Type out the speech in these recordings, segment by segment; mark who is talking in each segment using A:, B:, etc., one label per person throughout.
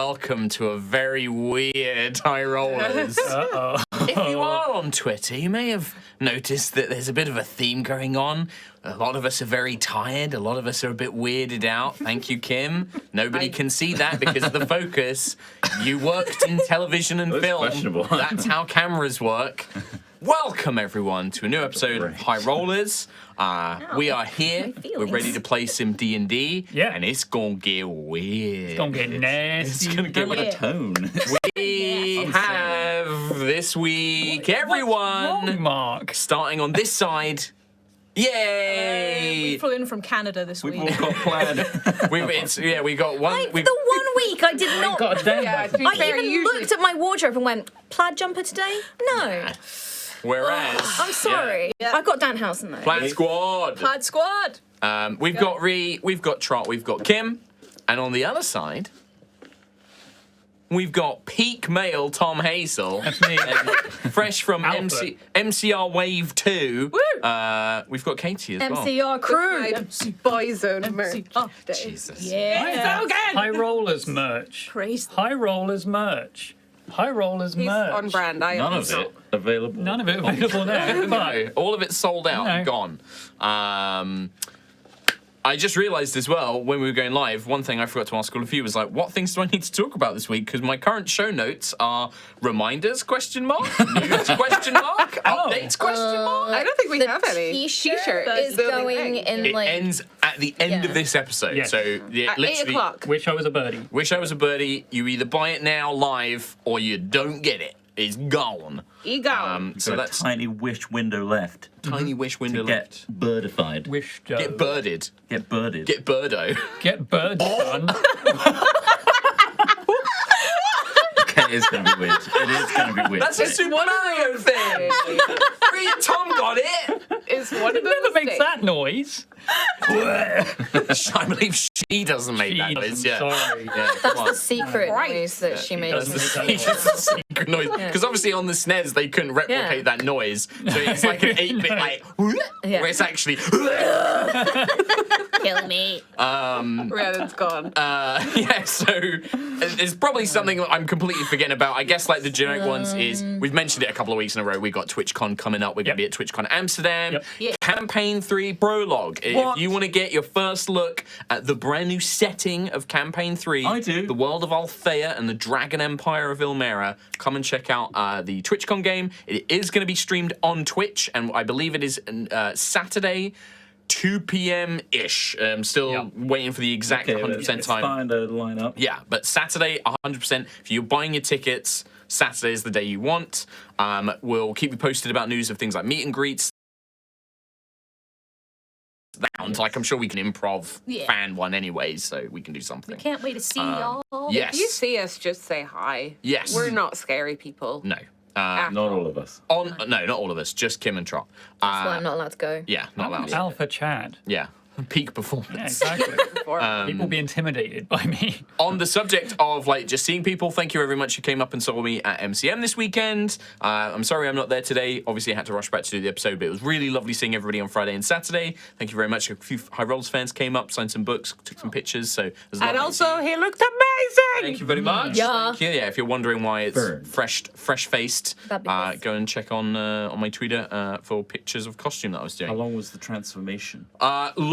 A: welcome to a very weird High Rollers. If you are on Twitter, you may have noticed that there's a bit of a theme going on. A lot of us are very tired. A lot of us are a bit weirded out. Thank you, Kim. Nobody can see that because of the focus. You worked in television and film.
B: Questionable.
A: That's how cameras work. Welcome, everyone, to a new episode of High Rollers. We are here. We're ready to play some D&D.
C: Yeah.
A: And it's going to get weird.
C: It's gonna get nasty.
A: It's going to get
B: With a tone.
A: We have this week,
C: Wrong, Mark.
A: starting on this side. Yay!
D: We flew in from Canada this week.
B: We've all got planned.
A: We got one.
E: Like, the 1 week I did not.
C: God damn.
D: Yeah, to be
E: I
D: fair,
E: even
D: usually
E: looked at my wardrobe and went, plaid jumper today? No.
A: Whereas
E: I'm sorry.
D: Yeah.
E: I've got Dan Housen though.
A: Plaid Squad.
D: Plaid Squad.
A: We've got Ree, we've got Trot, we've got Kim, and on the other side, we've got peak male Tom Hazel.
C: That's me.
A: And fresh from
C: Alpha.
A: MCR Wave 2.
D: Woo!
A: We've got Katie as well.
E: MCR crew.
D: My Boyzone merch.
E: Oh,
A: Jesus.
D: Yeah. So again.
C: High Rollers merch.
E: Praise.
C: High Rollers merch. High Rollers
D: He's
C: merch.
D: on brand.
B: None of it available.
C: None of it available now.
A: No, all of it sold out and
C: No.
A: gone. I just realised as well when we were going live, one thing I forgot to ask all of you was like, what things do I need to talk about this week? Because my current show notes are reminders, question mark, news, question mark, updates, question mark.
D: I don't think we
E: The
D: have any.
E: T-shirt
D: That's
E: is
D: the only
E: going
D: thing.
E: in
A: It
E: like.
A: ends at the end
E: Yeah.
A: of this episode.
C: Yes.
A: So
D: At 8
A: literally,
D: o'clock.
C: Wish I was a birdie.
A: wish I was a birdie. You either buy it now live or you don't get it. It's gone.
D: Ego.
A: So
B: Got a
A: that's
B: tiny wish window left
A: tiny wish window
B: to
A: left.
B: get birdified.
C: Wish
A: Get birded.
B: Get birded.
A: Get birdo.
C: Get bird done.
B: Okay, it's going to be weird. It is going to be weird.
A: That's a Super Mario thing. Ree and Tom got it.
D: Is one of
C: Never
D: those
C: makes
D: things.
C: that noise.
A: I believe she doesn't make that noise. Yeah.
C: Sorry.
A: Yeah,
E: That's
A: come on.
E: the secret
D: Christ.
E: noise that she made.
C: doesn't
A: It's
C: make that
A: a secret noise because obviously on the SNES they couldn't replicate
E: Yeah.
A: that noise, so it's like an 8-bit like
E: Yeah.
A: where it's actually
E: Kill me.
D: Rhiannon's gone.
A: yeah. So it's probably something that I'm completely forgetting about. I guess like the generic ones is we've mentioned it a couple of weeks in a row. We got TwitchCon coming up. We're going to be at TwitchCon Amsterdam.
C: Yep.
D: Yeah.
A: Campaign 3 Prologue. If you want to get your first look at the brand new setting of Campaign 3,
B: I do.
A: the world of Althea and the Dragon Empire of Ilmera, come and check out the TwitchCon game. It is going to be streamed on Twitch, and I believe it is Saturday, 2 p.m.-ish. I'm still waiting for the exact 100% time.
B: Fine to line up.
A: Yeah, but Saturday, 100%. If you're buying your tickets, Saturday is the day you want. We'll keep you posted about news of things like meet and greets. Like I'm sure we can improv fan one anyway, so we can do something.
E: Can't wait to see y'all.
A: Yes.
D: If you see us, just say hi.
A: Yes.
D: We're not scary people.
A: No.
D: At
B: Not
D: all.
B: all of us.
A: No, not all of us. Just Kim and Trot.
E: That's why I'm not allowed to go.
A: Yeah, not allowed.
C: Alpha Chad.
A: Yeah. Peak
C: Yeah,
A: performance.
C: exactly.
D: Or-
C: People be intimidated by me.
A: On the subject of like just seeing people, thank you very much who came up and saw me at MCM this weekend. I'm sorry I'm not there today. Obviously I had to rush back to do the episode, but it was really lovely seeing everybody on Friday and Saturday. Thank you very much. A few High Rollers fans came up, signed some books, took some pictures. So it was
D: And
A: lovely to see
D: also,
A: you.
D: he looked amazing.
A: Thank you very much.
E: Yeah.
A: Thank you. Yeah, if you're wondering why it's
B: Burn.
A: fresh-faced,
E: That'd be nice.
A: go and check on my Twitter for pictures of costume that I was doing.
B: How long was the transformation?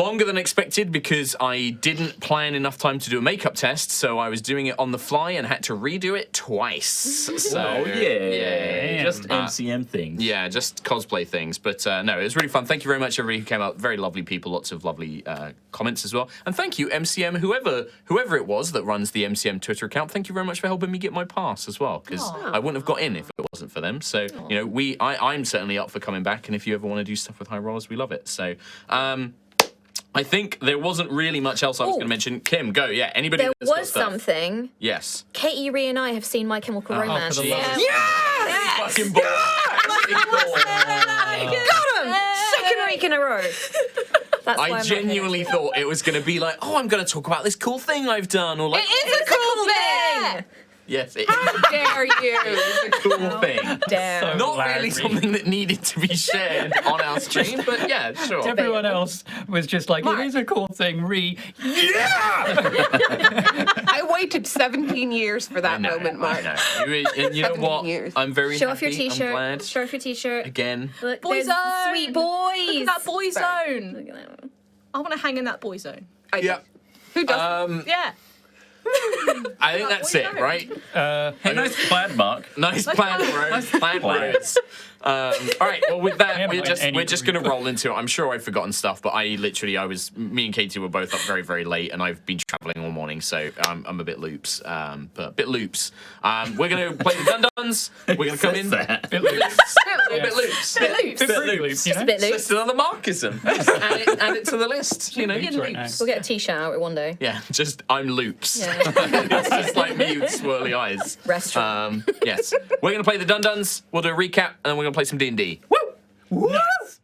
A: Longer than expected because I didn't plan enough time to do a makeup test, so I was doing it on the fly and had to redo it twice. So,
B: Oh, yeah.
A: yeah.
B: Just MCM things.
A: Yeah, just cosplay things. But no, it was really fun. Thank you very much, everybody who came out. Very lovely people, lots of lovely comments as well. And thank you, MCM, whoever it was that runs the MCM Twitter account. Thank you very much for helping me get my pass as well, because I wouldn't have got in if it wasn't for them. So, you know, I'm certainly up for coming back, and if you ever want to do stuff with High Rollers, we love it. So, I think there wasn't really much else I was going to mention. Kim, go. Yeah, anybody
E: There
A: that's got
E: was
A: stuff.
E: something.
A: Yes.
E: Katie, Ree, and I have seen My Chemical Romance.
C: for the love of-
E: Yes!
A: Fucking ball.
E: Got him! Second week in a row. That's why I'm
A: I
E: not
A: genuinely
E: here.
A: thought it was going to be like, oh, I'm going to talk about this cool thing I've done, or like,
E: It's a cool thing!
A: yes, it
D: How dare you?
A: is a cool thing.
E: Damn.
A: Not
C: Larry.
A: really something that needed to be shared on our stream, but yeah, sure.
C: Everyone else was just like, it is a cool thing,
D: I waited waited 17 years for that moment, Mark.
A: I know. And you know
D: 17
A: what?
D: years.
A: I'm very
E: Show
A: happy.
E: off your t-shirt.
A: I'm glad.
E: Show off your t-shirt.
A: Again.
E: Look,
F: Boy
E: there's
F: zone.
E: sweet boys.
F: Look at that boy zone.
E: Look at that one.
F: I want to hang in that boy zone.
A: Yeah.
D: Who does?
F: Yeah.
A: I think that's it, right?
B: Hey, nice plaid, Mark.
A: Nice plan, bro. Nice plan, bros. All right. Well, with that,
C: haven't got any
A: we're just
C: group.
A: going to roll into it. I'm sure I've forgotten stuff, but me and Katie were both up very, very late, and I've been traveling all morning, so I'm a bit loops. We're going to play the Dun-Duns. We're going to come in.
C: Bit loose.
A: A bit loops.
C: Bit Fruit Loops, you know?
E: Just a bit loose.
A: Just another Markism. Add it to the list. You know.
C: Right now.
E: We'll get a t-shirt out one day.
A: Yeah. Just I'm loops.
E: Yeah.
A: It's just like me with swirly eyes.
E: Restaurant.
A: Yes. We're going to play the Dun-Duns. We'll do a recap, and then we're going to play some D&D. Woo!
C: Nice.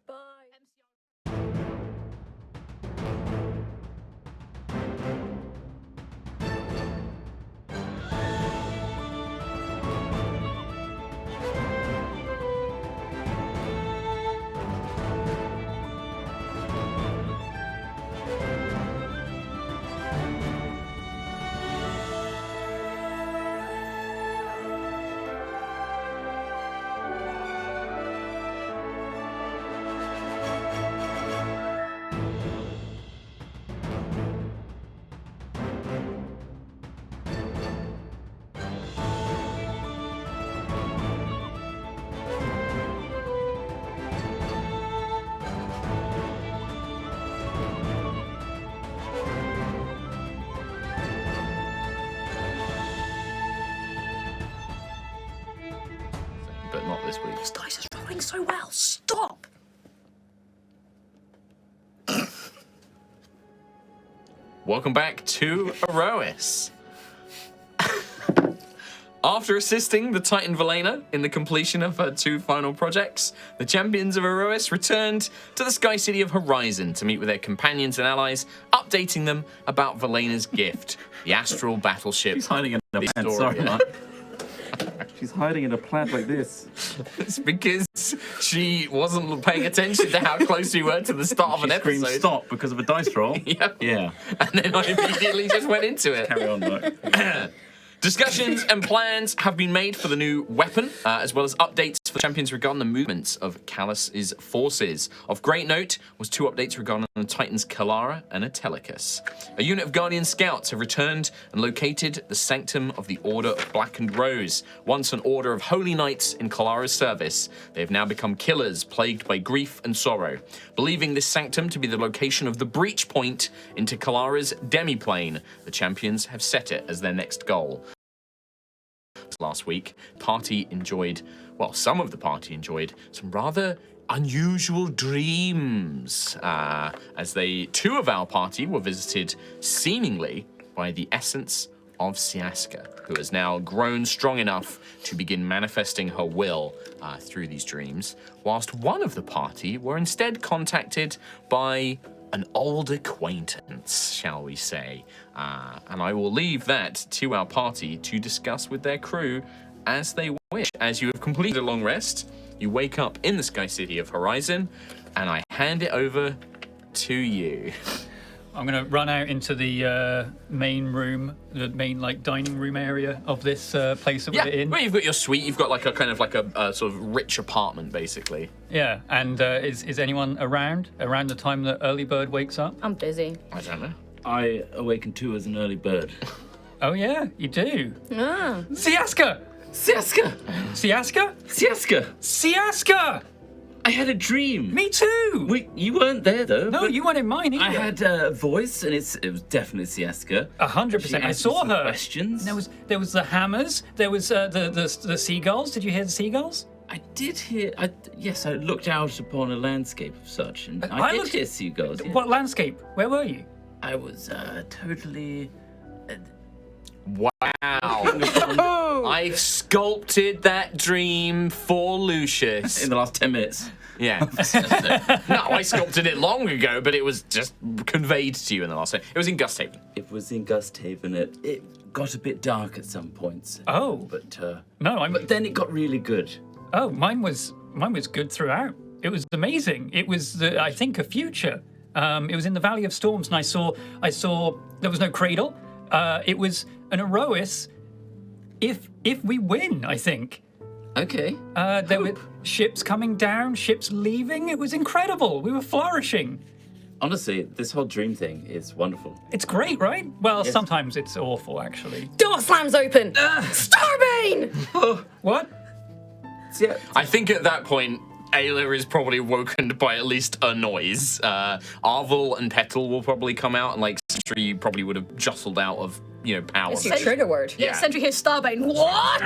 A: But not this week.
F: This dice is rolling so well. Stop.
A: Welcome back to Aerois. After assisting the Titan Valena in the completion of her 2 final projects, the champions of Aerois returned to the Sky City of Horizon to meet with their companions and allies, updating them about Valena's gift, the astral battleship.
B: She's hiding in a plant.
A: Victoria.
B: Sorry, Mark. She's hiding in a plant like this.
A: It's because she wasn't paying attention to how close we were to the start of
B: She
A: an
B: screamed
A: episode.
B: stop because of a dice roll.
A: Yep.
B: Yeah.
A: And then I immediately just went into it.
B: Carry on, Mark.
A: Discussions and plans have been made for the new weapon, as well as updates for the champions regarding the movements of Callus's forces. Of great note was 2 updates regarding the Titans Kalara and Atelicus. A unit of Guardian Scouts have returned and located the Sanctum of the Order of Blackened Rose. Once an order of holy knights in Kalara's service, they have now become killers plagued by grief and sorrow. Believing this sanctum to be the location of the breach point into Kalara's demiplane, the champions have set it as their next goal. Last week, some of the party enjoyed some rather unusual dreams, as 2 of our party were visited seemingly by the essence of Siaska, who has now grown strong enough to begin manifesting her will through these dreams, whilst one of the party were instead contacted by an old acquaintance, shall we say. And I will leave that to our party to discuss with their crew as they wish. As you have completed a long rest, you wake up in the Sky City of Horizon, and I hand it over to you.
C: I'm going to run out into the main room, the main dining room area of this place that we're in.
A: Well, you've got your suite. You've got a kind of a sort of rich apartment, basically.
C: Yeah, and is anyone around the time that early bird wakes up?
E: I'm busy.
A: I don't know.
B: I awaken too as an early bird.
C: Oh yeah, you do.
E: Ah.
C: Siaska!
B: Siaska!
C: Siaska?
B: Siaska!
C: Siaska!
B: I had a dream.
C: Me too!
B: You weren't there though.
C: No,
B: but
C: you weren't in mine either.
B: I had a voice, and it was definitely Siaska.
C: 100%. I
B: asked
C: saw
B: me some
C: her.
B: questions.
C: There was the hammers. There was the seagulls. Did you hear the seagulls?
B: I did hear. Yes, I looked out upon a landscape of such, and
C: I
B: I did
C: looked-
B: hear seagulls. Yeah.
C: What landscape? Where were you?
B: I was totally.
A: Wow. I sculpted that dream for Lucius.
B: In the last 10 minutes.
A: Yeah. No, I sculpted it long ago, but it was just conveyed to you in the last. It was in Gusthaven.
B: It was in Gusthaven. It got a bit dark at some points.
C: Oh.
B: But
C: No,
B: but then it got really good.
C: Oh, mine was good throughout. It was amazing. It was I think a future. It was in the Valley of Storms, and I saw there was no cradle. It was an Aerois if we win, I think.
B: Okay.
C: There were ships coming down, ships leaving. It was incredible. We were flourishing.
B: Honestly, this whole dream thing is wonderful.
C: It's great, right? Well, sometimes it's awful, actually.
E: Door slams open. Starbane!
C: What?
B: Yeah.
A: I think at that point, Ayla is probably woken by at least a noise. Arvel and Petal will probably come out, and like Sentry probably would have jostled out of power.
E: It's your trigger word.
F: Yeah, Sentry hears Starbane. What?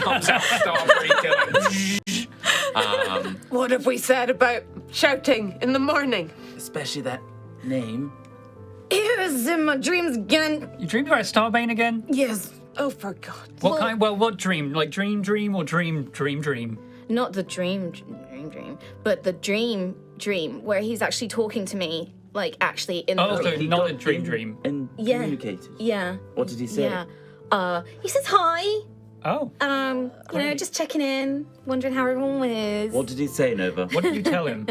A: Comes out Starbreaker.
D: What have we said about shouting in the morning?
B: Especially that name.
E: It was in my dreams again.
C: You dreamed about Starbane again?
E: Yes.
D: Oh, for God.
C: What kind? Well, what dream? Like dream or dream?
E: Not the dream, but the dream, where he's actually talking to me, like actually in the
C: Oh, so
E: room.
C: not a dream.
B: And
E: Yeah.
B: communicated.
E: Yeah.
B: What did he say?
E: Yeah. He says hi.
C: Oh,
E: Just checking in, wondering how everyone is.
B: What did he say, Nova?
C: what did you tell him?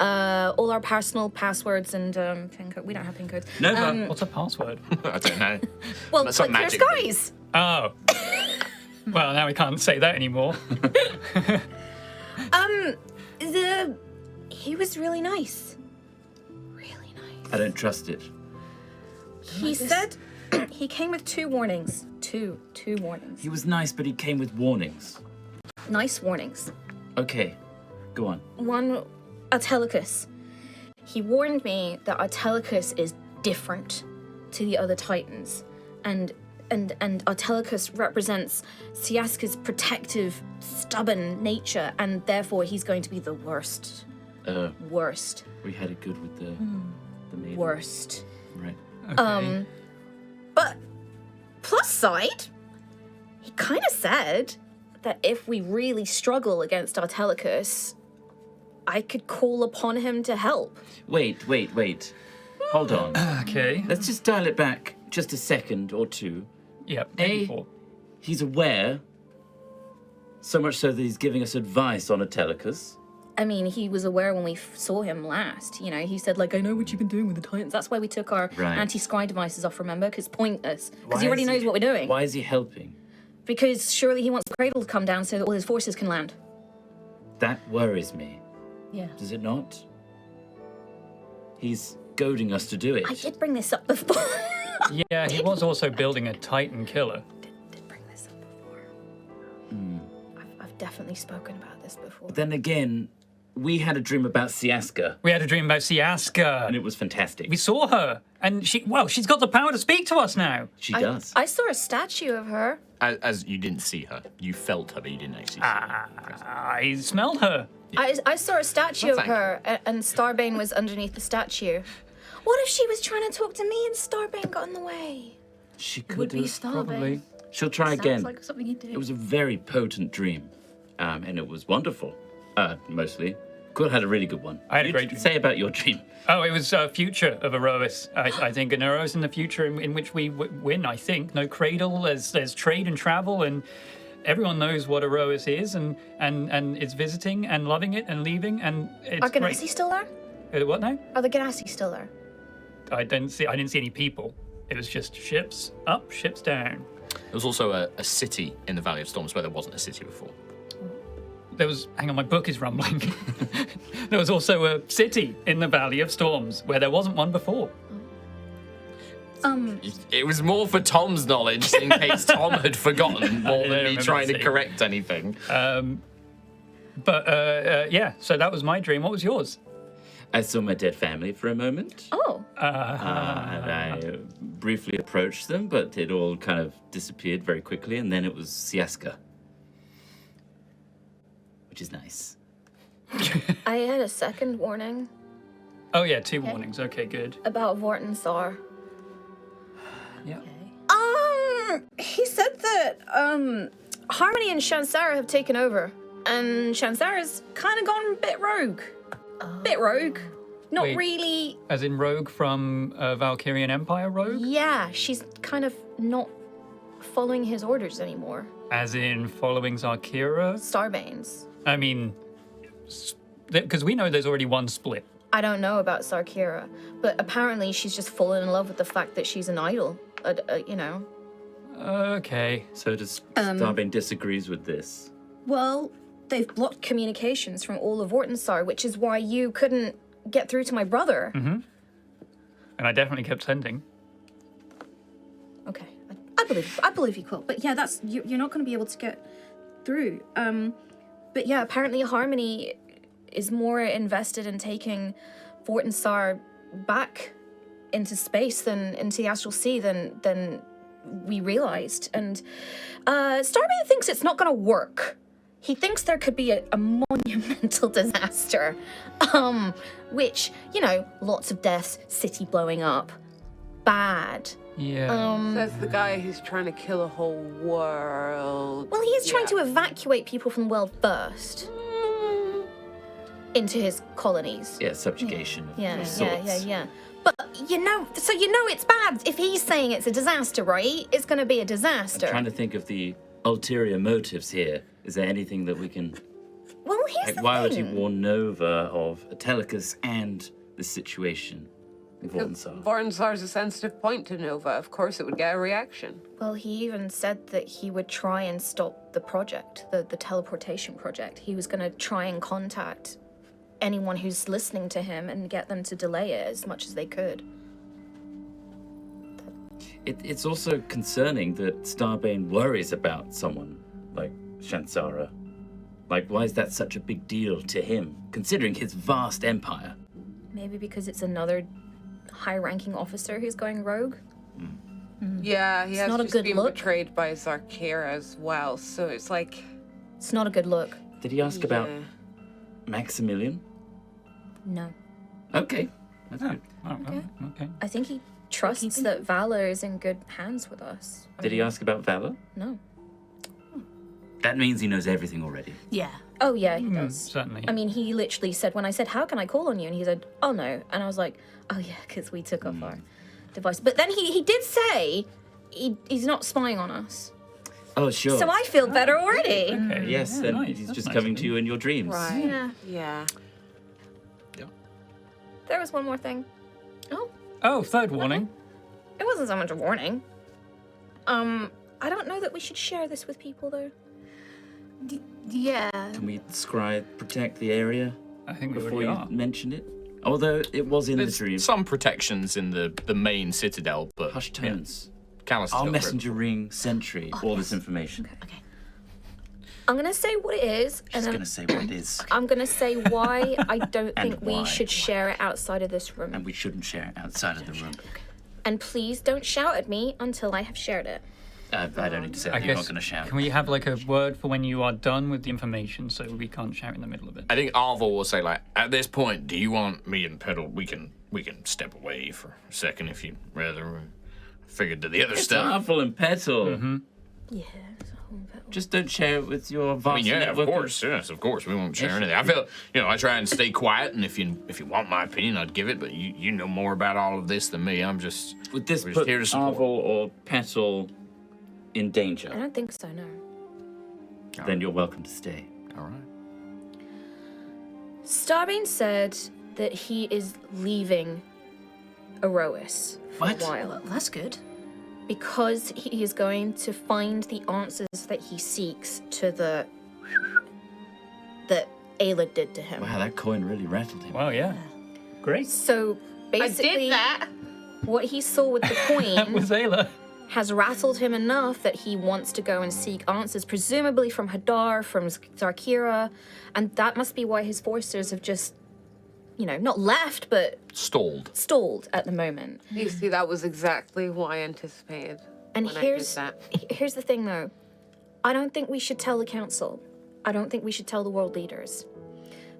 E: All our personal passwords and pin code. We don't have pin codes.
B: Nova.
C: What's a password?
A: I don't know.
E: Well,
A: That's
E: like
A: some
E: your
A: magic thing.
E: skies.
C: Oh. Well, now we can't say that anymore.
E: He was really nice. Really nice.
B: I don't trust it.
E: He said he came with two warnings. Two warnings.
B: He was nice, but he came with warnings.
E: Nice warnings.
B: Okay, go on.
E: One, Atelicus. He warned me that Atelicus is different to the other Titans, and Atelicus represents Siaska's protective, stubborn nature, and therefore he's going to be the worst. Worst.
B: We had it good with the maiden.
E: Worst.
B: Right.
C: Okay.
E: But plus side, he kind of said that if we really struggle against Artelicus, I could call upon him to help.
B: Wait. Hold on.
C: Okay.
B: Let's just dial it back just a second or two.
C: Yep. maybe four.
B: He's aware, so much so that he's giving us advice on Atelicus.
E: I mean, he was aware when we saw him last. You know, he said, like, I know what you've been doing with the Titans. That's why we took our
B: Right.
E: anti-scry devices off, remember? Because pointless. Because
B: Why
E: he already
B: is
E: knows what we're doing.
B: Why is he helping?
E: Because surely he wants the Cradle to come down so that all his forces can land.
B: That worries me.
E: Yeah.
B: Does it not? He's goading us to do it.
E: I did bring this up before.
C: Yeah, he was also building a Titan killer.
E: did bring this up before. I've definitely spoken about this before.
B: Then again, we had a dream about Siaska,
C: We had a dream about Siaska.
B: and it was fantastic.
C: We saw her, and she's got the power to speak to us now.
B: She does.
E: I saw a statue of her.
A: As you didn't see her, you felt her, but you didn't actually see her.
C: I smelled her.
E: I saw a statue
A: Well,
E: of
A: thank
E: her, and Starbane was underneath the statue. What if she was trying to talk to me and Starbane got in the way?
B: She could
F: Would be
B: have.
F: Starbane.
C: Probably.
B: She'll try
F: Sounds
B: again.
F: like something you do.
B: It was a very potent dream, and it was wonderful. Mostly. Quill had a really good one.
C: I had a
B: You
C: great dream.
B: Say about your dream.
C: Oh, it was future of Aerois. I think an Aerois in the future in which we win, I think. No cradle, there's trade and travel, and everyone knows what Aerois is, and is visiting and loving it and leaving, and it's
E: Are
C: great.
E: Ganassi still there?
C: What now?
E: Are the Ganassi still there?
C: I didn't see any people. It was just ships up, ships down.
A: There was also a city in the Valley of Storms where there wasn't a city before.
C: Hang on, my book is rumbling. There was also a city in the Valley of Storms where there wasn't one before.
A: It was more for Tom's knowledge in case Tom had forgotten more
C: don't
A: than me
C: remember
A: trying to
C: seeing.
A: correct anything.
C: Yeah, so that was my dream. What was yours?
B: I saw my dead family for a moment,
E: Oh,
B: and I briefly approached them, but it all kind of disappeared very quickly, and then it was Siaska, which is nice.
E: I had a second warning
C: Oh yeah, 2 warnings. Okay, good.
E: about Vortensar.
C: Yeah.
E: He said that, Harmony and Shansara have taken over, and Shansara's kind of gone a bit rogue. Bit rogue. Not
C: Wait.
E: really.
C: As in Rogue from Valkyrian Empire Rogue?
E: Yeah, she's kind of not following his orders anymore.
C: As in following Zarkira?
E: Starbane's.
C: I mean, because we know there's already one split.
E: I don't know about Sarkira, but apparently she's just fallen in love with the fact that she's an idol. You know,
C: Okay.
B: So does Starbane disagrees with this?
E: Well, they've blocked communications from all of Vortensar, which is why you couldn't get through to my brother.
C: And I definitely kept sending.
E: Okay, I believe you, Quill. But yeah, you're not going to be able to get through. But yeah, apparently Harmony is more invested in taking Vortensar back into space than into the astral sea than we realized. And Starbane thinks it's not going to work. He thinks there could be a monumental disaster, which, lots of deaths, city blowing up, bad.
C: Yeah.
D: That's the guy who's trying to kill a whole world.
E: Well, he's trying to evacuate people from the world first into his colonies.
B: Yeah, subjugation of
E: Yeah.
B: sorts.
E: But it's bad. If he's saying it's a disaster, right? It's going to be a disaster.
B: I'm trying to think of the ulterior motives here. Is there anything that we can...
E: Well, here's
B: Like,
E: the
B: why would
E: thing.
B: he warn Nova of Atelicus and the situation in Vortensar?
D: Vortensar's a sensitive point to Nova. Of course it would get a reaction.
E: Well, he even said that he would try and stop the project, the teleportation project. He was going to try and contact anyone who's listening to him and get them to delay it as much as they could.
B: It's also concerning that Starbane worries about someone like Shansara. Like, why is that such a big deal to him, considering his vast empire?
E: Maybe because it's another high-ranking officer who's going rogue.
D: Yeah, he has
E: not a
D: just
E: good
D: been
E: look.
D: betrayed by Zarkira as well, so it's like...
E: It's not a good look.
B: Did he ask about
D: yeah.
B: Maximilian?
E: No.
B: Okay, that's good.
C: Oh, okay.
E: I think he trusts that Valor is in good hands with us.
B: Did he ask about Valor?
E: No.
B: That means he knows everything already.
F: Yeah.
E: Oh, yeah, he does.
C: Certainly.
E: I mean, he literally said, when I said, how can I call on you? And he said, oh, no. And I was like, oh, yeah, because we took off our device. But then he did say he's not spying on us.
B: Oh, sure.
E: So I feel better already.
C: Okay.
B: Yes,
C: yeah,
B: and
C: nice.
B: he's
C: That's
B: just
C: nice
B: coming
C: of
B: to
C: him.
B: you in your dreams.
D: Right.
E: Yeah.
D: Yeah.
E: There was one more thing.
C: Oh, third warning.
E: It wasn't so much a warning. I don't know that we should share this with people, though.
F: Yeah.
B: Can we protect the area
C: I think we
B: before
C: already
B: you
C: are.
B: mention it? Although it was in
A: There's
B: the dream.
A: some protections in the main citadel, but
B: Hush tones.
A: Callus
B: Our
A: still
B: messenger ring sentry, all this information.
F: Okay.
E: I'm going to say what it is, and
B: She's
E: then
B: going to say what it is.
E: I'm going to say why I don't
B: And
E: think we
B: why.
E: should share it outside of this room.
B: And we shouldn't share it outside of the room.
E: And please don't shout at me until I have shared it.
B: I don't need to say
C: I
B: that. You're not
C: guess,
B: going to shout.
C: can we have like a word for when you are done with the information so we can't shout in the middle of it?
A: I think Arvel will say, like, at this point, do you want me and Petal? We can step away for a second if you'd rather. Figured that the other
B: It's
A: stuff.
B: Arvel and Petal.
E: Yeah.
B: Just don't share it with your vast
A: I mean, yeah, of
B: network
A: course, yes, of course. We won't share anything. I feel, I try and stay quiet, and if you want my opinion, I'd give it. But you know more about all of this than me. I'm just
B: Would this
A: we're just
B: put
A: here to support.
B: Arvel or Petal in
E: I
B: danger?
E: don't think so, no.
B: Then you're welcome to stay.
A: All right.
E: Starbane said that he is leaving Aerois for
B: What?
E: a while.
F: Well, that's good.
E: Because he is going to find the answers that he seeks to that Ayla did to him.
B: Wow, that coin really rattled him.
C: Well, yeah. Great.
E: So
D: I
E: basically,
D: did that.
E: what he saw with the
C: That
E: coin
C: was Ayla.
E: has rattled him enough that he wants to go and seek answers, presumably from Hadar, from Zarkira, and that must be why his forces have just, not left, but stalled at the moment.
D: You see, that was exactly what I anticipated.
E: And
D: when
E: here's
D: I did that.
E: here's the thing, though. I don't think we should tell the council. I don't think we should tell the world leaders,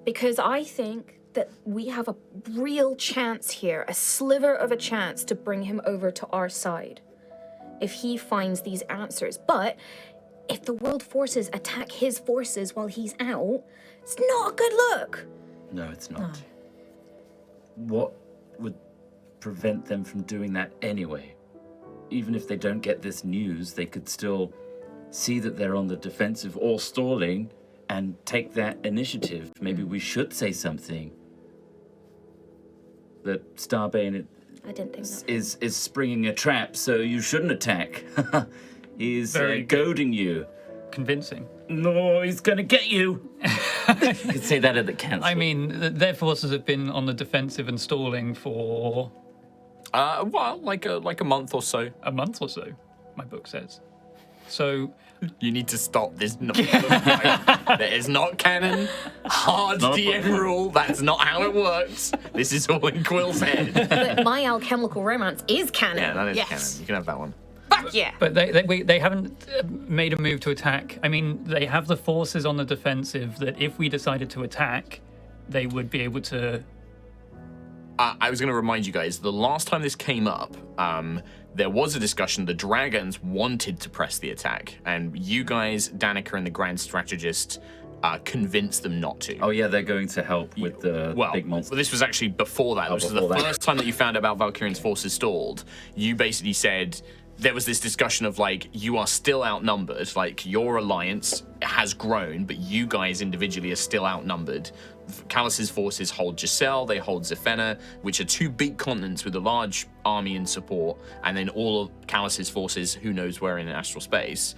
E: because I think that we have a real chance here, a sliver of a chance to bring him over to our side if he finds these answers. But if the world forces attack his forces while he's out, it's not a good look.
B: No, it's not. What would prevent them from doing that anyway? Even if they don't get this news, they could still see that they're on the defensive or stalling and take that initiative. Maybe we should say something. That Starbane
E: I didn't think that.
B: is springing a trap, so you shouldn't attack. He's
C: Very good.
B: goading you.
C: Convincing.
B: No, he's gonna get you. You could say that at the council.
C: I mean, their forces have been on the defensive and stalling for
A: Well, like a month or so.
C: a month or so, my book says. So
A: You need to stop this. That is not canon. Hard DM rule. That's not how it works. This is all in Quill's head.
E: But my alchemical romance is canon.
A: Yeah, that is
D: Yes.
A: canon. You can have that one.
D: Fuck yeah.
C: But they haven't made a move to attack. I mean, they have the forces on the defensive that if we decided to attack, they would be able to.
A: I was going to remind you guys, the last time this came up, there was a discussion. The dragons wanted to press the attack, and you guys, Danica and the Grand Strategist, convinced them not to.
B: Oh yeah, they're going to help with the
A: Well,
B: big monster.
A: this was actually before that. This was the
B: before that.
A: first time that you found out about Valkyrian's forces stalled. You basically said there was this discussion of like, you are still outnumbered. Like, your alliance has grown, but you guys individually are still outnumbered. Callus's forces hold Giselle, they hold Zephyna, which are two big continents with a large army and support, and then all of Callus's forces, who knows where in astral space.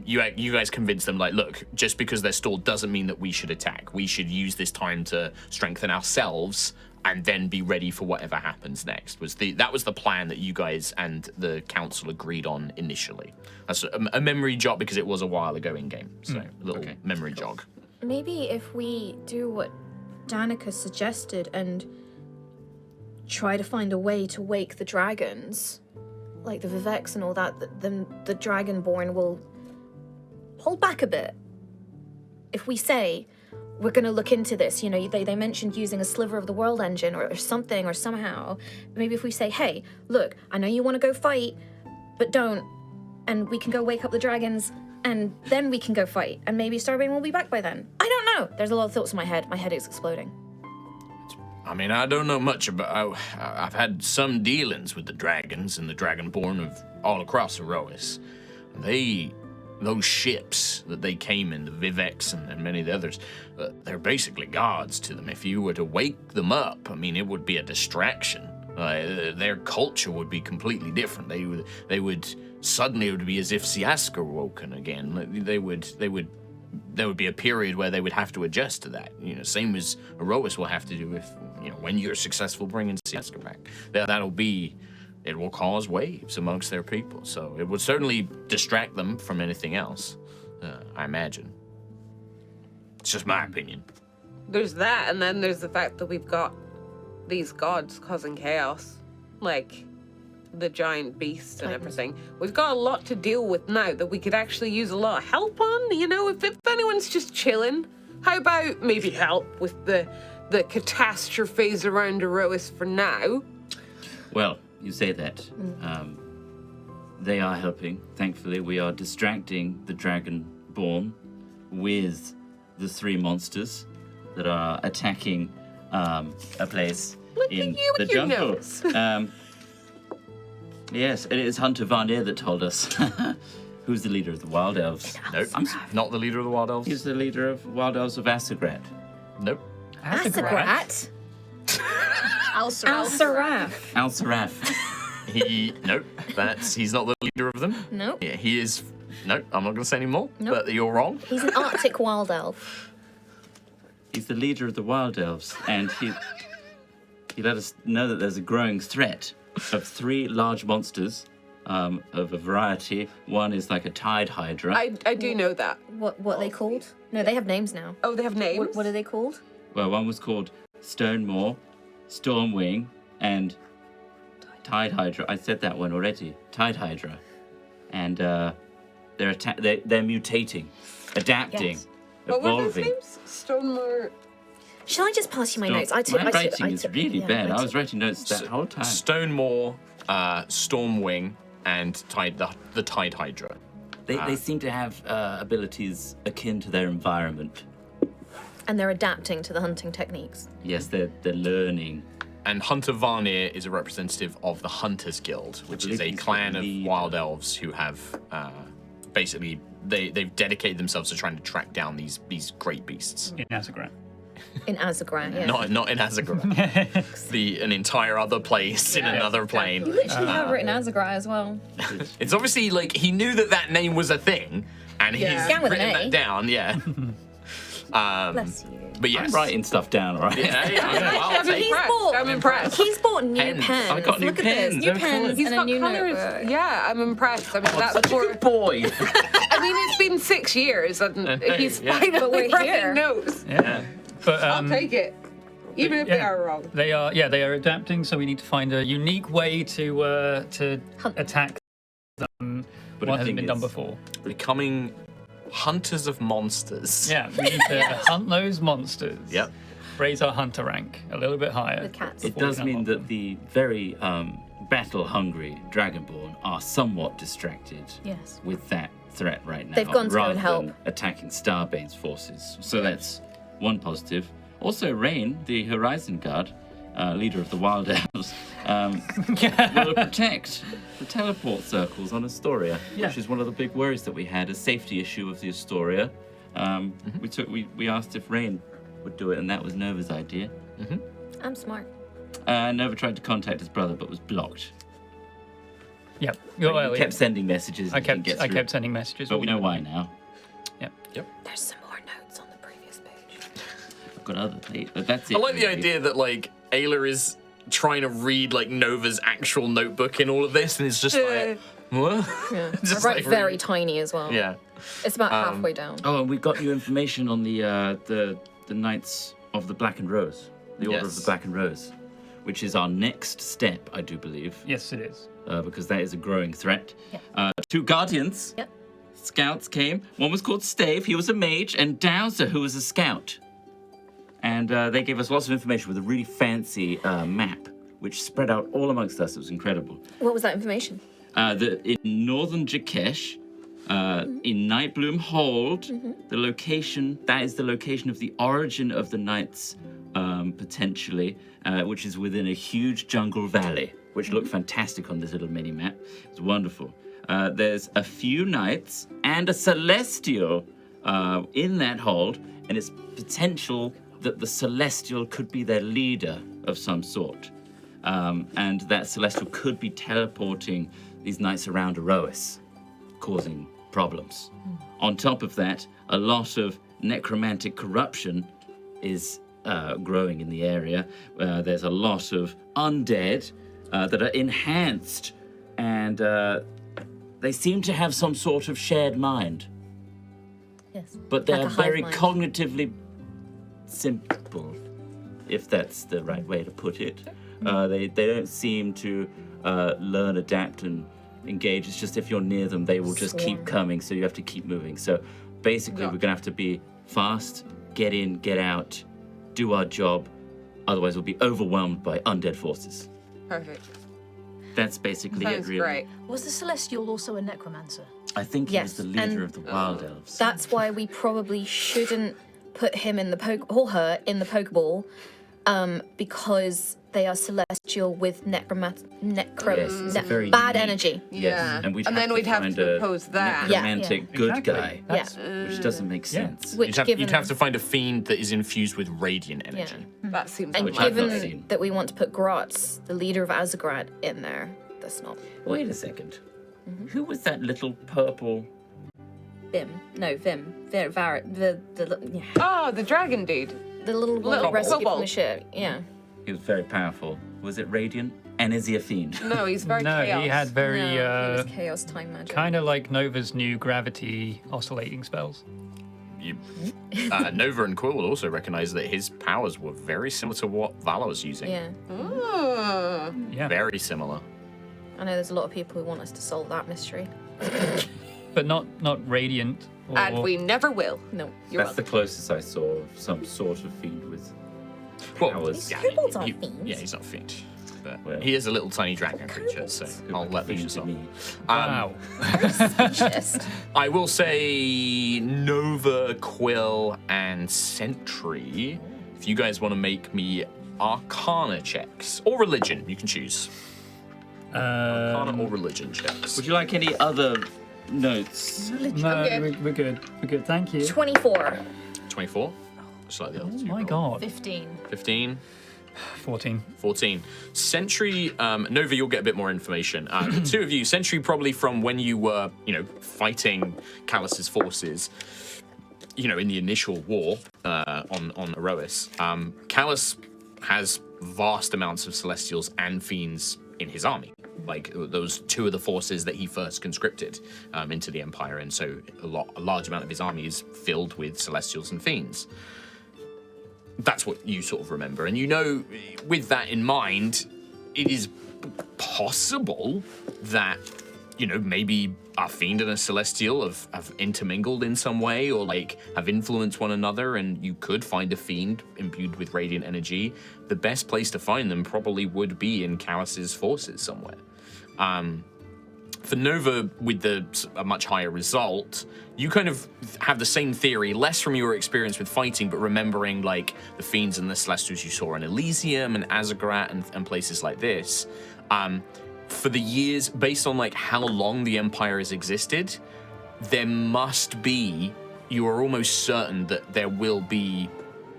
A: You guys convinced them, like, look, just because they're stalled doesn't mean that we should attack. We should use this time to strengthen ourselves and then be ready for whatever happens next. That was the plan that you guys and the council agreed on initially. That's a memory jog because it was a while ago in game, so a little memory jog.
E: Maybe if we do what Danica suggested and try to find a way to wake the dragons, like the Viveks and all that, then the Dragonborn will hold back a bit. If we say, we're going to look into this, you know, they mentioned using a sliver of the world engine or something or somehow. Maybe if we say, hey, look, I know you want to go fight, but don't, and we can go wake up the dragons, and then we can go fight, and maybe Starbane will be back by then. I don't know. There's a lot of thoughts in my head. My head is exploding.
A: I mean, I don't know much about. I've had some dealings with the dragons and the Dragonborn of all across Aerois. Those ships that they came in, the Viveks and many of the others, they're basically gods to them. If you were to wake them up, I mean, it would be a distraction. Their culture would be completely different. They would suddenly, it would be as if Siaska were woken again. There would be a period where they would have to adjust to that. You know, same as Aerois will have to do if, you know, when you're successful bringing Siaska back. It will cause waves amongst their people. So it would certainly distract them from anything else, I imagine. It's just my opinion.
D: There's that, and then there's the fact that we've got these gods causing chaos, like the giant beast and everything. We've got a lot to deal with now that we could actually use a lot of help on. You know, if anyone's just chilling, how about maybe help with the catastrophes around Aerois for now?
B: Well, you say that. They are helping. Thankfully, we are distracting the Dragonborn with the three monsters that are attacking a place
D: Look
B: in
D: at you
B: the
D: with your
B: jungle.
D: nose.
B: Yes, it is Hunter Varnier that told us. Who's the leader of the Wild Elves?
A: Nope, not the leader of the Wild Elves.
B: He's the leader of Wild Elves of Asagrat.
A: Nope.
E: Asagrat?
F: Al-Saraf.
E: Al-Saraf.
A: Nope. He's not the leader of them.
E: Nope.
A: Yeah, he is. Nope, I'm not going to say any more.
E: Nope.
A: But you're wrong.
E: He's an Arctic wild elf.
B: He's the leader of the Wild Elves, and he let us know that there's a growing threat of three large monsters of a variety. One is like a tide hydra.
D: I do know that.
E: What are they called? No, they have names now.
D: Oh, they have names?
E: What are they called?
B: Well, one was called Stonemore, Stormwing, and Tide Hydra. I said that one already. Tide Hydra. And they're mutating, adapting,
E: Yes.
D: What were those
B: evolving.
D: names? Stonemore.
E: Shall I just pass you my notes?
B: My writing is really bad. I was writing notes that whole time.
A: Stonemore, Stormwing, and the Tide Hydra.
B: They seem to have abilities akin to their environment.
E: And they're adapting to the hunting techniques.
B: Yes, they're learning.
A: And Hunter Varnier is a representative of the Hunters Guild, which is a
B: he's
A: clan
B: the
A: of
B: leader.
A: wild elves who have basically they've dedicated themselves to trying to track down these great beasts.
C: in Asagrat.
E: In Azagran, yeah.
A: Not in Azagran. An entire other place in another plane.
E: You literally have written Azagran as well.
A: It's obviously like he knew that name was a thing, and he's
E: Began with an
A: written
E: A.
A: that down. Yeah.
E: Bless you.
A: But yes,
B: I'm writing stuff down, all right?
D: I'm impressed.
E: He's bought new
A: Pens.
E: pens.
B: I've got new
E: Look at this.
B: pens.
E: New
B: They're
E: pens
B: colours.
D: He's
E: and a
D: got
E: new
D: colours.
E: notebook.
D: Yeah, I'm impressed. I mean, that's
B: Such a
D: for.
B: good boy.
D: I mean, it's been 6 years, and he's
A: Yeah.
D: finally
E: But we're
D: writing
E: here.
D: notes.
C: Yeah. But
D: I'll take it, even if they are wrong.
C: They are adapting, so we need to find a unique way to
E: Hunt.
C: attack them.
B: But
C: What
B: the
C: hasn't
B: thing
C: been done
B: is-
C: before.
A: becoming hunters of monsters.
C: Yeah, we need to hunt those monsters.
A: Yep.
C: Raise our hunter rank a little bit higher.
E: With cats.
B: It
C: before we
B: does mean
C: unlock
B: that
C: them.
B: the very battle-hungry Dragonborn are somewhat distracted
E: Yes.
B: with that threat right now.
E: They've gone to go
B: rather
E: and help.
B: than attacking Starbane's forces. So that's one positive. Also, Rain, the Horizon Guard, leader of the Wild Elves, will protect the teleport circles on Astoria, which is one of the big worries that we had, a safety issue of the Astoria. We asked if Rain would do it, and that was Nova's idea.
E: I'm smart.
B: Nova tried to contact his brother, but was blocked.
C: Yep.
B: He
C: Well,
B: kept sending messages.
C: I
B: and didn't
C: kept
B: get
C: I
B: through.
C: kept sending messages.
B: But we know why now.
E: There's some more notes on the previous page.
B: I've got other things, but that's it.
A: I like the
B: really.
A: idea that like Ayla is trying to read like Nova's actual notebook in all of this, and it's just like what?
E: Yeah. I
A: Just,
E: write
A: like,
E: very
A: really-
E: tiny as well.
A: Yeah.
E: It's about halfway down.
B: Oh, and we got new information on the Knights of the Black and Rose, the Order of
A: Yes.
B: the Black and Rose, which is our next step, I do believe,
C: Yes, it is.
B: because that is a growing threat. 2 Guardians.
E: Yep.
B: Scouts came. One was called Stave, he was a mage, and Dowser, who was a scout. And they gave us lots of information with a really fancy map, which spread out all amongst us. It was incredible.
E: What was that information?
B: In northern Jakesh, in Nightbloom Hold, the location, that is the location of the origin of the Knights, potentially, which is within a huge jungle valley, which looked fantastic on this little mini map. It's wonderful. There's a few Knights and a Celestial in that hold, and it's potential that the Celestial could be their leader of some sort. And that Celestial could be teleporting these Knights around Aerois, causing problems. On top of that, a lot of necromantic corruption is growing in the area. There's a lot of undead that are enhanced, and they seem to have some sort of shared mind.
E: Yes.
B: But they're
E: Like a hive
B: very
E: mind.
B: cognitively simple, if that's the right way to put it. They don't seem to learn, adapt, and engage. It's just if you're near them, they will just keep
E: Swarm.
B: coming, so you have to keep moving. So basically, we're going to have to be fast, get in, get out, do our job. Otherwise, we'll be overwhelmed by undead forces.
D: Perfect.
B: That's basically
D: Sounds
B: it, really.
D: great.
F: Was the Celestial also a necromancer?
B: I think he was
E: Yes,
B: the leader
E: and-
B: of the Wild Elves.
E: That's why we probably shouldn't put him in the or her in the Pokeball, because they are celestial with
B: Yes, it's a very
E: bad
B: unique-
E: energy.
B: Yes,
D: Yeah.
B: and we'd
D: And
B: have
D: then
B: to
D: we'd have
B: find
D: to
B: a
D: oppose that.
B: necromantic
C: Yeah.
B: good
C: Exactly.
B: guy,
C: That's-
B: which doesn't make sense.
E: Which given
A: You'd have to find a fiend that is infused with radiant energy.
D: That seems
E: and
B: Which I've not
E: given
B: seen.
E: that we want to put Gratz, the leader of Azagrad, in there, that's not
B: Wait a second.
E: Mm-hmm.
B: Who was that little purple?
E: Vim. No, Vim. The
D: Oh, the dragon dude.
E: little one
D: Little
E: that rescued from
D: kobold.
E: the ship. Yeah.
B: He was very powerful. Was it Radiant? And is he a fiend?
D: No, he's very
C: No,
D: chaos.
C: he had very
E: No, it was chaos time magic.
C: kind of like Nova's new gravity oscillating spells.
A: You, Nova and Quill will also recognize that his powers were very similar to what Vala was using.
E: Yeah.
D: Oh.
C: Yeah,
A: Very similar.
E: I know there's a lot of people who want us to solve that mystery.
C: but not radiant. Or,
D: And we never will.
E: No.
D: You're
B: That's the closest I saw of some sort of fiend with
A: Well,
B: powers.
E: Kobolds aren't fiends.
A: Yeah, he's not a fiend. But
B: Well.
A: he is a little tiny dragon creature, so
B: Could
A: I'll
B: be
A: let
B: fiend
A: Lucius
B: to
A: on.
B: me.
C: Wow.
E: Just
A: I will say Nova, Quill, and Sentry. If you guys want to make me Arcana checks or religion, you can choose. Arcana or religion checks.
B: Would you like any other notes?
C: No,
D: Okay.
C: we're good. We're good. Thank you.
E: 24.
A: 24. Just like the other
C: Oh
A: two.
C: my
A: roll.
C: god.
F: 15.
A: 15.
C: 14.
A: 14. Sentry, Nova, you'll get a bit more information. The two of you, Sentry, probably from when you were, fighting Callus's forces, in the initial war on Aerois. Callus has vast amounts of Celestials and Fiends in his army. Like, those two of the forces that he first conscripted into the Empire, and so a large amount of his army is filled with Celestials and Fiends. That's what you sort of remember. And with that in mind, it is possible that, maybe a Fiend and a Celestial have intermingled in some way or, have influenced one another, and you could find a Fiend imbued with radiant energy. The best place to find them probably would be in Callus's forces somewhere. For Nova, with a much higher result, you kind of have the same theory, less from your experience with fighting, but remembering, the Fiends and the Celestials you saw in Elysium and Azagrat and places like this. For the years, based on, how long the Empire has existed, there must be, you are almost certain that there will be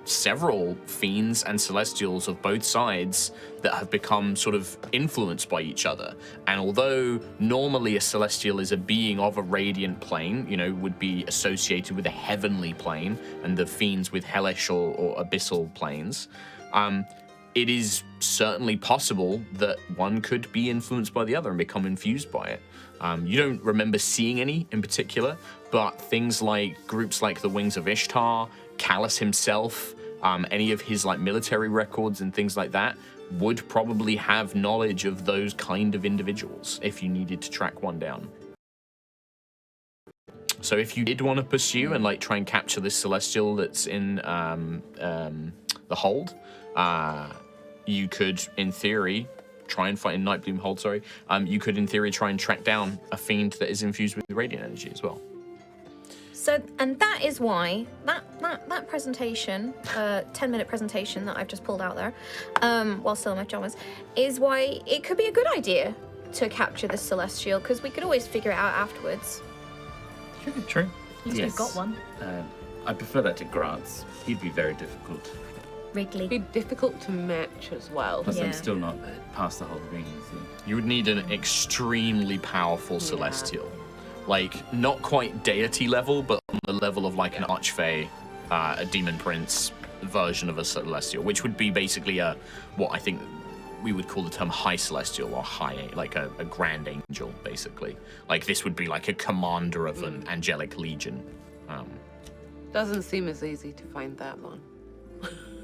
A: several Fiends and Celestials of both sides that have become sort of influenced by each other. And although normally a Celestial is a being of a radiant plane, would be associated with a heavenly plane, and the Fiends with hellish or abyssal planes, it is certainly possible that one could be influenced by the other and become infused by it. You don't remember seeing any in particular, but things like groups like the Wings of Ishtar, Callus himself, any of his military records and things like that would probably have knowledge of those kind of individuals if you needed to track one down. So if you did want to pursue and try and capture this Celestial that's in the hold, you could, in theory, try and fight in Nightbloom Hold. You could, in theory, try and track down a Fiend that is infused with radiant energy as well.
E: So, and that is why that presentation, 10-minute presentation that I've just pulled out there, while still in my pajamas, is why it could be a good idea to capture the Celestial, because we could always figure it out afterwards.
C: True.
F: At least we've got one.
B: I prefer that to Grant's. He'd be very difficult.
E: Wrigley.
D: It'd be difficult to match as well.
B: Plus,
E: Yeah.
B: I'm still not past the whole ring thing.
A: You would need an extremely powerful Celestial. Not quite deity level, but on the level of an Archfey, a Demon Prince version of a Celestial, which would be basically what I think we would call the term High Celestial, or high, a Grand Angel, basically. This would be a commander of an angelic legion.
D: Doesn't seem as easy to find that one.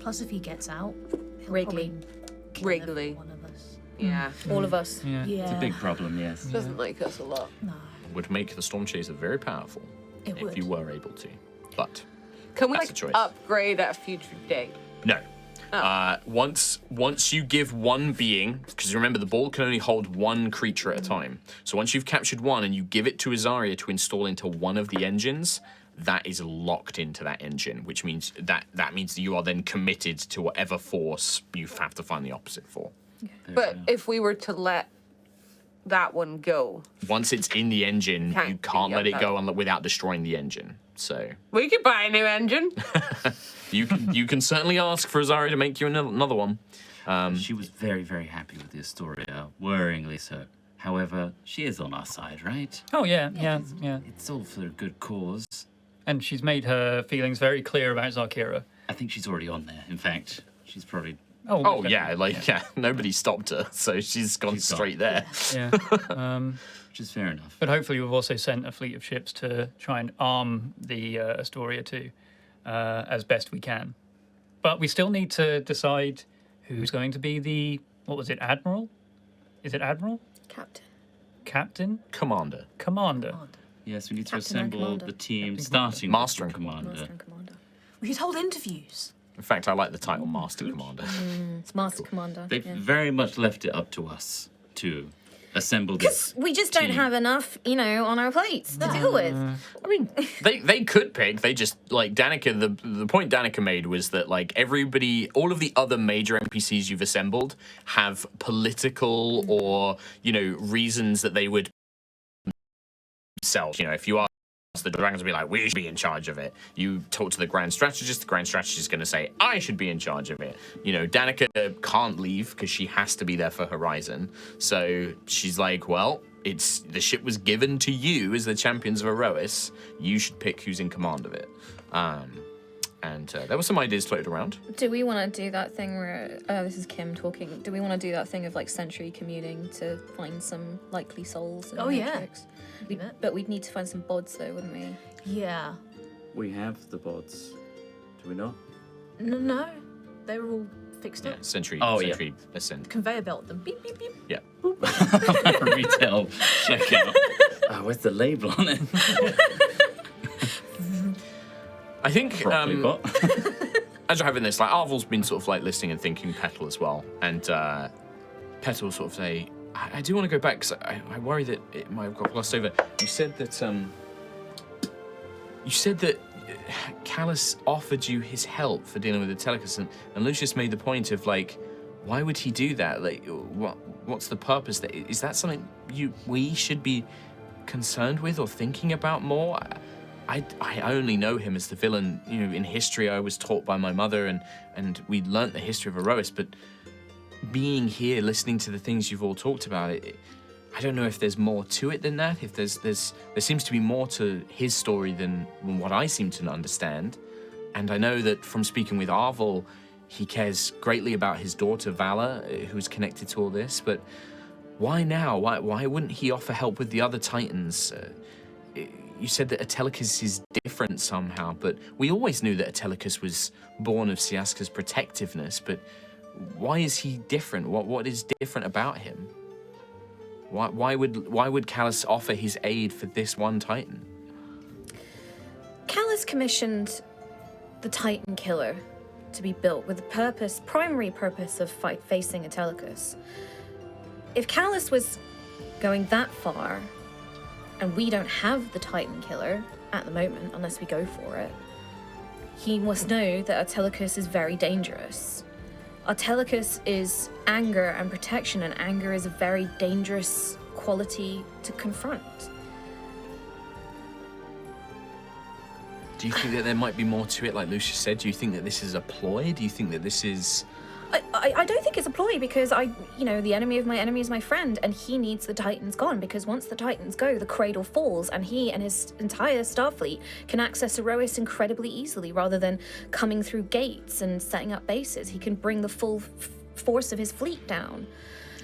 F: Plus, if he gets out, he'll
E: Wrigley.
F: probably kill
D: Wrigley.
F: every one of us.
D: Yeah.
E: All of us.
C: Yeah.
F: Yeah.
B: It's a big problem, yes.
D: Doesn't like us a lot.
F: No.
A: Would make the Storm Chaser very powerful
F: It
A: if
F: would.
A: you were able to. But
D: Can we
A: That's a choice.
D: upgrade at a future date?
A: no. Once you give one being, because remember the ball can only hold one creature at a time. So once you've captured one and you give it to Azaria to install into one of the engines, that is locked into that engine, which means that means you are then committed to whatever force you have to find the opposite for.
D: But if we were to let that one go,
A: Once it's in the engine,
D: Can't
A: you can't
D: be
A: let it
D: up.
A: go without destroying the engine. So
D: we could buy a new engine.
A: you can certainly ask for Azaria to make you another one.
B: She was very, very happy with the Astoria, worryingly so. However, she is on our side, right?
C: Oh, yeah.
B: It's all for a good cause.
C: And she's made her feelings very clear about Zarkira.
B: I think she's already on there. In fact, she's probably...
A: Oh yeah, nobody stopped her, so she's gone
B: She's gone.
A: straight there.
C: Yeah.
B: Which is fair enough.
C: But hopefully we've also sent a fleet of ships to try and arm the Astoria too, as best we can. But we still need to decide who's going to be the, what was it, Admiral? Is it Admiral?
E: Captain.
C: Captain?
A: Commander.
C: Commander.
B: Yes, we need to
E: Captain and
B: assemble
E: Commander.
B: the team,
C: Captain
B: starting
A: Master
B: with
A: and
B: the Commander.
E: Master and Commander.
F: We could hold interviews.
A: In fact, I like the title Master Commander.
E: It's Master Commander.
B: They've
E: yeah.
B: very much left it up to us to assemble this.
E: We just don't
B: team.
E: have enough, on our plates to deal with.
A: I mean, they could pick. They just Danica. The point Danica made was that everybody, all of the other major NPCs you've assembled have political or reasons that they would sell. If you ask the dragons will be like, we should be in charge of it. You talk to the Grand Strategist, the Grand Strategist is going to say, I should be in charge of it. You know, Danica can't leave because she has to be there for Horizon. So she's like, well, the ship was given to you as the champions of Aerois. You should pick who's in command of it. And there were some ideas floated around.
E: Do we want to do that thing where, this is Kim talking, do we want to do that thing of like century commuting to find some likely souls in the Matrix? But we'd need to find some bods though, wouldn't we?
F: Yeah.
B: We have the bods. Do we not?
F: No. They were all fixed up.
A: Century Ascent.
F: Conveyor belt them. Beep, beep, beep.
A: Yeah.
B: Retail checkout. Oh, where's the label on it?
A: I think
B: Properly got.
A: as you're having this, like Arvel's been sort of like listening and thinking Petal as well, and Petal will sort of say, I do want to go back because I worry that it might have got glossed over. You said that Callus offered you his help for dealing with the Telecus, and Lucius made the point of like, why would he do that? Like, what's the purpose? Is that something we should be concerned with or thinking about more? I only know him as the villain. You know, in history, I was taught by my mother, and we learnt the history of Aerois. But being here, listening to the things you've all talked about, I don't know if there's more to it than that. If there seems to be more to his story than what I seem to understand. And I know that from speaking with Arvel, he cares greatly about his daughter Vala, who's connected to all this. But why now? Why wouldn't he offer help with the other Titans? You said that Atelicus is different somehow, but we always knew that Atelicus was born of Siaska's protectiveness, but why is he different? What is different about him? Why would Callus offer his aid for this one Titan?
E: Callus commissioned the Titan Killer to be built with the primary purpose of facing Atelicus. If Callus was going that far, and we don't have the Titan Killer at the moment, unless we go for it, he must know that Atelicus is very dangerous. Atelicus is anger and protection, and anger is a very dangerous quality to confront.
A: Do you think that there might be more to it, like Lucius said? Do you think that this is a ploy? Do you think that this is...
E: I don't think it's a ploy, because the enemy of my enemy is my friend, and he needs the Titans gone, because once the Titans go, the cradle falls, and he and his entire Starfleet can access Aerois incredibly easily, rather than coming through gates and setting up bases. He can bring the full force of his fleet down.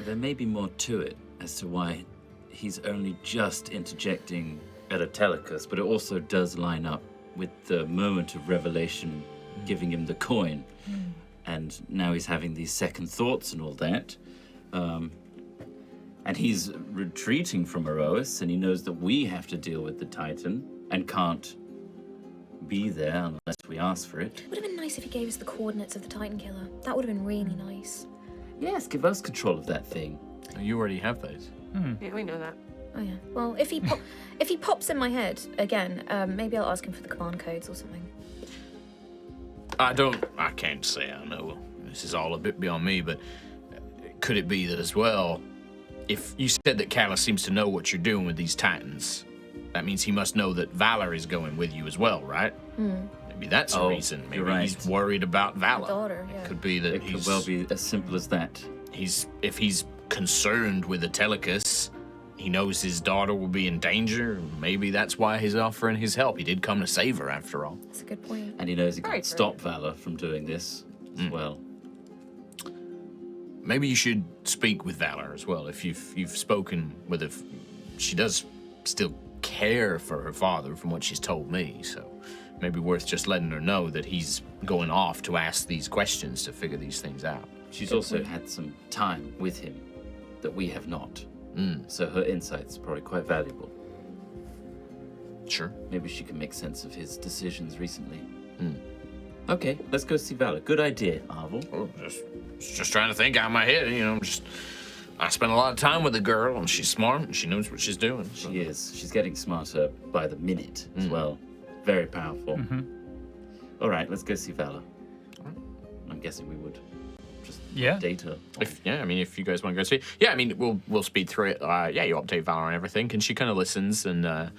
B: There may be more to it as to why he's only just interjecting at Atelicus, but it also does line up with the moment of revelation giving him the coin. And now he's having these second thoughts and all that. And he's retreating from Aerois, and he knows that we have to deal with the Titan and can't be there unless we ask for it.
E: It would have been nice if he gave us the coordinates of the Titan Killer. That would have been really nice.
B: Yes, give us control of that thing.
A: You already have those.
D: Yeah, we know that.
E: Oh yeah. Well, if he pops in my head again, maybe I'll ask him for the command codes or something.
A: I can't say I know. This is all a bit beyond me, but could it be that as well, if you said that Callus seems to know what you're doing with these Titans, that means he must know that Valor is going with you as well, right? Maybe that's a reason. Maybe
B: you're right.
A: He's worried about Valor.
E: Daughter, yeah.
A: It could be that
B: It could well be as simple as that.
A: if he's concerned with Atelicus, he knows his daughter will be in danger. Maybe that's why he's offering his help. He did come to save her, after all.
E: That's a good point.
B: And he knows he
D: Very
B: can't
D: true.
B: stop Valor from doing this as well.
A: Maybe you should speak with Valor as well. If you've spoken with her, she does still care for her father, from what she's told me. So maybe worth just letting her know that he's going off to ask these questions to figure these things out.
B: She's also had some time with him that we have not. So her insight's probably quite valuable.
A: Sure.
B: Maybe she can make sense of his decisions recently. Okay, let's go see Valor. Good idea, Arvel.
A: Well, just trying to think out of my head. I spend a lot of time with the girl, and she's smart, and she knows what she's doing. So.
B: She is. She's getting smarter by the minute as well. Very powerful. All right, let's go see Valor. I'm guessing we would just date her.
A: If you guys want to go see, we'll speed through it. You update Valor and everything, and she kind of listens, and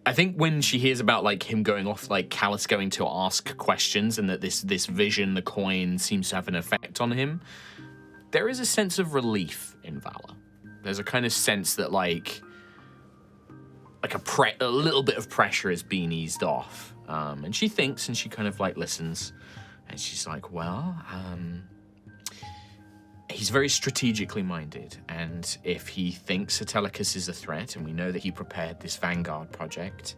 A: I think when she hears about like him going off, like Callus going to ask questions, and that this vision, the coin, seems to have an effect on him, there is a sense of relief in Vala. There's a kind of sense that like a little bit of pressure has been eased off. And she thinks, and she kind of like listens, and she's like, well, he's very strategically minded, and if he thinks Atelicus is a threat, and we know that he prepared this Vanguard project,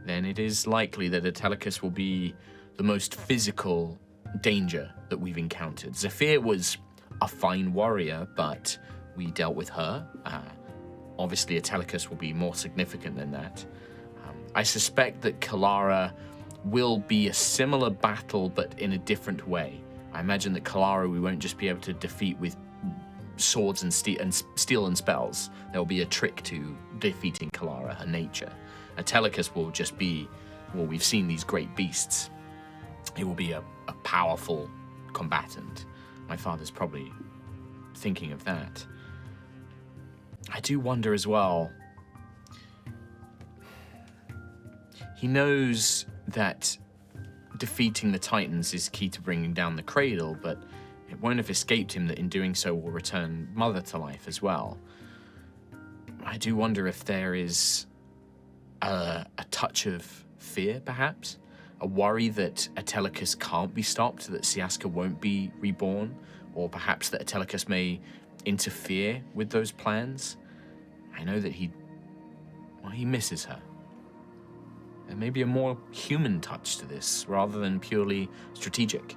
A: then it is likely that Atelicus will be the most physical danger that we've encountered. Zephyr was a fine warrior, but we dealt with her. Obviously, Atelicus will be more significant than that. I suspect that Kalara will be a similar battle, but in a different way. I imagine that Kalara we won't just be able to defeat with swords and steel and spells. There will be a trick to defeating Kalara, her nature. Atelicus will just be, well, we've seen these great beasts. He will be a powerful combatant. My father's probably thinking of that. I do wonder as well, he knows that defeating the Titans is key to bringing down the Cradle, but it won't have escaped him that in doing so will return Mother to life as well. I do wonder if there is a touch of fear, perhaps? A worry that Atelicus can't be stopped, that Siaska won't be reborn, or perhaps that Atelicus may interfere with those plans. I know that he misses her. There may be a more human touch to this, rather than purely strategic.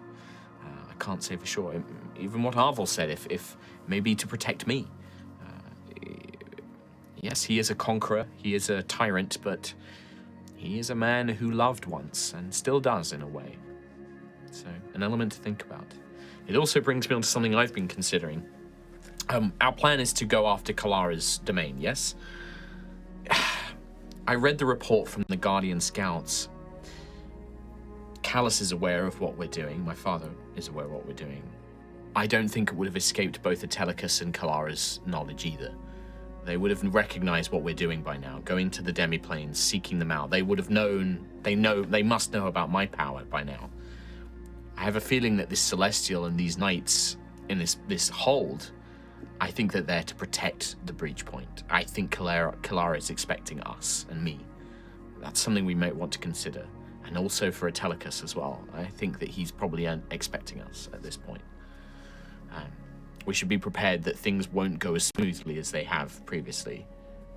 A: I can't say for sure. Even what Arvel said, if maybe to protect me. Yes, he is a conqueror, he is a tyrant, but he is a man who loved once, and still does in a way. So, an element to think about. It also brings me on to something I've been considering. Our plan is to go after Kalara's domain, yes? I read the report from the Guardian Scouts. Callus is aware of what we're doing. My father is aware of what we're doing. I don't think it would have escaped both Atelicus and Kalara's knowledge either. They would have recognized what we're doing by now, going to the demiplanes, seeking them out. They would have known, they must know about my power by now. I have a feeling that this Celestial and these knights in this hold, I think that they're to protect the breach point. I think Kalara is expecting us and me. That's something we might want to consider. And also for Atelicus as well. I think that he's probably expecting us at this point. We should be prepared that things won't go as smoothly as they have previously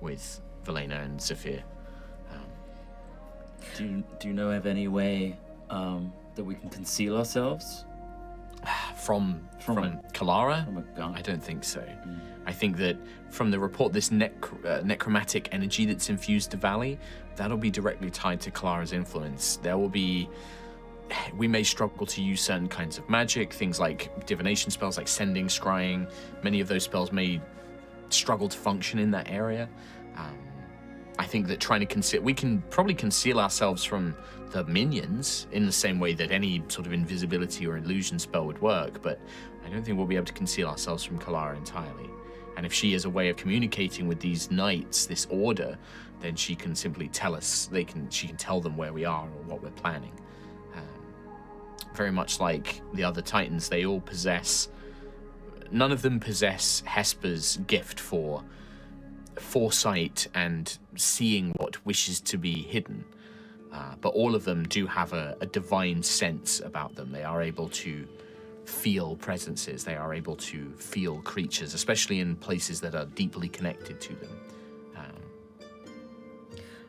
A: with Velena and Zephyr.
B: Do you know of any way that we can conceal ourselves?
A: From Kalara?
B: From a gun?
A: I don't think so. I think that from the report, this necromantic energy that's infused the valley, that'll be directly tied to Kalara's influence. We may struggle to use certain kinds of magic, things like divination spells, like sending, scrying. Many of those spells may struggle to function in that area. I think that we can probably conceal ourselves from the minions in the same way that any sort of invisibility or illusion spell would work, but I don't think we'll be able to conceal ourselves from Kalara entirely. And if she is a way of communicating with these knights, this order, then she can simply tell us, she can tell them where we are or what we're planning. Very much like the other Titans, none of them possess Hesper's gift for foresight and seeing what wishes to be hidden. But all of them do have a divine sense about them. They are able to feel presences. They are able to feel creatures, especially in places that are deeply connected to them.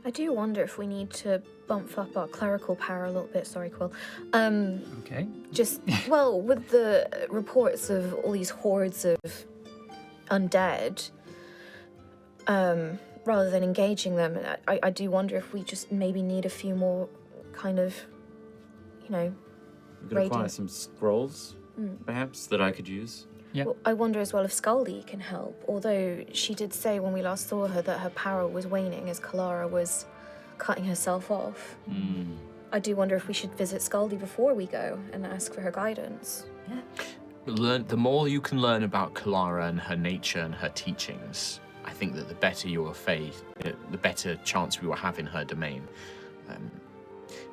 E: I do wonder if we need to bump up our clerical power a little bit. Sorry, Quill.
C: Okay.
E: Well, with the reports of all these hordes of undead, rather than engaging them, I do wonder if we just maybe need a few more kind of,
B: We could acquire some scrolls, perhaps, that I could use.
C: Yeah.
E: Well, I wonder as well if Scaldi can help, although she did say when we last saw her that her power was waning as Kalara was cutting herself off. I do wonder if we should visit Scaldi before we go and ask for her guidance.
F: Yeah.
A: The more you can learn about Kalara and her nature and her teachings, I think that the better your faith, the better chance we will have in her domain.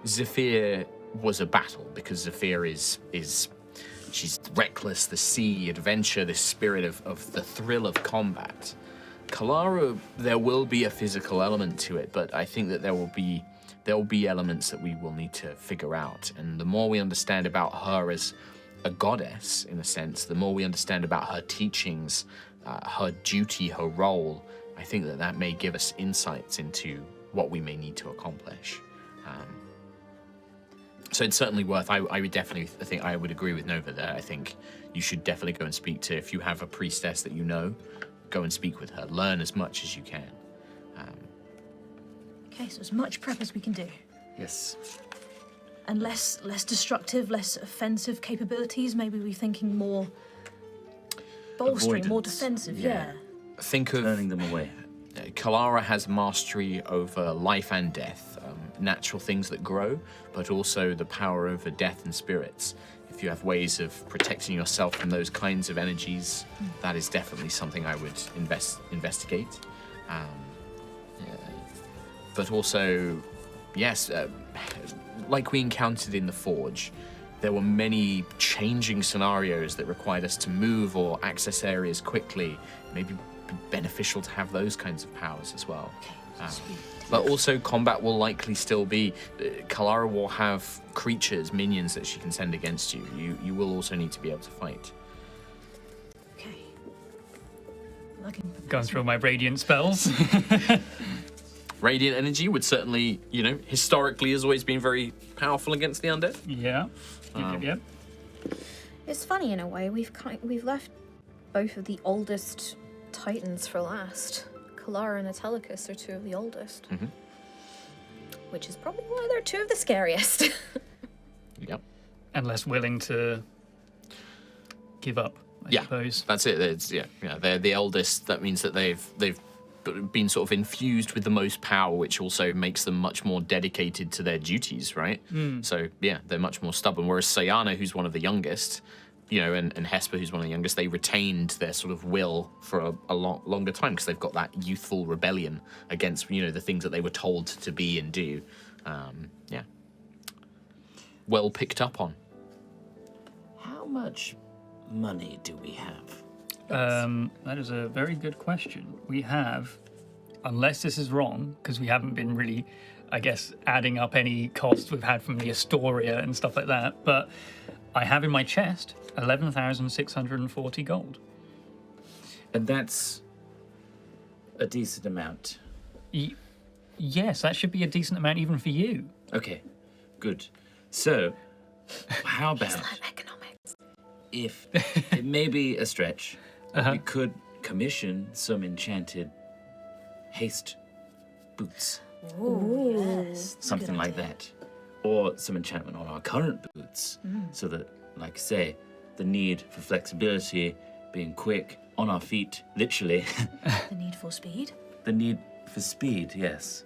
A: Zephyr was a battle because Zephyr is she's reckless, the sea, adventure, this spirit of the thrill of combat. Kalara, there will be a physical element to it, but I think that there will be elements that we will need to figure out. And the more we understand about her as a goddess, in a sense, the more we understand about her teachings, her duty, her role, I think that may give us insights into what we may need to accomplish. So it's certainly worth. I would definitely. I think I would agree with Nova there. I think you should definitely go and speak to. If you have a priestess that you know, go and speak with her. Learn as much as you can.
F: Okay, so as much prep as we can do.
B: Yes.
F: And less destructive, less offensive capabilities. Maybe we're thinking more bolstering, more
B: Avoidance.
F: defensive.
B: Yeah.
F: Yeah.
A: Think of
B: Turning them away.
A: Kalara has mastery over life and death, natural things that grow, but also the power over death and spirits. If you have ways of protecting yourself from those kinds of energies, that is definitely something I would investigate. But also, yes, like we encountered in the Forge, there were many changing scenarios that required us to move or access areas quickly. Maybe beneficial to have those kinds of powers as well. But also combat will likely still be, Kalara will have creatures, minions that she can send against you. You will also need to be able to fight.
F: Okay. I can
C: Going through my radiant spells.
A: Radiant energy would certainly, historically has always been very powerful against the undead.
C: Yeah. Yep.
E: It's funny in a way. We've left both of the oldest Titans for last. Kalara and Atelicus are two of the oldest.
A: Mhm.
E: Which is probably why they're two of the scariest.
A: Yep.
C: And less willing to give up, I
A: Yeah.
C: suppose.
A: That's it. They're the eldest. That means that they've been sort of infused with the most power, which also makes them much more dedicated to their duties, right? So yeah, they're much more stubborn. Whereas Sayana, who's one of the youngest, and Hesper, who's one of the youngest, they retained their sort of will for a lot longer time because they've got that youthful rebellion against the things that they were told to be and do. Yeah. Well picked up on.
B: How much money do we have?
C: That is a very good question. We have, unless this is wrong, because we haven't been really, I guess, adding up any costs we've had from the Astoria and stuff like that, but I have in my chest 11,640 gold.
B: And that's a decent amount.
C: Yes, that should be a decent amount even for you.
B: Okay, good. So, how about
E: Economics.
B: if it may be a stretch, but we could commission some enchanted haste boots,
F: yes.
B: something like that, or some enchantment on our current boots, so that, like I say, the need for flexibility, being quick, on our feet, literally,
F: The need for speed.
B: the need for speed, yes.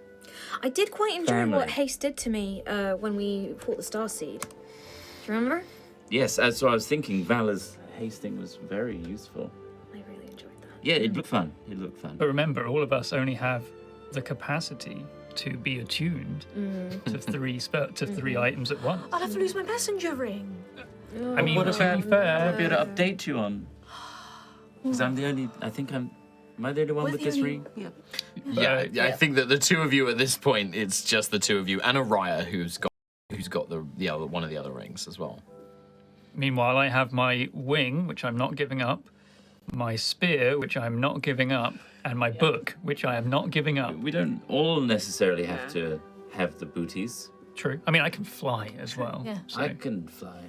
E: I did quite enjoy
B: Family.
E: what Haste did to me when we fought the Starseed. Do you remember?
B: Yes, that's what I was thinking. Valor's hasting was very useful.
E: I really enjoyed that.
B: Yeah, it looked fun. It looked fun.
C: But remember, all of us only have the capacity to be attuned to three items at once.
F: I'll have to lose my messenger ring.
C: I mean,
B: what
C: to
B: about
C: be fair,
B: I'll be able to update you on? Because I'm the only. Am I the only one with this ring?
D: Yeah.
A: Yeah, I think that the two of you at this point, it's just the two of you, and Aerois, who's got the other one of the other rings as well.
C: meanwhile, I have my wing, which I'm not giving up, my spear, which I'm not giving up, and my book, which I am not giving up.
B: We don't all necessarily have to have the booties.
C: True. I mean, I can fly as well.
F: Yeah.
C: So
B: I can fly.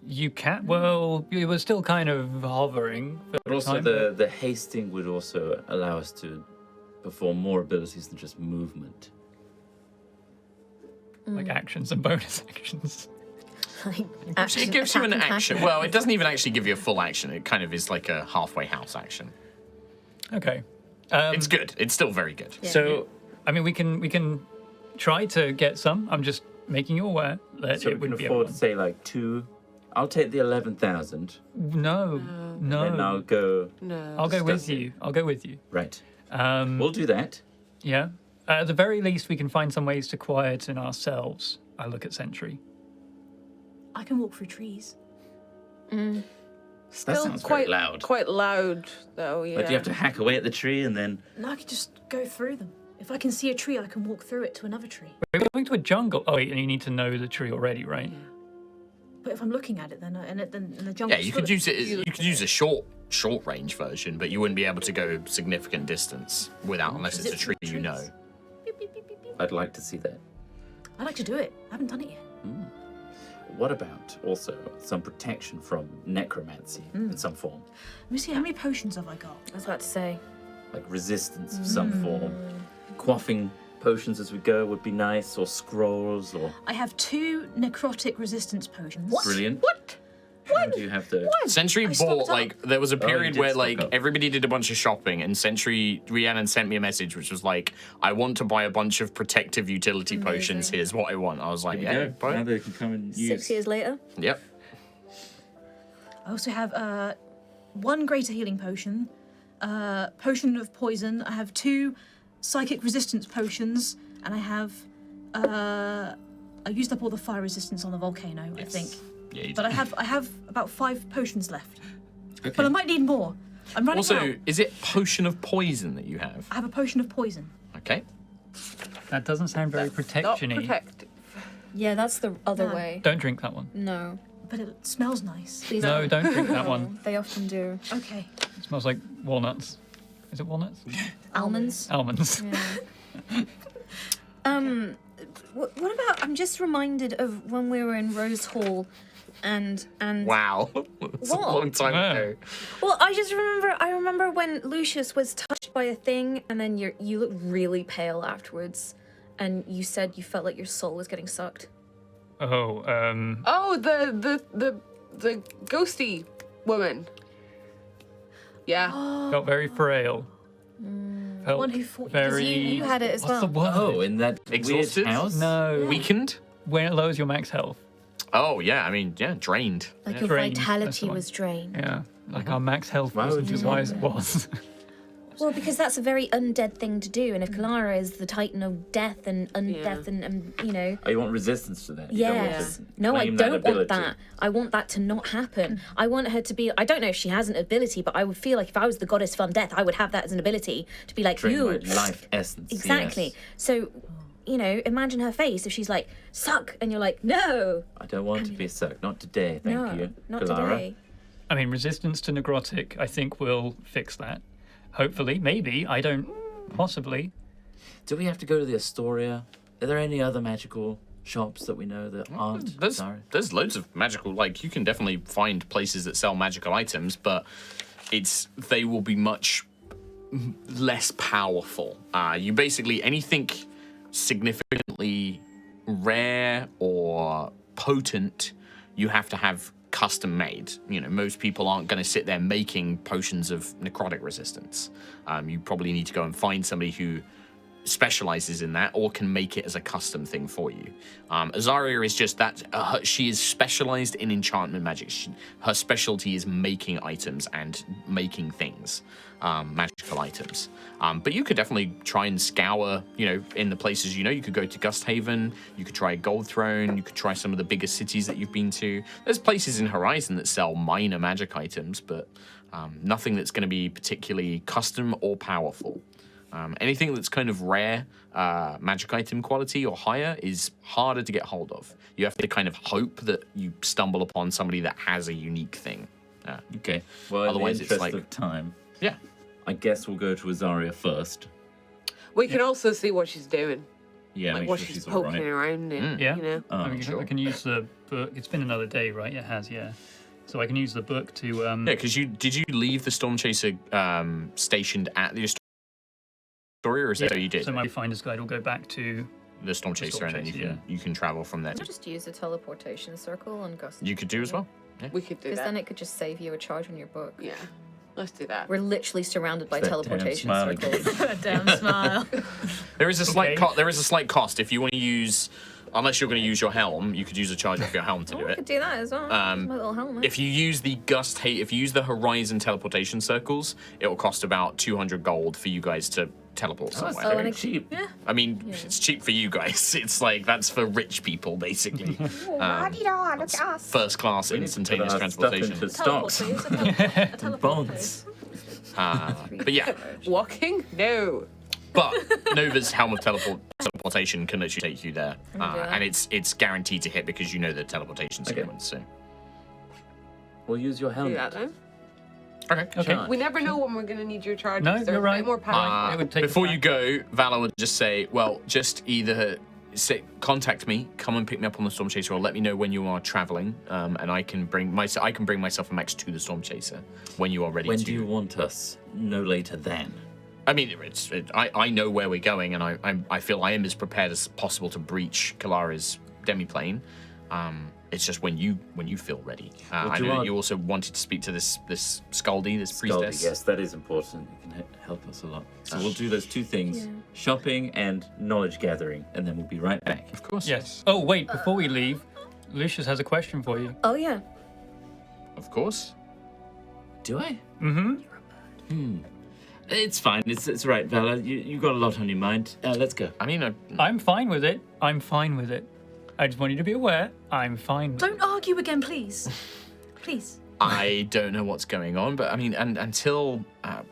C: you can. Well, you were still kind of hovering. For
B: But also
C: time.
B: the hasting would also allow us to perform more abilities than just movement.
C: like actions and bonus actions.
E: Like,
A: It gives you an
E: attack and
A: action.
E: hack.
A: Well, it doesn't even actually give you a full action. It kind of is like a halfway house action.
C: Okay.
A: It's good. It's still very good.
E: Yeah.
C: So, I mean, we can try to get some. I'm just making you aware that
B: So
C: it
B: we can
C: wouldn't be
B: afford to
C: everyone.
B: say like 2. I'll take the 11,000,
C: No,
B: and I'll go.
D: No.
C: I'll go with
B: discuss it.
C: you. I'll go with you.
B: Right. We'll do that.
C: Yeah. At the very least, we can find some ways to quieten ourselves. I look at Sentry.
F: I can walk through trees.
D: Still
B: sounds very
D: quite
B: loud.
D: Quite loud, though. Yeah.
B: But do you have to hack away at the tree and then...
F: No, I can just go through them. If I can see a tree, I can walk through it to another tree.
C: We're going to a jungle. Oh, wait, and you need to know the tree already, right?
F: But if I'm looking at it, then the jungle.
A: Yeah, you could use it. You could use a short range version, but you wouldn't be able to go significant distance without unless
F: Is
A: it's a
F: it
A: tree
F: through
A: you know.
F: trees? Beep, beep, beep, beep, beep.
B: I'd like to see that.
F: I'd like to do it. I haven't done it yet.
B: What about also some protection from necromancy in some form?
F: Let me see, how many potions have I got?
E: I was about to say.
B: Like resistance of some form. Quaffing potions as we go would be nice, or scrolls, or...
F: I have 2 necrotic resistance potions.
B: Brilliant.
D: What?
B: How do you have to...
A: Sentry
F: I stocked
A: bought,
F: up.
A: like, there was a
B: you
A: period
B: did
A: where,
B: stock
A: like,
B: up.
A: everybody did a bunch of shopping, and Rhiannon sent me a message which was like, I want to buy a bunch of protective utility potions. Here's what I want. I was like,
B: There you
A: yeah,
B: go.
A: buy
B: Now
A: it.
B: they can come and use...
E: 6 years later.
A: Yep.
F: I also have 1 greater healing potion, potion of poison. I have 2 psychic resistance potions, and I have I used up all the fire resistance on the volcano, I think.
A: Yeah, you
F: But
A: did.
F: I have about 5 potions left.
B: Okay.
F: But I might need more. I'm running
A: Also,
F: out.
A: is it potion of poison that you have?
F: I have a potion of poison.
A: Okay.
C: That doesn't sound very
D: Not
C: protection-y.
D: protective.
E: Yeah, that's the other
F: No.
E: way.
C: Don't drink that one.
E: No.
F: But it smells nice.
E: Please
C: No, don't drink that one.
E: They often do.
F: Okay.
C: It smells like walnuts. Is it walnuts?
E: Almonds.
C: Almonds.
E: What about? I'm just reminded of when we were in Rose Hall, and
A: Wow. That's a
E: What?
A: long time
C: Wow.
A: ago.
E: well, I remember when Lucius was touched by a thing, and then you looked really pale afterwards, and you said you felt like your soul was getting sucked.
C: Oh,
D: Oh, the ghosty woman. Yeah.
C: felt very frail. Felt
F: One who fought-
C: very.
E: You had it as
C: What's
E: well.
C: the word?
B: Oh, in that
A: Exhausted?
B: weird house?
C: No.
A: Weakened?
C: When it lowers your max health.
A: Oh, yeah. I mean, yeah, drained.
E: Like your
C: Drained, that's the
E: vitality
C: one.
E: was drained.
C: Yeah. Like our max health
B: Why
C: wasn't
B: would you
C: as
B: want
C: high as it
B: that?
C: was.
E: Well, because that's a very undead thing to do, and if Kalara is the Titan of death and undeath and you know.
B: Oh, you want resistance to that? You don't want
E: Yes.
B: to
E: No, I
B: claim that
E: don't want
B: ability.
E: that. I want that to not happen. I want her to be. I don't know if she has an ability, but I would feel like if I was the goddess of undeath, I would have that as an ability to be like
B: Drain
E: you.
B: my life essence.
E: Exactly.
B: yes.
E: So, you know, imagine her face if she's like suck, and you're like no,
B: I don't want to be sucked. Not today, thank
E: no,
B: you.
E: not
B: Kalara.
E: today.
C: I mean, resistance to necrotic, I think, will fix that. Hopefully, maybe. I don't. Possibly.
B: Do we have to go to the Astoria? Are there any other magical shops that we know that aren't?
A: There's
B: Sorry.
A: there's loads of magical, like, you can definitely find places that sell magical items, but they will be much less powerful. You basically, anything significantly rare or potent, you have to have custom made. You know, most people aren't going to sit there making potions of necrotic resistance. You probably need to go and find somebody who specializes in that or can make it as a custom thing for you. Azaria is just that. She is specialized in enchantment magic. Her specialty is making items and making things, magical items. But you could definitely try and scour, you know, in the places you know. You could go to Gusthaven, you could try Gold Throne, you could try some of the bigger cities that you've been to. There's places in Horizon that sell minor magic items, but nothing that's going to be particularly custom or powerful. Anything that's kind of rare, magic item quality or higher is harder to get hold of. You have to kind of hope that you stumble upon somebody that has a unique thing.
B: Okay. Well,
A: Otherwise
B: in
A: it's
B: the interest
A: like-
B: of time,
A: Yeah.
B: I guess we'll go to Azaria first.
D: We can also see what she's doing.
B: Yeah,
D: Like
B: make
D: what
B: sure
D: she's
B: all
D: poking
B: right.
D: around in.
C: Yeah.
D: You know?
C: I mean,
A: sure.
C: I can use the book. It's been another day, right? It has, yeah. So I can use the book to.
A: Yeah, because did you leave the Storm Chaser stationed at the Astoria, or is that how you did?
C: So my finder's guide will go back to.
A: The Storm Chaser,
C: Storm
A: and then
C: Chaser,
A: you can travel from there.
E: Just use the teleportation circle and go.
A: You could do as well.
D: We could do
E: Because
D: that.
E: then it could just save you a charge on your book.
D: Yeah. Let's do that.
E: We're literally surrounded by
B: That damn
E: teleportation
B: smile again.
E: circles.
F: Damn smile.
A: There is a slight
C: Okay.
A: there is a slight cost if you want to use unless you're going to use your helm, you could use a charge off your helm to do
E: I
A: it.
E: could do that as well. My little helmet.
A: If you use the if you use the horizon teleportation circles, it will cost about 200 gold for you guys to teleport
B: Oh, it's
A: somewhere.
B: very cheap.
E: Yeah.
A: I mean, it's cheap for you guys. It's like that's for rich people, basically.
E: Look at us.
A: First class
B: We need to put
A: instantaneous
B: our stuff
A: transportation.
B: into
F: Teleport,
B: stocks.
F: please. A teleport,
B: Bonds.
F: please.
A: But yeah,
D: Walking? No.
A: but Nova's helm of teleportation can literally take you there,
E: that.
A: and it's guaranteed to hit because you know the teleportation
B: Okay.
A: sequence. So
B: We'll use your
D: Do
B: helmet.
D: that then.
A: okay.
C: Okay.
B: Charge.
D: We never know when we're going to need your charge.
C: No,
D: They're
C: you're
D: a
C: right.
D: bit more powerful.
C: It would take
A: Before
C: us
A: you
C: back.
A: go, Valor would just say, well, just either contact me, come and pick me up on the Storm Chaser, or let me know when you are traveling, and I can bring myself and Max to the Storm Chaser when you are ready
B: When
A: to.
B: do you want us? No later than.
A: I mean, I know where we're going, and I feel I am as prepared as possible to breach Kalara's demiplane. It's just when you feel ready.
B: Well,
A: I
B: do
A: know that
B: I-
A: you also wanted to speak to this Scaldy, this priestess.
B: Scaldy, yes, that is important. It can help us a lot. So we'll do those two things: shopping and knowledge gathering, and then we'll be right back.
A: Of course.
C: Yes. Oh, wait, before we leave, Lucius has a question for you.
E: Oh yeah.
A: Of course.
B: Do I?
C: Mm-hmm.
B: It's fine. It's right, Vala. You got a lot on your mind. Let's go.
A: I mean,
C: I'm fine with it. I'm fine with it. I just want you to be aware, I'm fine with it.
F: Don't argue again, please. Please.
A: I don't know what's going on, but I mean, and until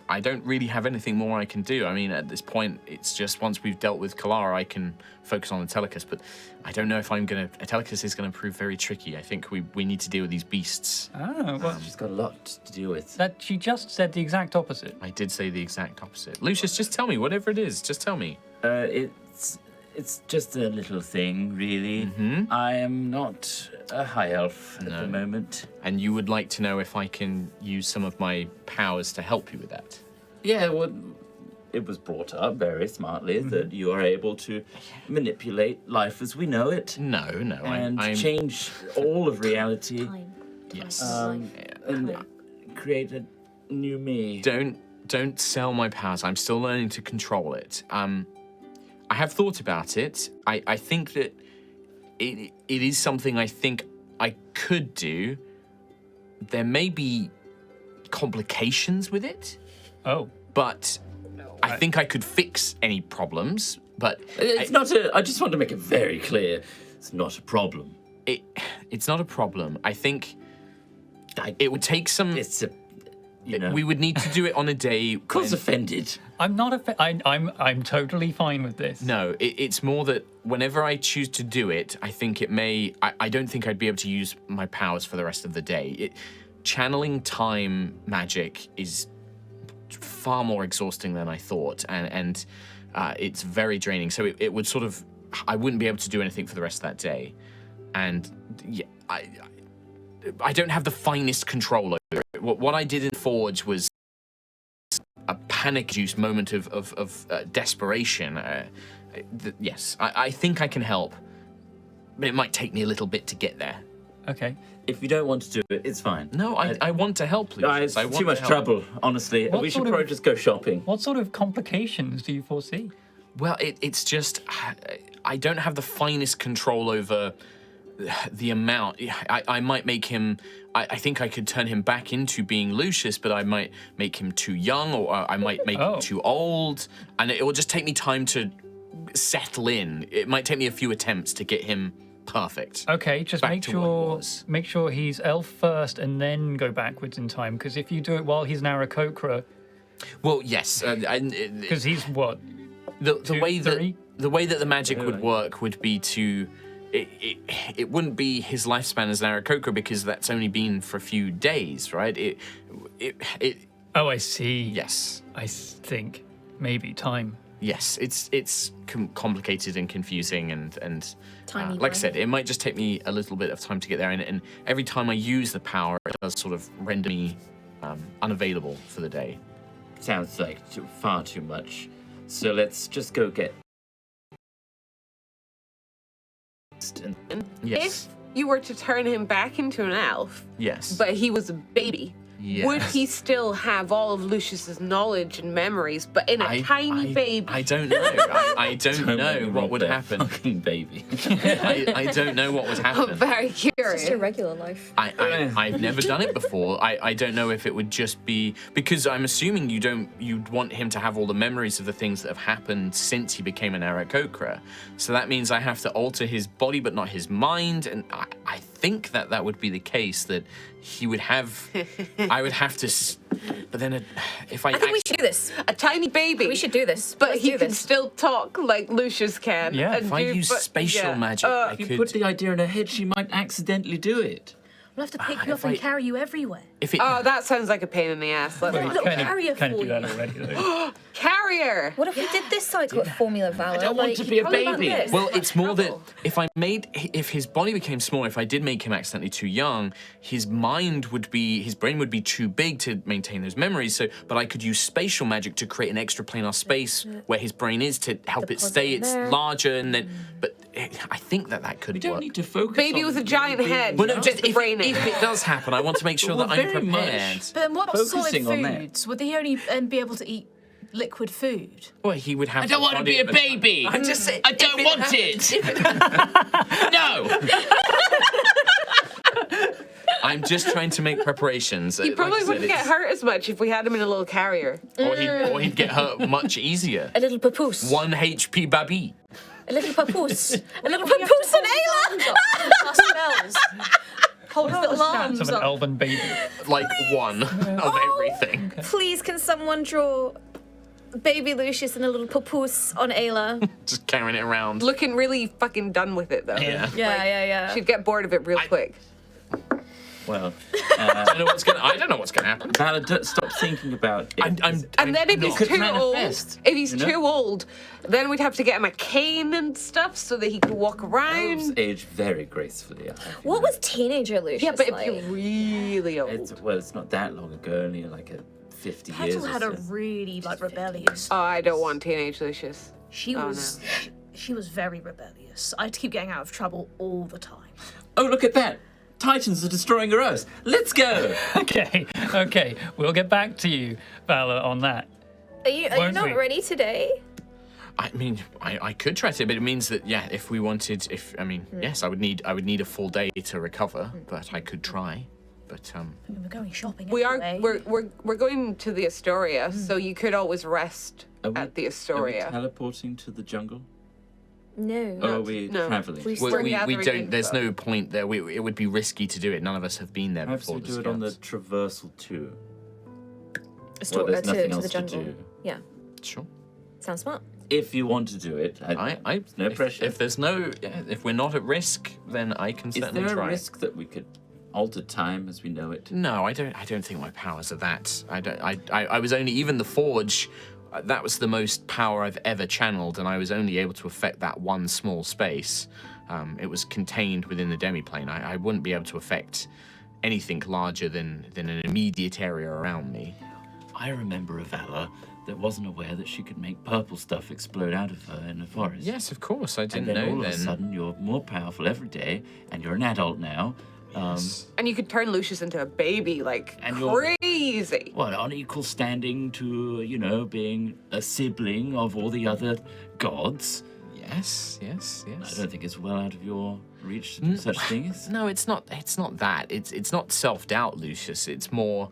A: I don't really have anything more I can do. I mean, at this point, it's just once we've dealt with Kalara, I can focus on Atelicus. But I don't know if Atelicus is gonna prove very tricky. I think we need to deal with these beasts.
C: Oh, well,
B: She's got a lot to deal with.
C: that she just said the exact opposite.
A: I did say the exact opposite. Lucius, just tell me whatever it is. Just tell me.
B: It's just a little thing, really. I am not a high elf at the moment.
A: And you would like to know if I can use some of my powers to help you with that.
B: Yeah, well, it was brought up very smartly that you are able to manipulate life as we know it
A: No,
B: and
A: I'm
B: change all of reality
E: Time.
A: yes.
B: and create a new me.
A: Don't sell my powers. I'm still learning to control it. I have thought about it. I think that it is something I think I could do. There may be complications with it,
C: Oh,
A: but I think I could fix any problems. But
B: It's not a. I just want to make it very clear. It's not a problem.
A: it's not a problem. I think it would take some.
B: It's a. You know.
A: We would need to do it on a day.
B: Cause
A: when-
B: offended.
C: I'm not I'm totally fine with this.
A: No, it's more that whenever I choose to do it, I think it may. I don't think I'd be able to use my powers for the rest of the day. Channeling time magic is far more exhausting than I thought, and it's very draining. So it would sort of. I wouldn't be able to do anything for the rest of that day, and yeah, I don't have the finest control over it. What I did in Forge was a panic-induced moment of desperation. Yes, I think I can help, but it might take me a little bit to get there.
C: Okay.
B: If you don't want to do it, it's fine.
A: No, I want to help, Lucius.
B: It's
A: I want
B: too much
A: to help.
B: trouble, honestly.
C: What
B: We should
C: sort of-
B: probably just go shopping.
C: What sort of complications do you foresee?
A: Well, it's just I don't have the finest control over the amount. I might make him. I think I could turn him back into being Lucius, but I might make him too young, or I might make him too old, and it will just take me time to settle in. It might take me a few attempts to get him perfect.
C: Okay, just
A: Back to what it was.
C: make sure he's elf first and then go backwards in time. Because if you do it while he's an Aarakocra,
A: Well, yes,
C: because he's what?
A: the
C: two,
A: way that
C: three?
A: the way that the magic would work would be to. It wouldn't be his lifespan as an Aarakocra because that's only been for a few days, right? It
C: Oh, I see.
A: yes.
C: I think maybe time.
A: Yes, it's complicated and confusing, and
E: Tiny
A: like I
E: brain.
A: said, it might just take me a little bit of time to get there. And every time I use the power, it does sort of render me unavailable for the day.
B: Sounds like far too much. So let's just go get.
A: Yes,
D: If you were to turn him back into an elf,
A: yes.
D: but he was a baby, would he still have all of Lucius's knowledge and memories, but in a tiny baby?
A: I don't know. I don't know what would happen.
B: Fucking baby.
A: I don't know what would happen.
D: I'm very
E: Just
D: curious.
E: your regular life.
A: I've never done it before. I don't know if it would just be because I'm assuming you'd want him to have all the memories of the things that have happened since he became an Aarakocra. So that means I have to alter his body but not his mind, and I think that would be the case, that he would have I would have to but then if I
E: think we should do this.
D: A tiny baby.
E: We should do this.
D: But
E: Let's
D: he
E: do
D: can
E: this.
D: still talk like Lucius can.
C: Yeah,
D: and
A: if I use spatial magic, I
B: If you
A: could.
B: put the idea in her head, she might accidentally do it.
F: We'll have to pick you
A: if
F: up and
A: I-
F: carry you everywhere.
A: If it,
D: Oh, that sounds like a pain in the ass. Let's
C: Well,
D: not.
C: you
F: little carrier
C: kind of
F: for
C: do that
F: you.
C: already, though.
D: Carrier.
E: What if we did this cycle at Formula Valor?
B: I don't want to be a baby.
A: well, it's more that if his body became small, if I did make him accidentally too young, his brain would be too big to maintain those memories. So, but I could use spatial magic to create an extra planar space where his brain is to help it
E: Deposit
A: stay.
E: it
A: It's
E: there.
A: larger, and then. But I think that could
B: You don't
A: work.
B: need to focus
D: Baby
B: on
D: with a
B: the
D: giant
B: baby.
D: head.
A: Well, no,
D: Just
A: just
D: the
A: if
D: brain in.
A: it does happen, I want to make sure
B: Well,
A: that I'm
B: very much.
A: prepared.
F: But then what about solid
B: Focusing on that.
F: foods? Would he only be able to eat liquid food?
A: Well, he would have.
B: I don't want to be a baby.
A: I'm just saying.
B: I don't want it. No.
A: I'm just trying to make preparations.
D: He probably wouldn't get hurt as much if we had him in a little carrier.
A: Or he'd get hurt much easier.
E: A little papoose.
A: 1 HP baby.
E: A little papoose. A little papoose on Ayla!
F: Cast spells. Hold his little arms
C: Of an
F: up.
C: elven baby.
A: Like one of everything.
E: Please, can someone draw baby Lucius and a little papoose on Ayla?
A: Just carrying it around.
D: Looking really fucking done with it, though.
A: Yeah.
E: Yeah.
D: She'd get bored of it real quick.
B: Well,
A: I don't know what's gonna happen.
B: Valor, stop thinking about it.
D: And then if he's
B: Could
D: too
B: manifest,
D: old, if he's
B: you know?
D: too old, then we'd have to get him a cane and stuff so that he could walk
B: Elves
D: around.
B: age very gracefully. I think.
E: What was teenager Lucius
D: Yeah, but if
E: like?
D: you're really old.
B: It's not that long ago, only like 50 years
F: Petal
B: or
F: had
B: so.
F: a really rebellious.
D: Oh, I don't want teenage Lucius.
F: She
D: Oh,
F: was. She was very rebellious. I had to keep getting out of trouble all the time.
B: Oh, look at that! Titans are destroying Aerois. Let's go!
C: Okay. We'll get back to you, Valor, on that.
E: Are you
C: Won't
E: not
C: we?
E: ready today?
A: I mean, I could try to, but it means that if we wanted, yes, I would need a full day to recover, but I could try. But
F: I mean, we're going shopping.
D: We are.
F: anyway.
D: We're going to the Astoria, so you could always rest
B: Are we-
D: at the
B: Are we
D: Astoria.
B: teleporting to the jungle?
E: No.
B: Or are we
D: no.
B: traveling?
E: We-
A: we
D: gathering
A: don't. There's
D: info.
A: no point there. It would be risky to do it. None of us have been there
B: Perhaps
A: before.
B: we
A: the
B: do it on the
A: Scouts.
B: traversal too.
E: Sto-
B: there's nothing
E: to
B: else
E: the
B: to
E: jungle.
B: do.
E: Yeah,
A: Sure.
E: sounds smart.
B: If you want to do it, no
A: if,
B: pressure.
A: If there's if we're not at risk, then I can
B: Is
A: certainly
B: there a
A: try.
B: risk that we could alter time as we know it?
A: No, I don't think my powers are that. I was only even the forge. That was the most power I've ever channeled, and I was only able to affect that one small space. It was contained within the demiplane. I wouldn't be able to affect anything larger than an immediate area around me.
B: I remember a Valor that wasn't aware that she could make purple stuff explode out of her in the forest.
A: Yes, of course. I
B: And
A: didn't
B: then
A: know
B: all
A: then.
B: of a sudden you're more powerful every day, and you're an adult now.
D: And you could turn Lucius into a baby like
B: And you're-
D: crazy.
B: Well, on equal standing to, being a sibling of all the other gods.
A: Yes.
B: I don't think it's well out of your reach to do such things.
A: No, it's not. It's not that. It's not self-doubt, Lucius. It's more.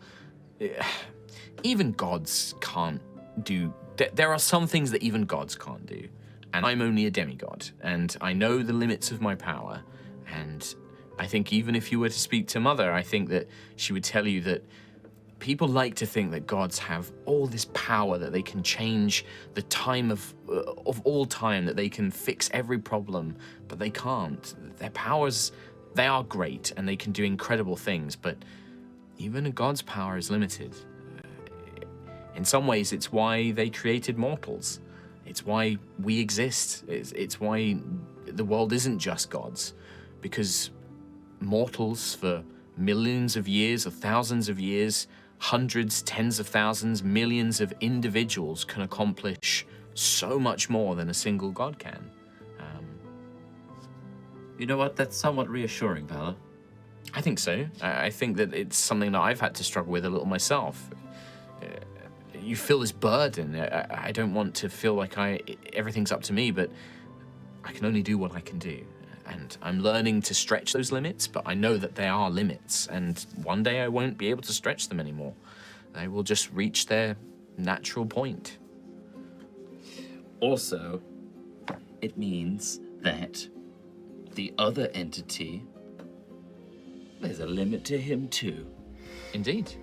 A: Even gods can't do. There are some things that even gods can't do, and I'm only a demigod, and I know the limits of my power. And I think even if you were to speak to Mother, I think that she would tell you that people like to think that gods have all this power, that they can change the time of all time, that they can fix every problem, but they can't. Their powers, they are great, and they can do incredible things, but even a god's power is limited. In some ways, it's why they created mortals. It's why we exist. It's why the world isn't just gods, because mortals for millions of years or thousands of years, hundreds, tens of thousands, millions of individuals can accomplish so much more than a single god can.
B: You know what? That's somewhat reassuring, Valor.
A: I think so. I think that it's something that I've had to struggle with a little myself. You feel this burden. I don't want to feel like everything's up to me, but I can only do what I can do. And I'm learning to stretch those limits, but I know that there are limits, and one day I won't be able to stretch them anymore. They will just reach their natural point.
B: Also, it means that the other entity, there's a limit to him too.
A: Indeed.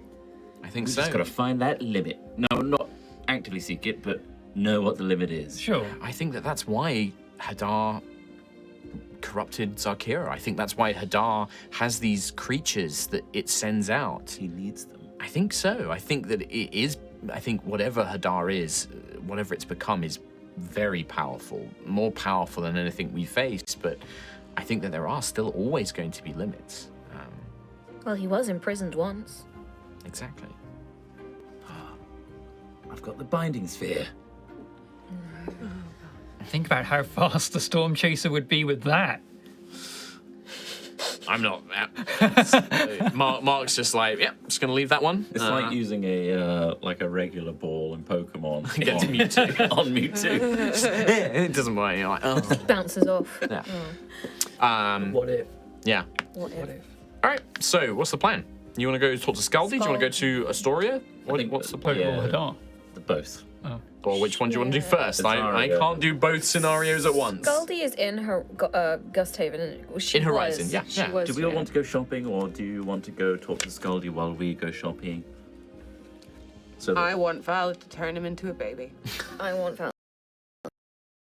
A: I think
B: We
A: so.
B: just gotta find that limit. No, not actively seek it, but know what the limit is.
C: Sure.
A: I think that that's why Hadar corrupted Zarkira. I think that's why Hadar has these creatures that it sends out.
B: He needs them.
A: I think so. I think that it is. I think whatever Hadar is, whatever it's become, is very powerful. More powerful than anything we faced. But I think that there are still always going to be limits.
E: Well, he was imprisoned once.
A: Exactly.
B: I've got the binding sphere.
C: Think about how fast the storm chaser would be with that.
A: I'm not. Mark's just like, yeah, just gonna leave that one.
B: It's like using a regular ball in Pokemon.
A: Get to Mewtwo.
B: on Mewtwo.
A: It doesn't work. You're like, oh.
E: Bounces off.
A: Yeah.
C: What if?
A: Yeah.
E: What if?
A: All right. So, what's the plan? You want to go talk to Scaldi? Do you want to go to Astoria?
C: What's the Pokeball
B: yeah.
C: Hadar?
B: Both.
A: Or which one do you want to do first? I
B: Astoria.
A: can't do both scenarios at once.
E: Scaldi is in her Gusthaven. And she
A: In Horizon,
E: was.
A: yeah,
E: She
A: yeah.
E: was.
B: Do we all want to go shopping, or do you want to go talk to Scaldi while we go shopping? So
D: I want Val to turn him into a baby.
E: I want Val.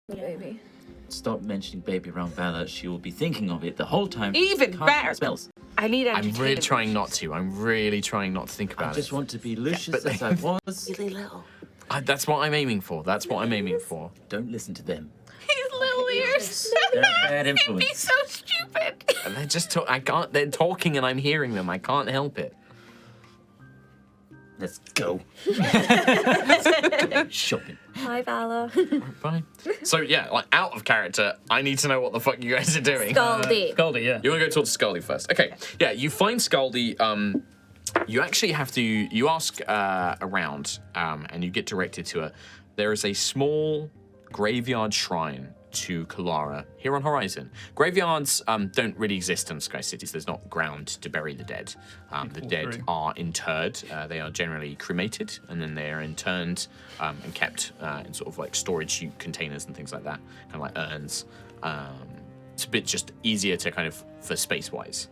E: Baby.
B: stop mentioning baby around Vala. She will be thinking of it the whole time.
D: Even
B: Can't
D: better.
B: Spells.
D: I need
A: I'm really
D: entertainment.
A: trying not to. I'm really trying not to think
B: I
A: about
B: just
A: it.
B: want to be Lucius
A: but
B: as I was.
D: Really little.
A: That's what I'm aiming for. That's what I'm aiming for.
B: Don't listen to them.
D: His little ears.
B: They're a bad
D: He'd be
B: influence.
D: so stupid.
A: And they're just I can't. They're talking and I'm hearing them. I can't help it.
B: Let's go. Shopping.
E: Hi, Vala.
A: Fine. So yeah, like out of character, I need to know what the fuck you guys are doing.
E: Scaldi.
C: Scaldi, yeah.
A: You want to go talk to Scaldi first? Okay. Yeah, you find Scaldi. You actually have to. You ask around, and you get directed to her. There is a small graveyard shrine to Kalara here on Horizon. Graveyards don't really exist in Sky Cities. There's not ground to bury the dead. The dead
C: through.
A: are interred. They are generally cremated, and then they are interned and kept in sort of like storage containers and things like that, kind of like urns. It's a bit just easier to kind of for space-wise.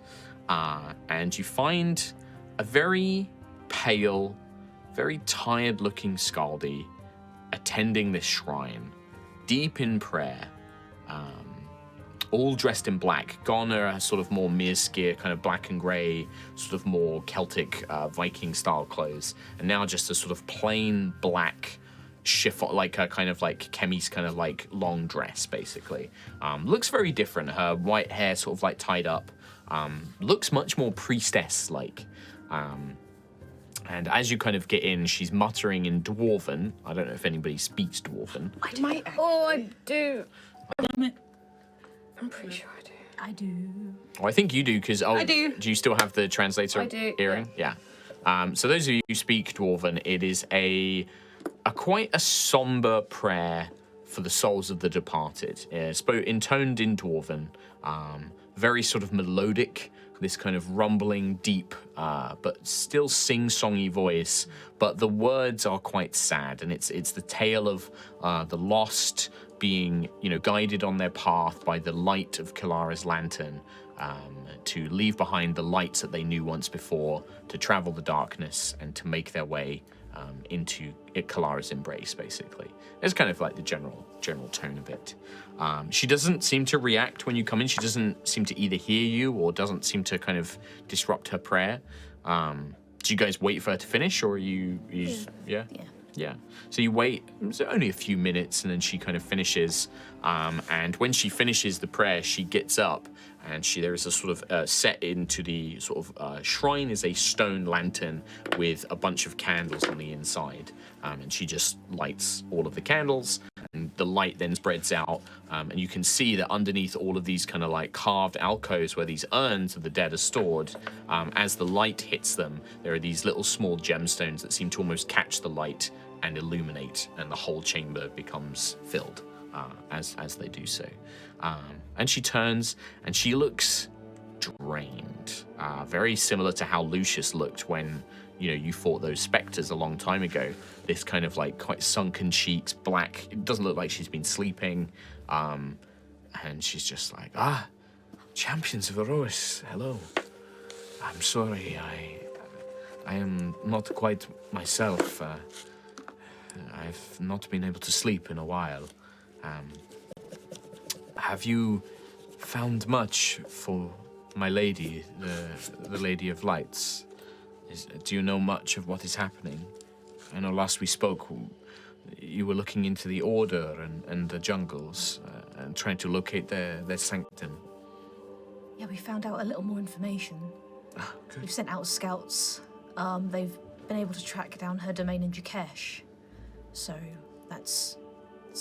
A: And you find a very pale, very tired-looking Scaldi attending this shrine, deep in prayer, all dressed in black. Gone are a sort of more Mirskir, kind of black and grey, sort of more Celtic Viking-style clothes, and now just a sort of plain black chiffon, like a kind of like Kemi's kind of like long dress, basically. Looks very different. Her white hair sort of like tied up. Looks much more priestess-like. And as you kind of get in, she's muttering in Dwarven. I don't know if anybody speaks Dwarven.
E: Oh, I do.
F: Damn it.
E: I'm pretty sure I do.
F: I do.
A: Well, I think you do, because
D: I do.
A: Do you still have the translator
E: I do,
A: hearing? Yeah. So those of you who speak Dwarven, it is a quite a somber prayer for the souls of the departed. Intoned in Dwarven, very sort of melodic. This kind of rumbling, deep, but still sing-songy voice. But the words are quite sad, and it's the tale of the lost being, guided on their path by the light of Kalara's lantern, to leave behind the lights that they knew once before, to travel the darkness and to make their way into Kalara's embrace. Basically, it's kind of like the general tone of it. She doesn't seem to react when you come in. She doesn't seem to either hear you or doesn't seem to kind of disrupt her prayer. Do you guys wait for her to finish, or are you yeah. So you wait. It's only a few minutes, and then she kind of finishes. And when she finishes the prayer, she gets up, and there is a sort of set into the sort of shrine is a stone lantern with a bunch of candles on the inside. And she just lights all of the candles, and the light then spreads out And you can see that underneath all of these kind of like carved alcoves where these urns of the dead are stored, as the light hits them, there are these little small gemstones that seem to almost catch the light and illuminate, and the whole chamber becomes filled as they do so. And she turns and she looks drained, very similar to how Lucius looked when you fought those specters a long time ago. This kind of like quite sunken cheeks, black. It doesn't look like she's been sleeping. And she's just like, champions of Aerois, hello. I'm sorry, I am not quite myself. I've not been able to sleep in a while. Have you found much for my lady, the Lady of Lights? Do you know much of what is happening? I know last we spoke, you were looking into the Order and the jungles and trying to locate their sanctum.
F: Yeah, we found out a little more information.
A: Good.
F: We've sent out scouts. They've been able to track down her domain in Jakesh. So that's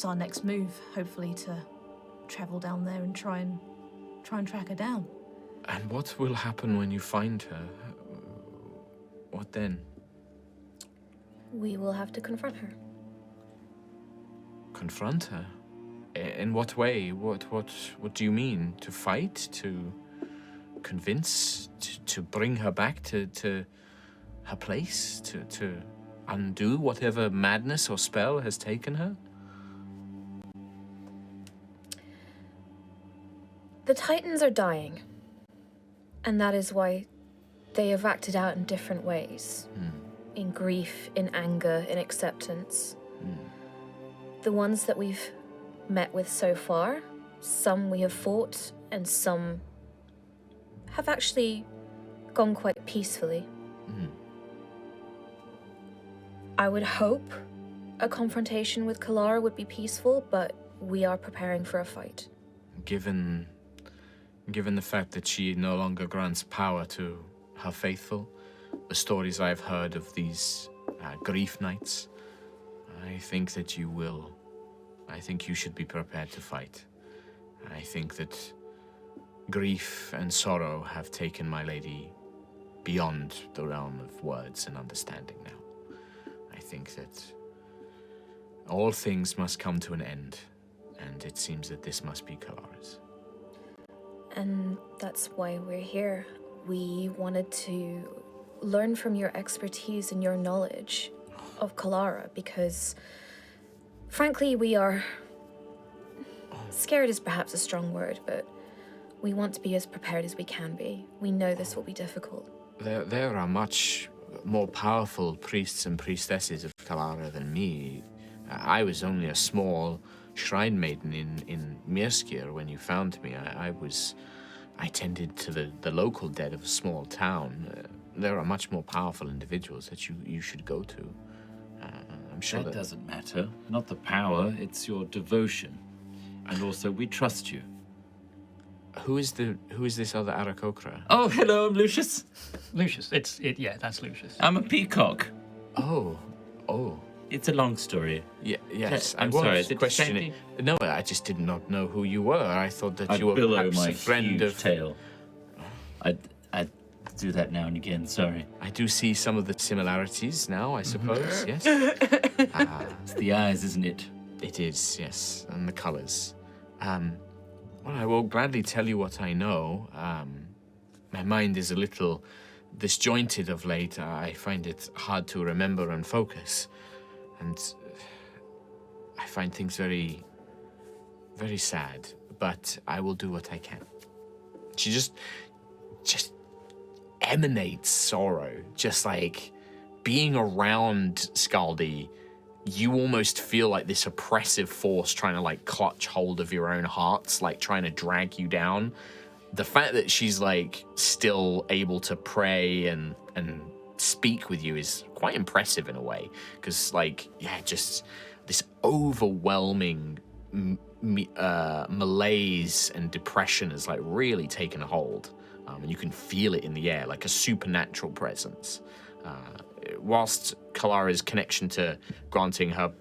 F: our next move, hopefully to travel down there and try and track her down.
A: And what will happen when you find her? What then?
E: We will have to confront her.
A: Confront her? In what way? What do you mean? To fight? To convince? To bring her back to her place? To undo whatever madness or spell has taken her?
E: The Titans are dying. And that is why they have acted out in different ways. In grief, in anger, in acceptance. The ones that we've met with so far, some we have fought, and some have actually gone quite peacefully. I would hope a confrontation with Kalara would be peaceful, but we are preparing for a fight.
A: Given the fact that she no longer grants power to her faithful, the stories I've heard of these grief nights, I think that you will. I think you should be prepared to fight. I think that grief and sorrow have taken my lady beyond the realm of words and understanding now. I think that all things must come to an end, and it seems that this must be Kalara's.
E: And that's why we're here. We wanted to learn from your expertise and your knowledge of Kalara, because frankly we are scared is perhaps a strong word, but we want to be as prepared as we can be. We know this will be difficult.
A: There are much more powerful priests and priestesses of Kalara than me. I was only a small shrine maiden in Mirskir when you found me. I tended to the local dead of a small town. There are much more powerful individuals that you should go to. I'm sure
B: That doesn't matter. Not the power, it's your devotion. And also, we trust you.
A: Who is this other Arakokra?
B: Oh, hello, I'm Lucius.
C: Lucius, that's Lucius.
B: I'm a peacock.
A: Oh.
B: It's a long story.
A: Yes.
B: I'm
A: I was
B: sorry, did
A: questioning. No, I just did not know who you were. I thought that
B: I'd
A: you were
B: billow
A: perhaps
B: my
A: a friend
B: huge
A: of.
B: tail. I'd do that now and again, sorry.
A: I do see some of the similarities now, I suppose. Yes.
B: It's the eyes, isn't it?
A: It is, yes, and the colours. Well, I will gladly tell you what I know. My mind is a little disjointed of late. I find it hard to remember and focus. And I find things very, very sad. But I will do what I can. She just emanates sorrow. Just like being around Scaldi, you almost feel like this oppressive force trying to like clutch hold of your own hearts, like trying to drag you down. The fact that she's like still able to pray and speak with you is quite impressive in a way, because like, yeah, just this overwhelming malaise and depression has like really taken hold, and you can feel it in the air, like a supernatural presence. whilst Kalara's connection to granting her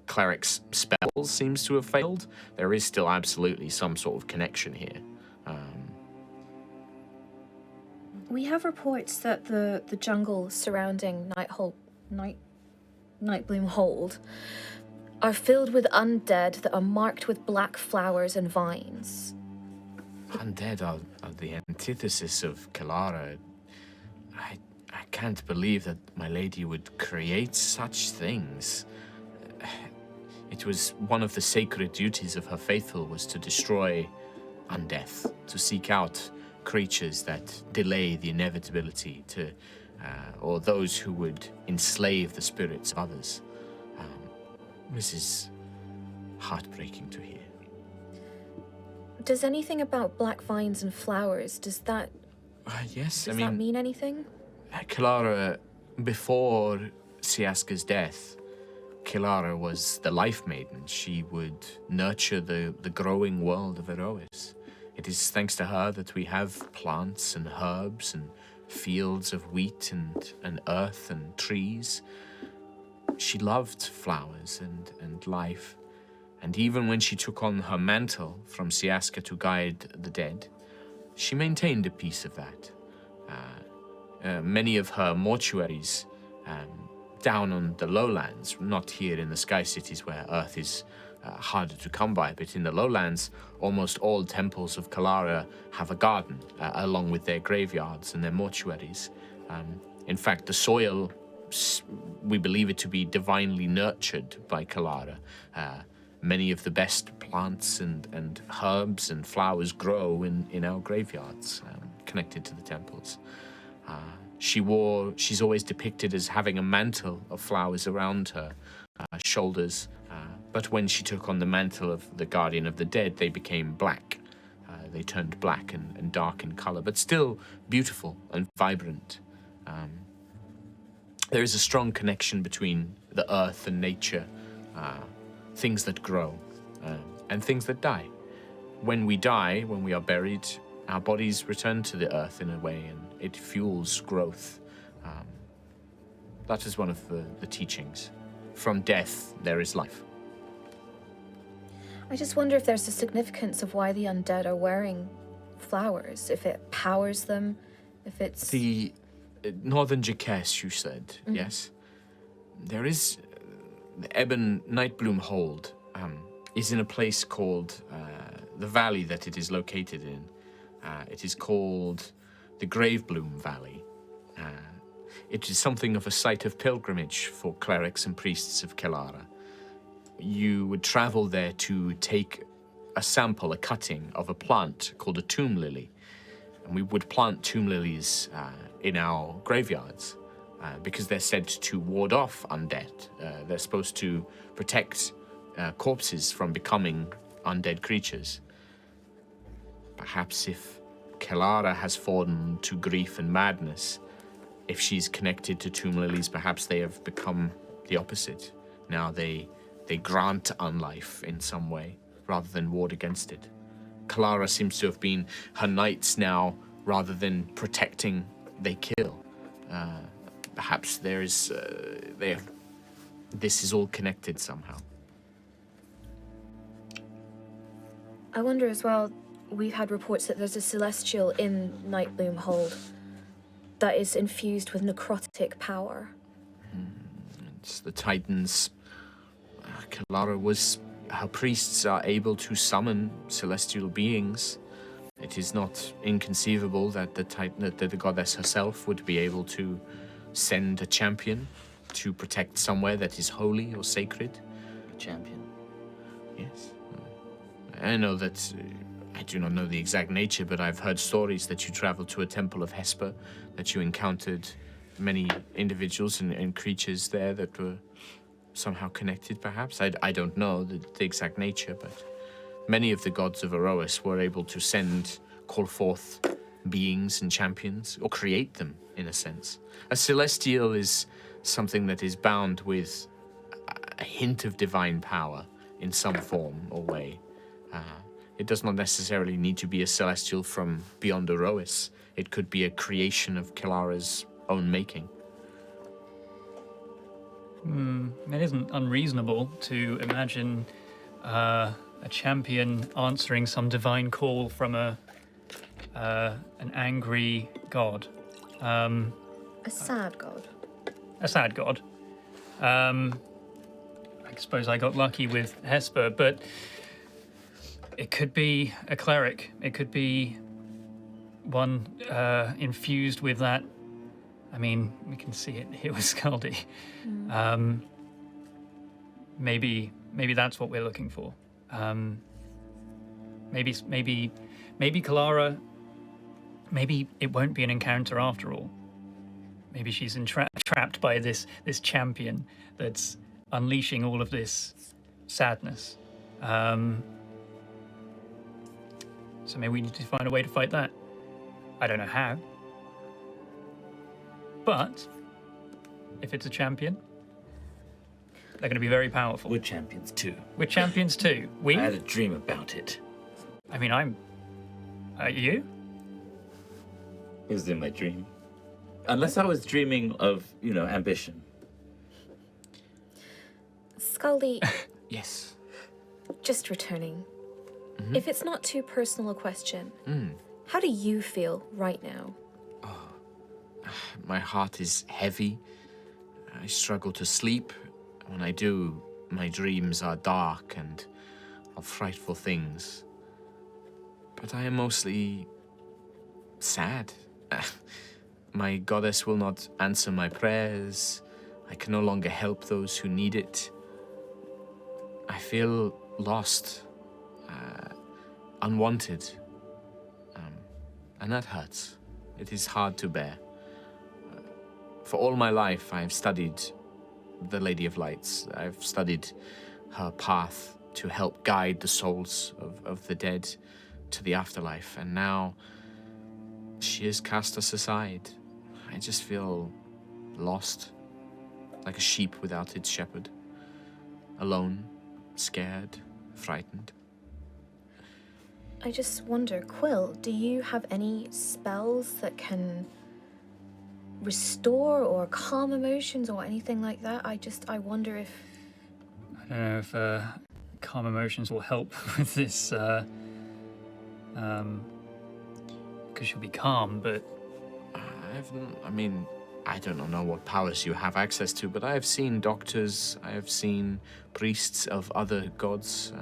A: cleric's spells seems to have failed, there is still absolutely some sort of connection here.
E: We have reports that the jungle surrounding Nightbloom Hold are filled with undead that are marked with black flowers and vines.
A: Undead are the antithesis of Kalara. I can't believe that my lady would create such things. It was one of the sacred duties of her faithful was to destroy undeath, to seek out creatures that delay the inevitability to, or those who would enslave the spirits of others. This is heartbreaking to hear.
E: Does anything about black vines and flowers, does that mean anything?
A: Kalara, before Siaska's death, Kalara was the life maiden. She would nurture the growing world of Aerois. It is thanks to her that we have plants and herbs and fields of wheat and earth and trees. She loved flowers and life. And even when she took on her mantle from Siaska to guide the dead, she maintained a piece of that. Many of her mortuaries down on the lowlands, not here in the Sky Cities where earth is harder to come by, but in the lowlands, almost all temples of Kalara have a garden along with their graveyards and their mortuaries. In fact, the soil, we believe it to be divinely nurtured by Kalara. Many of the best plants and herbs and flowers grow in our graveyards connected to the temples. She's always depicted as having a mantle of flowers around her shoulders, but when she took on the mantle of the Guardian of the Dead, they became black. They turned black and dark in color, but still beautiful and vibrant. There is a strong connection between the earth and nature, things that grow and things that die. When we die, when we are buried, our bodies return to the earth in a way, and it fuels growth. That is one of the teachings. From death, there is life.
E: I just wonder if there's a significance of why the undead are wearing flowers, if it powers them, if it's...
A: The Northern Jakesh, you said, yes? There is... the Ebon Nightbloom Hold is in a place called the valley that it is located in. It is called the Gravebloom Valley. It is something of a site of pilgrimage for clerics and priests of Kalara. You would travel there to take a sample, a cutting of a plant called a tomb lily. And we would plant tomb lilies in our graveyards because they're said to ward off undead. They're supposed to protect corpses from becoming undead creatures. Perhaps if Kalara has fallen to grief and madness, if she's connected to tomb lilies, perhaps they have become the opposite. Now they grant unlife in some way, rather than ward against it. Kalara seems to have been her knights now, rather than protecting, they kill. Perhaps there is, this is all connected somehow.
E: I wonder as well, we've had reports that there's a celestial in Nightbloom Hold that is infused with necrotic power.
A: It's the Titans. Kalara was... her priests are able to summon celestial beings. It is not inconceivable that that the goddess herself would be able to send a champion to protect somewhere that is holy or sacred.
B: Champion.
A: Yes. I know that... I do not know the exact nature, but I've heard stories that you traveled to a temple of Hesper, that you encountered many individuals and creatures there that were somehow connected, perhaps. I don't know the exact nature, but many of the gods of Aerois were able to call forth beings and champions, or create them, in a sense. A celestial is something that is bound with a hint of divine power in some form or way. It does not necessarily need to be a celestial from beyond Aerois. It could be a creation of Kalara's own making.
C: It isn't unreasonable to imagine a champion answering some divine call from an angry god.
E: A sad god.
C: A sad god. I suppose I got lucky with Hesper, but it could be a cleric. It could be one infused with that. I mean, we can see it here with Scaldi. Maybe that's what we're looking for. Maybe Kalara. Maybe it won't be an encounter after all. Maybe she's trapped by this champion that's unleashing all of this sadness. So maybe we need to find a way to fight that. I don't know how. But if it's a champion, they're going to be very powerful.
B: We're champions too.
C: We're champions too.
B: I had a dream about it.
C: I mean, you?
B: It was in my dream. Unless I was dreaming of, ambition.
E: Scaldi,
A: Yes.
E: just returning. If it's not too personal a question, how do you feel right now?
A: My heart is heavy. I struggle to sleep. When I do, my dreams are dark and of frightful things. But I am mostly sad. My goddess will not answer my prayers. I can no longer help those who need it. I feel lost, unwanted, and that hurts. It is hard to bear. For all my life, I have studied the Lady of Lights. I've studied her path to help guide the souls of the dead to the afterlife, and now she has cast us aside. I just feel lost, like a sheep without its shepherd. Alone, scared, frightened.
E: I just wonder, Quill, do you have any spells that can restore or calm emotions or anything like that? I wonder if...
C: I don't know if calm emotions will help with this, because she'll be calm, but...
A: I don't know what powers you have access to, but I have seen doctors, I have seen priests of other gods,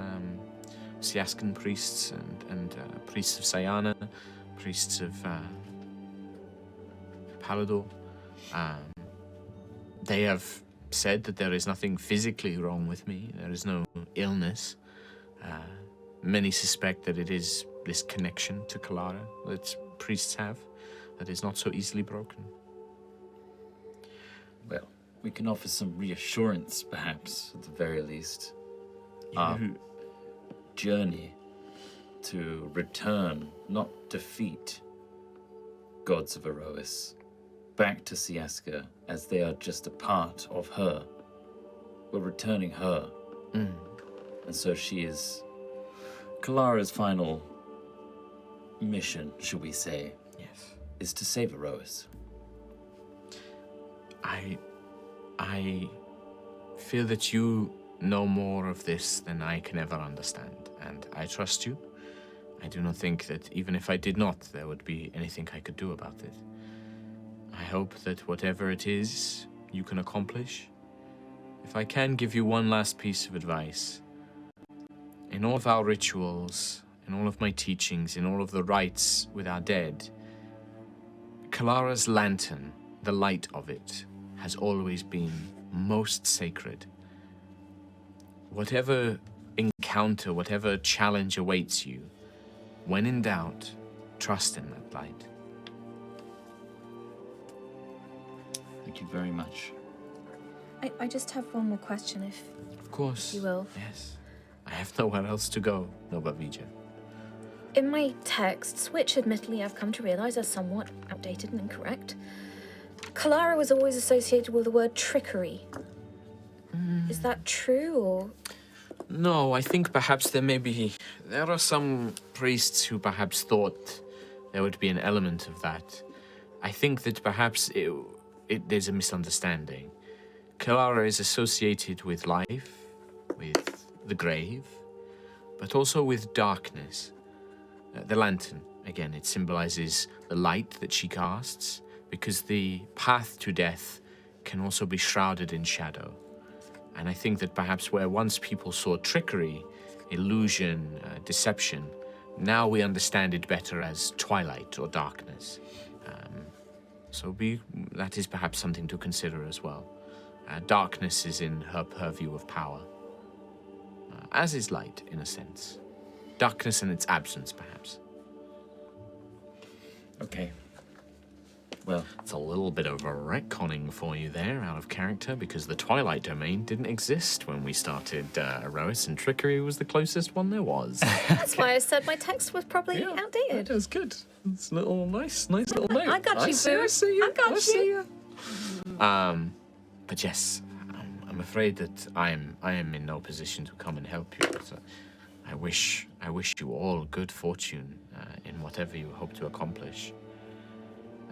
A: Siaskan priests and priests of Sayana, priests of Palador. They have said that there is nothing physically wrong with me. There is no illness. Many suspect that it is this connection to Kalara that priests have that is not so easily broken.
B: Well, we can offer some reassurance, perhaps, at the very least. Our journey to return, not defeat, gods of Aerois, back to Siaska, as they are just a part of her. We're returning her. And so she is Kalara's final mission, should we say, is to save Aerois.
A: I feel that you know more of this than I can ever understand, and I trust you. I do not think that even if I did not, there would be anything I could do about it. I hope that whatever it is, you can accomplish. If I can give you one last piece of advice, in all of our rituals, in all of my teachings, in all of the rites with our dead, Kalara's lantern, the light of it, has always been most sacred. Whatever encounter, whatever challenge awaits you, when in doubt, trust in that light.
B: Thank you very much.
E: I just have one more question, if
A: Of course.
E: you will.
A: Yes. I have nowhere else to go, Nobavija.
E: In my texts, which admittedly I've come to realize are somewhat outdated and incorrect, Kalara was always associated with the word trickery. Is that true, or...?
A: No, I think perhaps there are some priests who perhaps thought there would be an element of that. I think that perhaps there's a misunderstanding. Kalara is associated with life, with the grave, but also with darkness. The lantern, again, it symbolizes the light that she casts, because the path to death can also be shrouded in shadow. And I think that perhaps where once people saw trickery, illusion, deception, now we understand it better as twilight or darkness. That is perhaps something to consider as well. Darkness is in her purview of power, as is light, in a sense. Darkness in its absence, perhaps.
B: Okay. Well,
A: It's a little bit of a retconning for you there, out of character, because the Twilight domain didn't exist when we started Aerois, and trickery was the closest one there was.
E: That's why I said my text was probably outdated.
A: That was good. It's a little nice little note.
E: I got you,
A: see,
E: boo.
A: I see you.
E: I got you.
A: See you. But yes, I'm afraid that I am in no position to come and help you. But, I wish you all good fortune in whatever you hope to accomplish.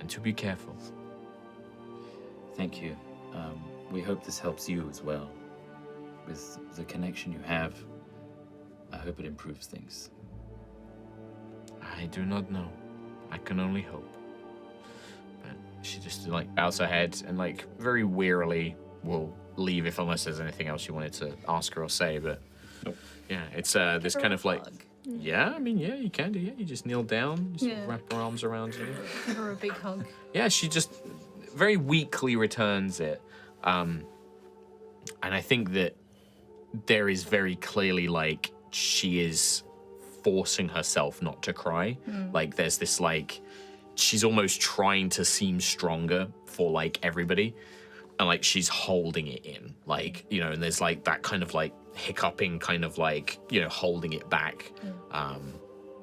A: And to be careful.
B: thank you. We hope this helps you as well. With the connection you have, I hope it improves things.
A: I do not know. I can only hope. But she just bows her head and very wearily will leave unless there's anything else you wanted to ask her or say. But
B: Nope.
A: yeah, it's this kind of yeah, I mean, yeah, you can do. Yeah, you just kneel down, just
F: Yeah.
A: wrap her arms around you.
F: Give her a big hug.
A: Yeah, she just very weakly returns it. And I think that there is very clearly she is forcing herself not to cry. There's this she's almost trying to seem stronger for everybody. And she's holding it in. And there's that kind of hiccuping kind of holding it back.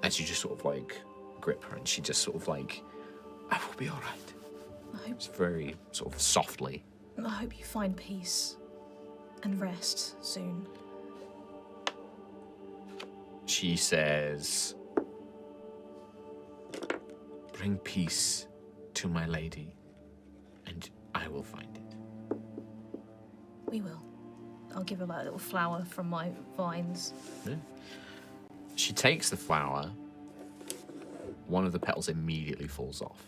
A: As you just sort of grip her and she just sort of I will be all right.
F: I hope,
A: It's very sort of softly.
F: I hope you find peace and rest soon.
A: She says, bring peace to my lady and I will find it.
F: We will. I'll give her that little flower from my vines.
A: Yeah. She takes the flower. One of the petals immediately falls off,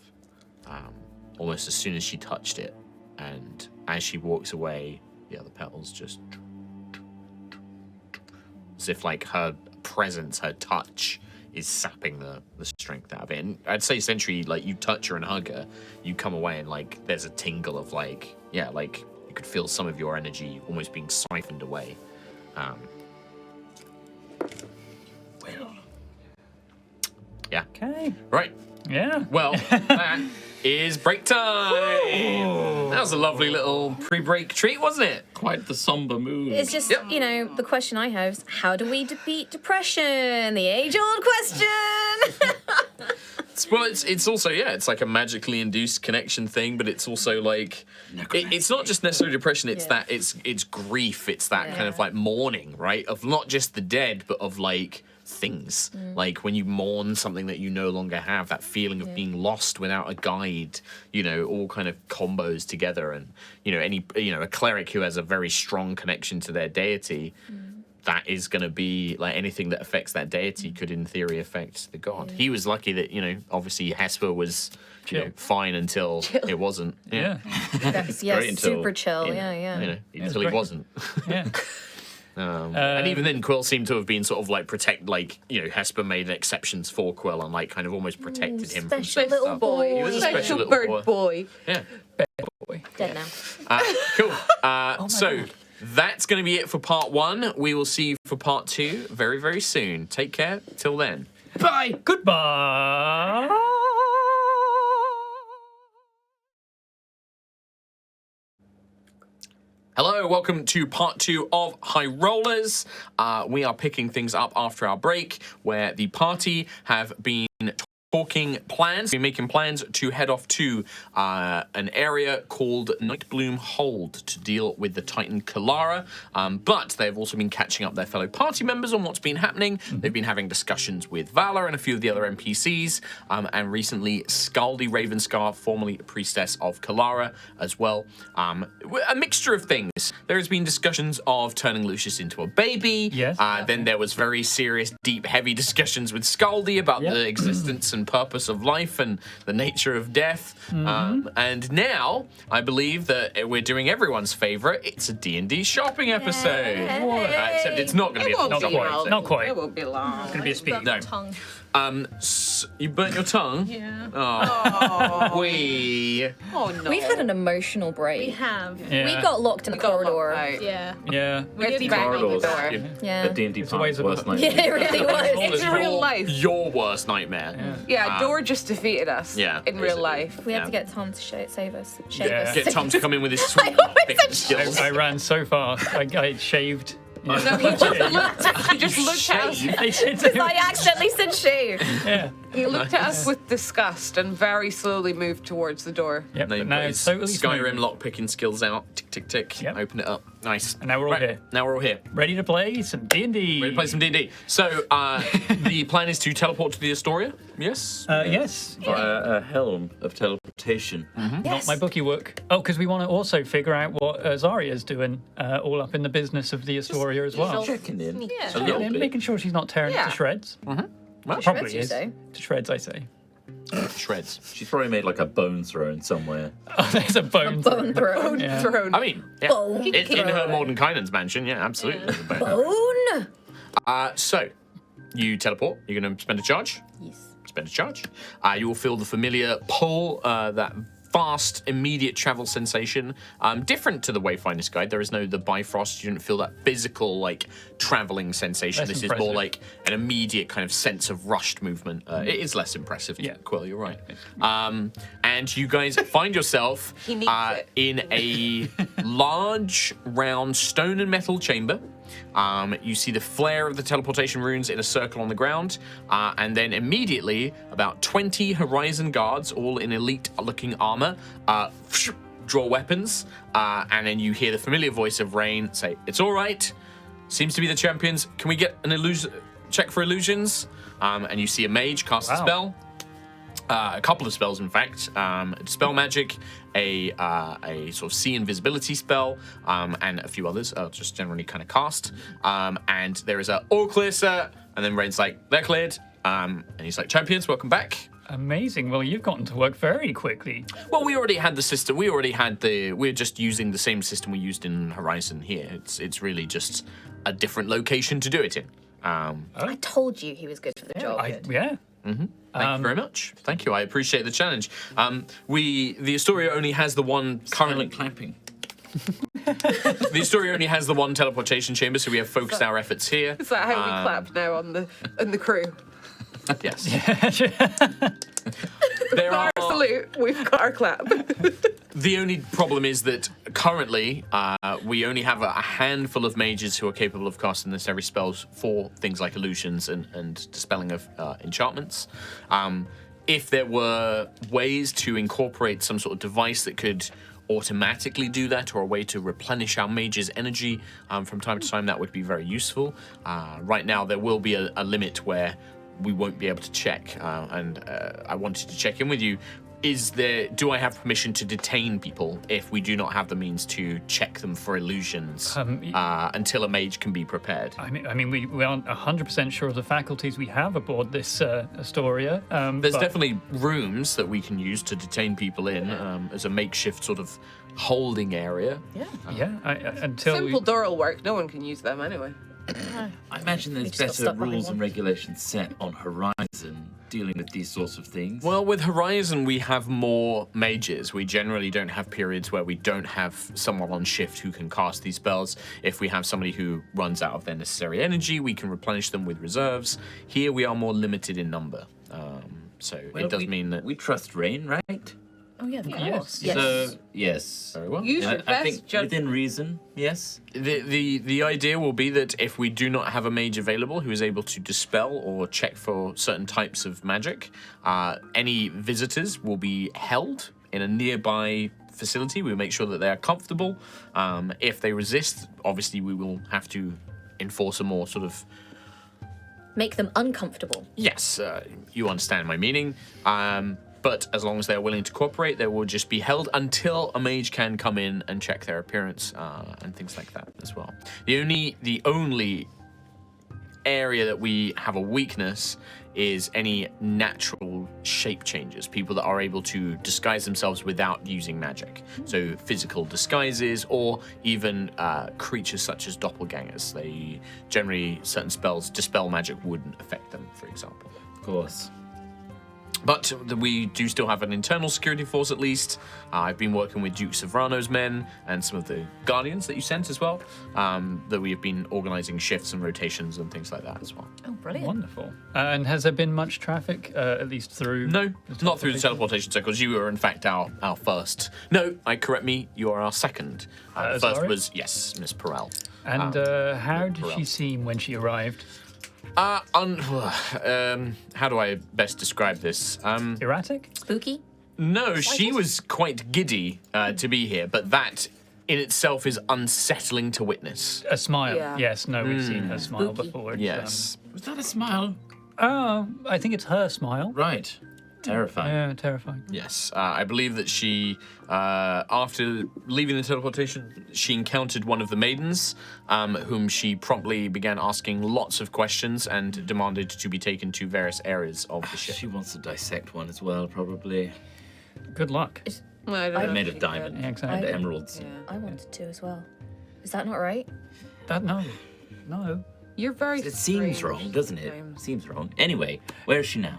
A: almost as soon as she touched it. And as she walks away, the other petals just... as if her presence, her touch, is sapping the strength out of it. And I'd say essentially, you touch her and hug her, you come away and there's a tingle of you could feel some of your energy almost being siphoned away. Well, yeah.
C: Okay.
A: Right.
C: Yeah.
A: Well, that is break time. That was a lovely little pre-break treat, wasn't it?
B: Quite the somber mood.
E: It's just,
A: Yep.
E: the question I have is, how do we defeat depression? The age-old question.
A: Well, it's also, it's a magically induced connection thing, but it's also it's not just necessarily depression. It's that it's grief. It's that kind of mourning, right? Of not just the dead, but of things. When you mourn something that you no longer have, that feeling of being lost without a guide. All kind of combos together, and a cleric who has a very strong connection to their deity. That is going to be anything that affects that deity could in theory affect the god. He was lucky that obviously Hesper was fine until it wasn't.
C: Yeah.
E: That's,
B: great until-
E: super chill. Yeah.
A: Until he
C: great.
A: wasn't.
C: Yeah.
A: And even then, Quill seemed to have been sort of protect, Hesper made exceptions for Quill and kind of almost protected him from
E: special
A: some
E: little
A: stuff.
E: boy.
A: He was a
D: Special
A: special little
D: bird
A: boy.
D: boy.
A: Yeah.
E: Dead now.
A: Cool. So that's going to be it for part 1. We will see you for part 2 very, very soon. Take care. Till then.
C: Bye. Goodbye.
A: Hello, welcome to part 2 of High Rollers. We are picking things up after our break, where the party have been talking plans. We're making plans to head off to an area called Nightbloom Hold to deal with the Titan Kalara. But they've also been catching up their fellow party members on what's been happening. They've been having discussions with Valor and a few of the other NPCs. And recently, Scaldi Ravenscar, formerly a priestess of Kalara, as well. A mixture of things. There has been discussions of turning Lucius into a baby.
C: Yes.
A: Then there was very serious, deep, heavy discussions with Scaldi about the existence and purpose of life and the nature of death. And now, I believe that we're doing everyone's favourite. It's a D&D shopping episode. Except it's not going to be a full shopping episode.
C: Not quite.
D: It won't be long.
C: It's going to be a speed.
A: No.
F: Tongue.
A: You burnt your tongue?
F: Yeah.
A: Oh.
D: Oh no.
E: We've had an emotional break.
F: We have.
C: Yeah.
E: We got locked in a
D: We got
E: corridor.
D: locked out.
F: Yeah.
C: Yeah.
D: We had to
F: did
D: bang on the
B: corridors.
D: door.
E: Yeah.
B: The D&D
C: It's always
B: party's worst
C: about-
B: nightmare.
E: Yeah, it really was.
D: It's real life.
A: Your worst nightmare.
D: Yeah, Door just defeated us.
A: Yeah,
D: in real
A: basically.
D: life.
E: We had
A: Yeah.
E: to get Tom to save us. Shave
C: Yeah.
E: us.
A: Get Tom to come in with his sweet
E: always
A: picking
E: said
A: skills.
C: I ran so fast. I shaved.
D: No, he just looked at us.
C: I said
E: Because I accidentally said shave.
C: yeah.
D: He looked at us with disgust and very slowly moved towards the door.
C: Yep.
A: Now
C: But
A: you've
C: now
A: got
C: it's
A: his
C: totally
A: Skyrim
C: smooth.
A: lock picking skills out. Tick, tick, tick.
C: Yep.
A: Open it up. Nice.
C: And now we're all here.
A: Now we're all here.
C: Ready to play some D&D.
A: Ready to play some D&D. So, the plan is to teleport to the Astoria? Yes?
C: Yes.
B: A helm of teleportation.
C: Not my bookie work. Oh, because we want to also figure out what Zaria's doing, all up in the business of the Astoria as well.
B: Checking in.
F: Yeah.
B: A little bit.
C: Making sure she's not tearing it
D: Yeah.
C: to shreds.
A: Well,
C: Probably
E: you
C: is.
E: say?
C: To shreds, I say.
A: shreds.
B: She's probably made like a bone throne somewhere.
C: Oh, there's a bone.
E: Bone throw.
C: Yeah.
D: Throne.
A: I mean, yeah.
E: Bone
A: It's in her
E: throw.
A: Mordenkainen's mansion. Yeah, absolutely.
E: Bone.
A: So, you teleport. You're going to spend a charge.
E: Yes.
A: Spend a charge. You will feel the familiar pull, that fast, immediate travel sensation. Different to the Wayfinder's Guide. There is no the Bifrost. You didn't feel that physical, like, traveling sensation.
C: Less
A: This is
C: impressive.
A: more like an immediate kind of sense of rushed movement. It is less impressive.
C: Yeah.
A: Quill, you're right. And you guys find yourself
D: He needs it.
A: in a large, round stone and metal chamber. You see the flare of the teleportation runes in a circle on the ground, and then immediately about 20 Horizon guards, all in elite-looking armor, draw weapons, and then you hear the familiar voice of Rain say, "It's all right. Seems to be the champions. Can we get an check for illusions?" And you see a mage cast a
C: Wow.
A: spell. A couple of spells, in fact. Dispel magic, a sort of see invisibility spell, and a few others. Just generally kind of cast. And there is a all clear, sir. And then Rain's like, they're cleared. And he's like, champions, welcome back.
C: Amazing. Well, you've gotten to work very quickly.
A: Well, we already had the system. We're just using the same system we used in Horizon here. It's really just a different location to do it in.
E: I told you he was good for the job.
C: Yeah.
A: Thank you very much. Thank you. I appreciate the challenge. The Astoria only has the one currently.
B: Silent clapping.
A: The Astoria only has the one teleportation chamber, so we have focused our efforts here.
D: Is that how we clap now on the crew?
A: Yes. There are.
D: Our salute. We've got our clap.
A: The only problem is that currently we only have a handful of mages who are capable of casting necessary spells for things like illusions and dispelling of enchantments. If there were ways to incorporate some sort of device that could automatically do that, or a way to replenish our mage's energy from time to time, that would be very useful. Right now there will be a limit where we won't be able to check, and I wanted to check in with you. Do I have permission to detain people if we do not have the means to check them for illusions until a mage can be prepared?
C: I mean, we aren't 100% sure of the faculties we have aboard this Astoria.
A: There's
C: but-
A: definitely rooms that we can use to detain people in as a makeshift sort of holding area.
C: Yeah, until
D: Simple door will work. No one can use them anyway.
B: I imagine there's
E: just got
B: better
E: stuck behind
B: rules
E: one.
B: and regulations set on Horizon dealing with these sorts of things.
A: Well, with Horizon, we have more mages. We generally don't have periods where we don't have someone on shift who can cast these spells. If we have somebody who runs out of their necessary energy, we can replenish them with reserves. Here, we are more limited in number. So
B: Well,
A: it does
B: we-
A: mean that...
B: we trust Rain, right?
F: Oh yeah, of
C: Yes.
F: course.
E: Yes.
B: So, yes.
A: Very well.
D: Use your
B: I
D: best
B: think
D: judgment.
B: within reason, yes.
A: The idea will be that if we do not have a mage available who is able to dispel or check for certain types of magic, any visitors will be held in a nearby facility. We will make sure that they are comfortable. If they resist, obviously we will have to enforce a more sort of
E: Make them uncomfortable.
A: yes, you understand my meaning. But as long as they're willing to cooperate, they will just be held until a mage can come in and check their appearance and things like that as well. The only area that we have a weakness is any natural shape changes. People that are able to disguise themselves without using magic. So physical disguises or even creatures such as doppelgangers. They generally, certain spells, dispel magic wouldn't affect them, for example.
B: Of course.
A: But we do still have an internal security force, at least. I've been working with Duke Sovrano's men and some of the Guardians that you sent as well, that we have been organising shifts and rotations and things like that as well.
F: Oh, brilliant.
C: Wonderful. And has there been much traffic, at least through?
A: No, not through the teleportation circles. You were, in fact, our first. No, correct me, you are our second. The first
C: Zara?
A: was, yes, Miss Perel.
C: And how did
A: Perel.
C: she seem when she arrived?
A: How do I best describe this?
C: Erratic?
E: Spooky?
A: No, she was quite giddy to be here, but that in itself is unsettling to witness.
C: A smile.
D: Yeah.
C: Yes. No, we've seen her smile
E: Spooky.
C: before. It's,
A: Yes.
B: Was that a smile?
C: I think it's her smile.
B: Right. Terrifying.
C: Yeah, terrifying.
A: Yes, I believe that she, after leaving the teleportation, she encountered one of the maidens, whom she promptly began asking lots of questions and demanded to be taken to various areas of the ship.
B: She wants to dissect one as well, probably.
C: Good luck.
D: Well, I don't
B: They're
D: know
B: made
D: if
B: of
D: she
B: diamond
C: Yeah,
B: and
C: exactly.
B: emeralds.
D: could. Yeah.
E: I wanted to as well. Is that not right?
C: No.
D: You're very.
B: It seems
D: strange,
B: wrong, doesn't it?
D: James.
B: Seems wrong. Anyway, where is she now?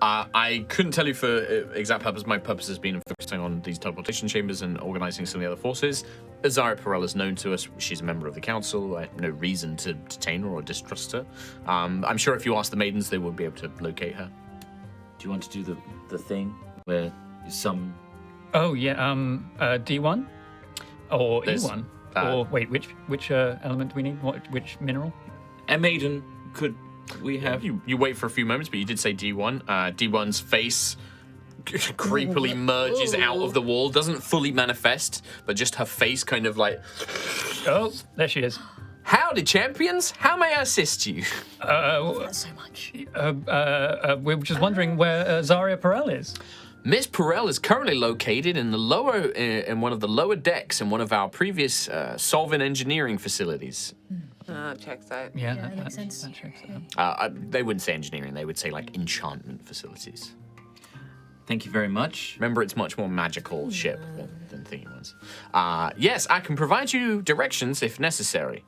A: I couldn't tell you for exact purpose. My purpose has been focusing on these teleportation chambers and organising some of the other forces. Azara Perel is known to us. She's a member of the council. I have no reason to detain her or distrust her. I'm sure if you ask the maidens, they will be able to locate her.
B: Do you want to do the thing where some...
C: Oh yeah. D1 or
A: There's,
C: E1 or wait, which element do we need? Which mineral?
B: A maiden, could we have...
A: You wait for a few moments, but you did say D1. D1's face creepily merges out of the wall. Doesn't fully manifest, but just her face kind of like...
C: Oh, there she is.
A: Howdy, champions. How may I assist you?
F: That's so much.
C: We're just wondering where Zaria Perel is.
A: Miss Perel is currently located in one of the lower decks in one of our previous solvent engineering facilities.
D: Checks out.
C: Yeah,
F: that makes sense.
C: That checks out.
A: They wouldn't say engineering; they would say like enchantment facilities.
B: Thank you very much.
A: Remember, it's much more magical ship than thingy ones. Yes, I can provide you directions if necessary.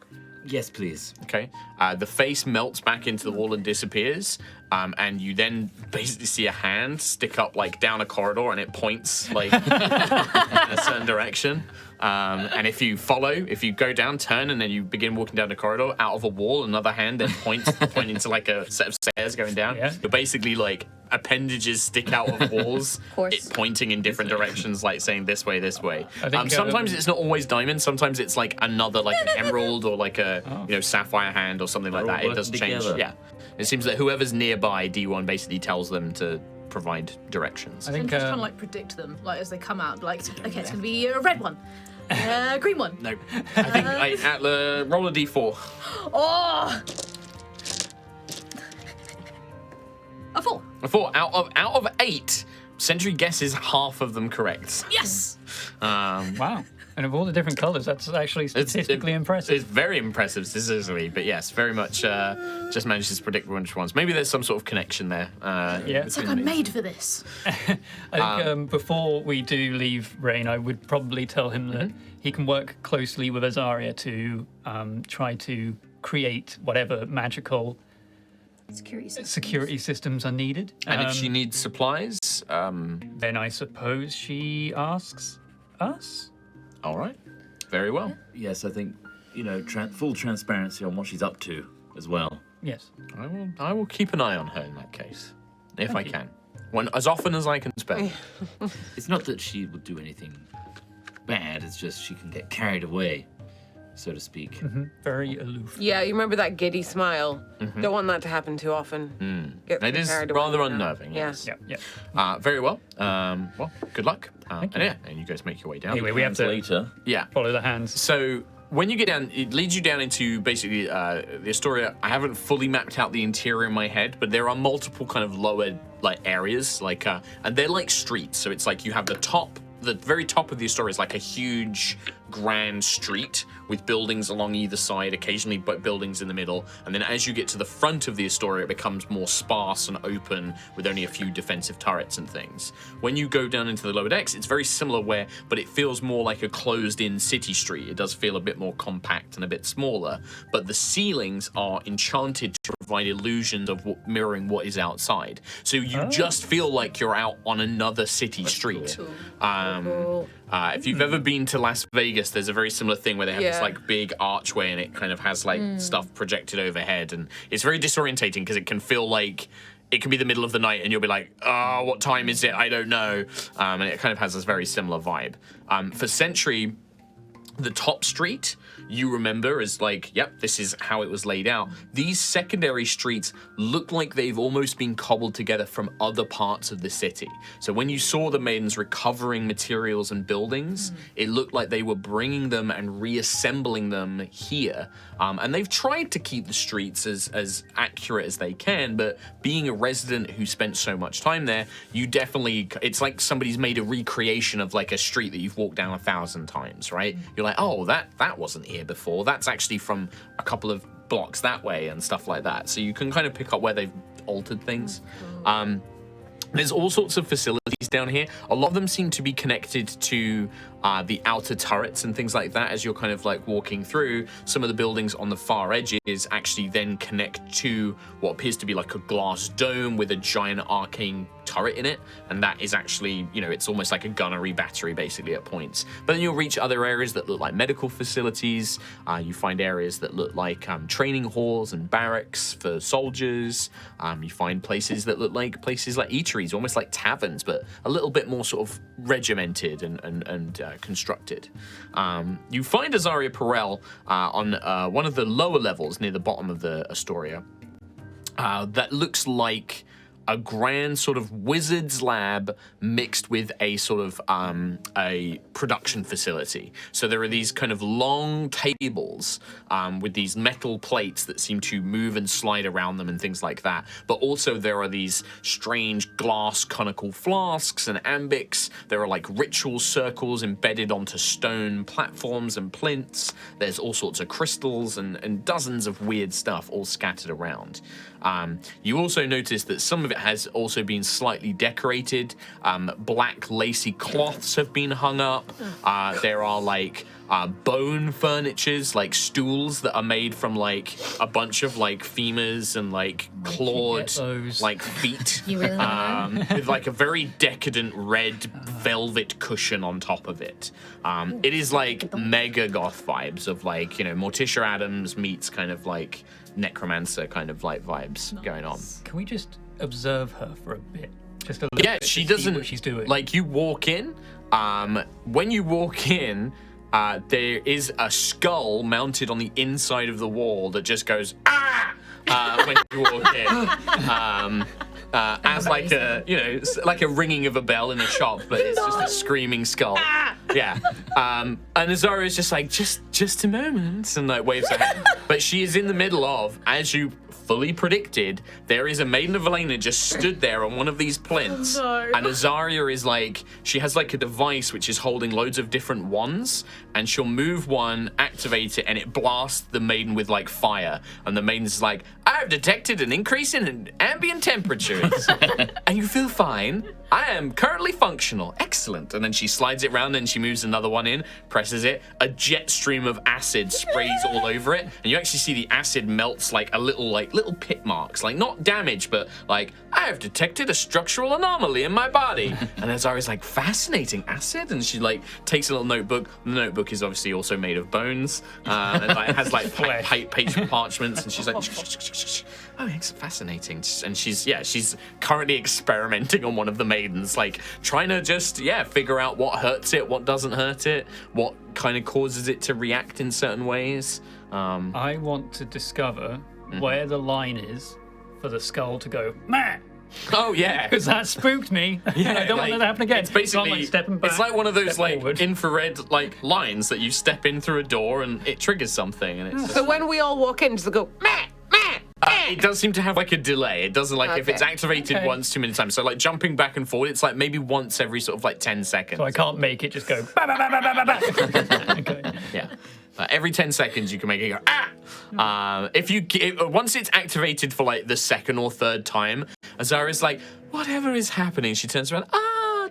B: Yes, please.
A: Okay. The face melts back into the wall and disappears, and you then basically see a hand stick up like down a corridor, and it points like in a certain direction. And if you go down, turn, and then you begin walking down the corridor, out of a wall, another hand then pointing to like a set of stairs going down.
C: Yeah.
A: You're basically like appendages stick out of walls,
E: course.
A: it pointing in different directions, like saying this way, this way.
C: I think,
A: Sometimes it's not always diamond. Sometimes it's like another, like an emerald or like a sapphire hand or something like
B: They're
A: that.
B: all
A: It does
B: working
A: change.
B: together.
A: Yeah, it seems that whoever's nearby D1 basically tells them to provide directions.
C: I
F: And
C: think
F: just kind of like predict them, like as they come out. Like, okay, it's gonna be a red one, a green one.
A: No, I think roll a d4.
F: Oh, a 4.
A: A 4 out of 8. Sentry guesses half of them correct.
F: Yes.
C: wow. And of all the different colours, that's actually statistically impressive.
A: It's very impressive statistically, but yes, very much just manages to predict which ones. Maybe there's some sort of connection there.
C: Yeah.
F: It's like I'm made for this.
C: I think before we do leave Rain, I would probably tell him that he can work closely with Azaria to try to create whatever magical security systems are needed.
A: And if she needs supplies,
C: then I suppose she asks us.
A: all right, very well.
B: Yes, I think, full transparency on what she's up to as well.
C: Yes.
A: I will keep an eye on her in that case, if I
C: you.
A: can. As often as I can spell.
B: It's not that she would do anything bad, it's just she can get carried away, so to speak.
C: Very aloof.
D: Yeah, you remember that giddy smile? Don't want that to happen too often.
A: It is
D: carried away,
A: rather
D: you know?
A: unnerving,
D: Yeah.
A: yes.
C: Yeah.
A: Very well. Well, good luck. And you guys make your way down.
C: Anyway, we have to
B: Later.
A: Yeah.
C: follow the hands.
A: So when you get down, it leads you down into basically the Astoria. I haven't fully mapped out the interior in my head, but there are multiple kind of lower like areas, like and they're like streets. So it's like you have the very top of the Astoria is like a huge grand street with buildings along either side, occasionally but buildings in the middle, and then as you get to the front of the Astoria it becomes more sparse and open with only a few defensive turrets and things. When you go down into the lower decks it's very similar but it feels more like a closed-in city street. It does feel a bit more compact and a bit smaller, but the ceilings are enchanted to provide illusions of mirroring what is outside, so you just feel like you're out on another city street. If you've ever been to Las Vegas, there's a very similar thing where they have this like big archway and it kind of has like stuff projected overhead, and it's very disorientating because it can feel like it can be the middle of the night and you'll be like, oh, what time is it? I don't know. And it kind of has this very similar vibe. For Sentry, the top street you remember as like, yep, this is how it was laid out. These secondary streets look like they've almost been cobbled together from other parts of the city. So when you saw the maidens recovering materials and buildings, it looked like they were bringing them and reassembling them here. And they've tried to keep the streets as accurate as they can, but being a resident who spent so much time there, you definitely, it's like somebody's made a recreation of like a street that you've walked down 1,000 times, right? You're like, oh, that wasn't here before. That's actually from a couple of blocks that way and stuff like that. So you can kind of pick up where they've altered things. There's all sorts of facilities down here. A lot of them seem to be connected to the outer turrets and things like that as you're kind of like walking through. Some of the buildings on the far edges actually then connect to what appears to be like a glass dome with a giant arcane turret in it, and that is actually, you know, it's almost like a gunnery battery basically at points. But then you'll reach other areas that look like medical facilities. You find areas that look like training halls and barracks for soldiers. You find places that look like places like eateries, almost like taverns, but a little bit more sort of regimented and constructed. You find Azaria Perel on one of the lower levels near the bottom of the Astoria. That looks like a grand sort of wizard's lab mixed with a sort of a production facility. So there are these kind of long tables with these metal plates that seem to move and slide around them and things like that. But also there are these strange glass conical flasks and alembics. There are like ritual circles embedded onto stone platforms and plinths. There's all sorts of crystals and dozens of weird stuff all scattered around. You also notice that some of it has also been slightly decorated. Black lacy cloths have been hung up. There are like bone furnitures, like stools that are made from like a bunch of like femurs and like clawed like feet.
E: You really want
A: With like a very decadent red velvet cushion on top of it. It is like mega goth vibes of like, you know, Morticia Adams meets kind of like necromancer kind of like vibes going on.
C: Can we just observe her for a bit? Just a little
A: Yeah,
C: bit
A: she
C: to see
A: doesn't.
C: what she's doing.
A: Like you walk in. When you walk in, there is a skull mounted on the inside of the wall that just goes ah when you walk in. As like a, you know, like a ringing of a bell in a shop, but it's just a screaming skull. Yeah. And Azaria is just like, just a moment, and like waves her hand. But she is in the middle of, as you fully predicted, there is a Maiden of Valena just stood there on one of these plinths.
F: Oh, no.
A: And Azaria is like, she has like a device which is holding loads of different wands, and she'll move one, activate it, and it blasts the Maiden with like fire. And the Maiden's like, I've detected an increase in ambient temperatures. And you feel fine. I am currently functional. Excellent. And then she slides it round and she moves another one in, presses it. A jet stream of acid sprays all over it. And you actually see the acid melts like little pit marks. Like not damage, but like, I have detected a structural anomaly in my body. And Azari's like, fascinating, acid? And she like takes a little notebook. The notebook is obviously also made of bones. And like, it has like page parchments. And she's like, oh, it's fascinating. And she's currently experimenting on one of the maidens, like trying to just, figure out what hurts it, what doesn't hurt it, what kind of causes it to react in certain ways.
C: I want to discover where the line is for the skull to go, meh!
A: Oh, yeah.
C: Because that spooked me. Yeah, I don't want that to happen again.
A: It's basically,
C: like stepping back,
A: it's like one of those like
C: forward.
A: infrared like lines that you step in through a door and it triggers something. And it's
D: So when we all walk in, just go, meh, meh, meh.
A: it does seem to have like a delay. It doesn't like if it's
D: Okay.
A: activated once too many times. So like jumping back and forward, it's like maybe once every sort of like 10 seconds.
C: So I can't make it just go, ba, ba, ba, ba, ba, ba, ba. Okay.
A: Yeah. Every 10 seconds, you can make it go, ah! Once it's activated for like the second or third time, Azara's like, whatever is happening? She turns around,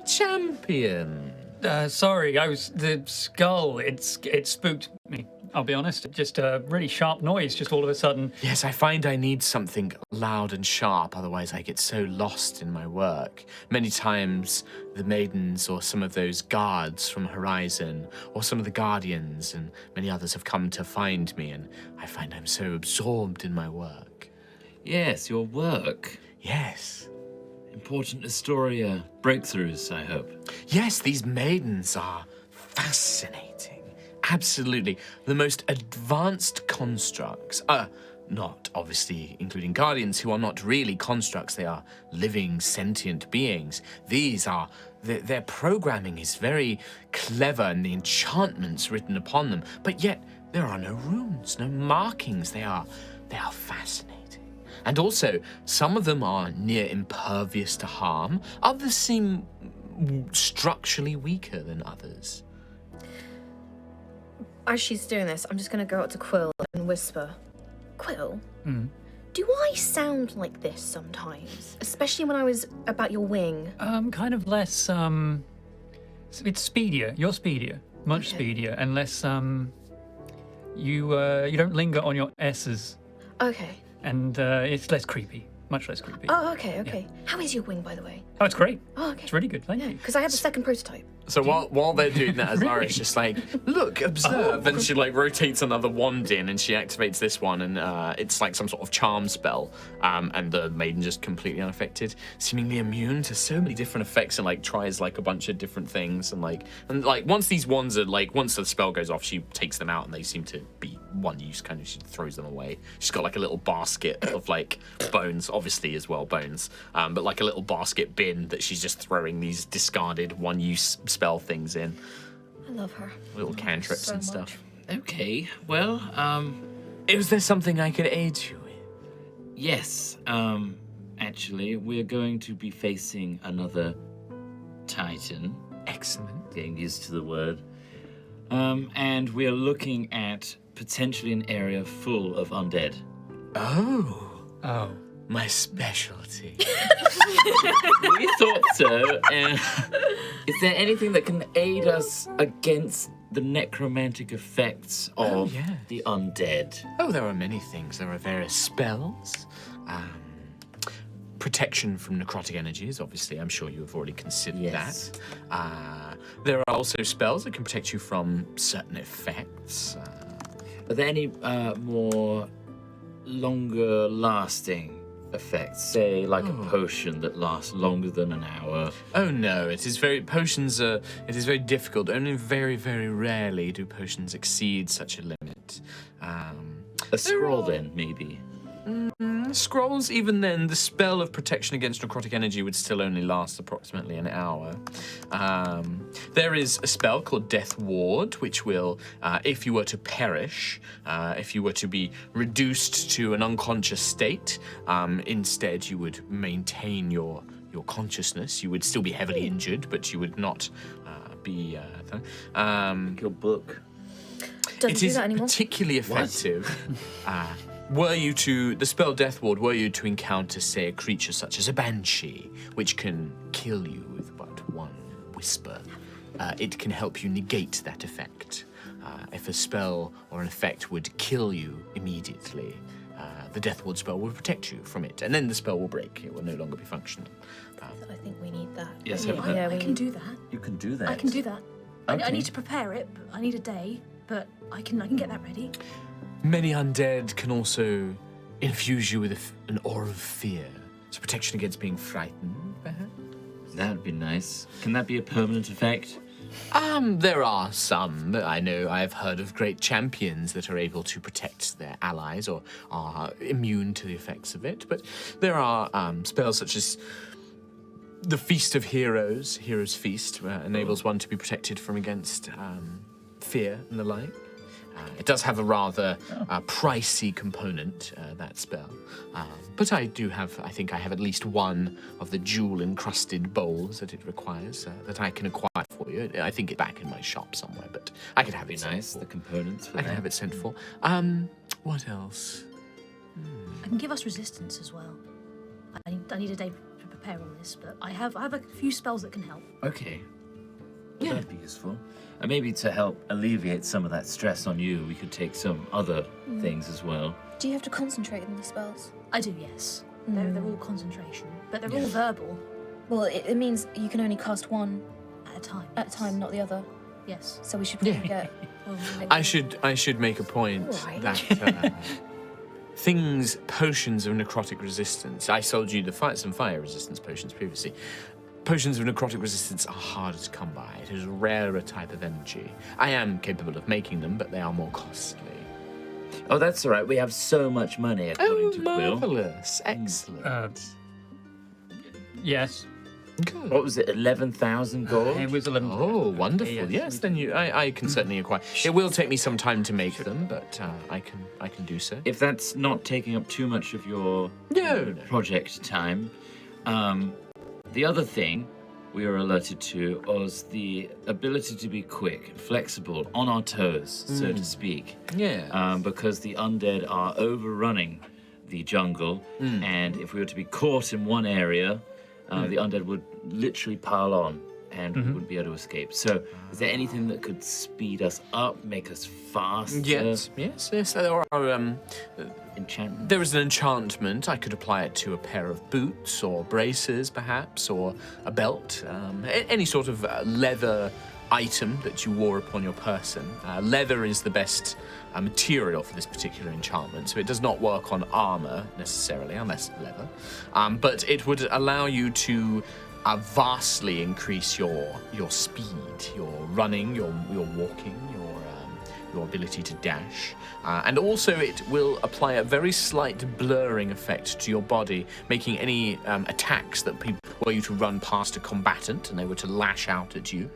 A: champion.
C: Sorry, the skull, it spooked me. I'll be honest, just a really sharp noise just all of a sudden.
A: Yes, I find I need something loud and sharp, otherwise I get so lost in my work. Many times the maidens or some of those guards from Horizon or some of the guardians and many others have come to find me, and I find I'm so absorbed in my work.
B: Yes, your work.
A: Yes.
B: Important Astoria breakthroughs, I hope.
A: Yes, these maidens are fascinating. Absolutely. The most advanced constructs. Not obviously including guardians, who are not really constructs. They are living, sentient beings. These are... Their programming is very clever and the enchantments written upon them. But yet, there are no runes, no markings. They are fascinating. And also, some of them are near impervious to harm. Others seem structurally weaker than others.
E: As she's doing this, I'm just going to go up to Quill and whisper, Quill, do I sound like this sometimes? Especially when I was about your wing.
C: Kind of less, it's speedier. You're speedier. Much speedier. And less, you don't linger on your S's.
E: Okay.
C: And it's less creepy. Much less creepy.
E: Oh, okay. How is your wing, by the way?
C: Oh, it's great.
E: Oh, okay.
C: It's really good, thank you.
E: Because I have the second prototype.
A: So while they're doing that,
C: Really?
A: Azara's just like, look, observe. And she like rotates another wand in and she activates this one, and it's like some sort of charm spell. And the maiden just completely unaffected, seemingly immune to so many different effects, and like tries like a bunch of different things. And once these wands are like, once the spell goes off, she takes them out and they seem to be one use, kind of. She throws them away. She's got like a little basket of like bones, obviously as well, bones. But like a little basket bin that she's just throwing these discarded one use spell things in.
E: I love her.
A: Little cantrips
E: so
A: and
E: much.
A: stuff.
B: Okay, well,
A: Is there something I could aid you with?
B: yes, actually, we're going to be facing another Titan.
A: Excellent.
B: Getting used to the word. And we are looking at potentially an area full of undead.
C: Oh.
A: My specialty.
B: We thought so. And is there anything that can aid us against the necromantic effects of the undead?
A: Oh, there are many things. There are various spells. Protection from necrotic energies, obviously. I'm sure you have already considered
B: Yes.
A: that. There are also spells that can protect you from certain effects.
B: Are there any more longer lasting effects? Say, like a potion that lasts longer than an hour?
A: Oh no, it is very very difficult. Only very, very rarely do potions exceed such a limit.
B: A scroll, then, maybe?
A: Scrolls, even then, the spell of protection against necrotic energy would still only last approximately an hour. There is a spell called Death Ward, which will, if you were to perish, if you were to be reduced to an unconscious state, instead you would maintain your consciousness. You would still be heavily injured, but you would not be...
B: Your book.
E: Doesn't
A: It
E: do
A: is
E: that anymore.
A: particularly effective the spell Death Ward, were you to encounter, say, a creature such as a banshee, which can kill you with but one whisper, it can help you negate that effect. If a spell or an effect would kill you immediately, the Death Ward spell will protect you from it, and then the spell will break. It will no longer be functional.
E: I think we need that.
B: Yes,
F: I can do that.
B: You can do that.
F: I can do that. I
B: Okay.
F: need to prepare it. I need a day, but I can get that ready.
A: Many undead can also infuse you with an aura of fear. It's protection against being frightened, perhaps?
B: That would be nice. Can that be a permanent effect?
A: There are some that I know. I've heard of great champions that are able to protect their allies or are immune to the effects of it. But there are spells such as the Feast of Heroes, Heroes Feast, enables one to be protected from against fear and the like. It does have a rather pricey component, that spell. But I think I have at least one of the jewel-encrusted bowls that it requires that I can acquire for you. I think it's back in my shop somewhere, but I could have it sent
B: Nice,
A: for.
B: the components for
A: I can
B: that.
A: have it sent for. What else?
F: I can give us resistance as well. I need a day to prepare on this, but I have a few spells that can help.
B: Okay. Well, that'd be useful. And maybe to help alleviate some of that stress on you, we could take some other things as well.
E: Do you have to concentrate on these spells?
F: I do, yes. They're all concentration, but they're all verbal
E: Well, it means you can only cast one
F: at a time.
E: at a time, not the other.
F: Yes.
E: So we should probably get.
A: I should make a point
E: Right.
A: that potions of necrotic resistance. I sold you some fire resistance potions previously. Potions of necrotic resistance are harder to come by. It is a rarer type of energy. I am capable of making them, but they are more costly.
B: Oh, that's all right. We have so much money, according to Quill.
A: marvelous! Excellent.
C: Yes.
A: Good.
B: What was it, 11,000 gold?
C: It was 11.
A: Oh, wonderful!
C: Yes.
A: Yes, then I can certainly acquire. It will take me some time to make them, but I can do so.
B: If that's not taking up too much of your
A: No.
B: project time, the other thing we were alerted to was the ability to be quick, flexible, on our toes, so to speak.
A: Yeah.
B: Because the undead are overrunning the jungle, and if we were to be caught in one area, the undead would literally pile on and we wouldn't be able to escape. So, is there anything that could speed us up, make us faster?
A: Yes. There are.
B: Enchantment?
A: There is an enchantment. I could apply it to a pair of boots or braces, perhaps, or a belt. Any sort of leather item that you wore upon your person. Leather is the best material for this particular enchantment, so it does not work on armor necessarily, unless leather. But it would allow you to vastly increase your speed, your running, your walking, your ability to dash. And also it will apply a very slight blurring effect to your body, making any attacks that were you to run past a combatant and they were to lash out at you,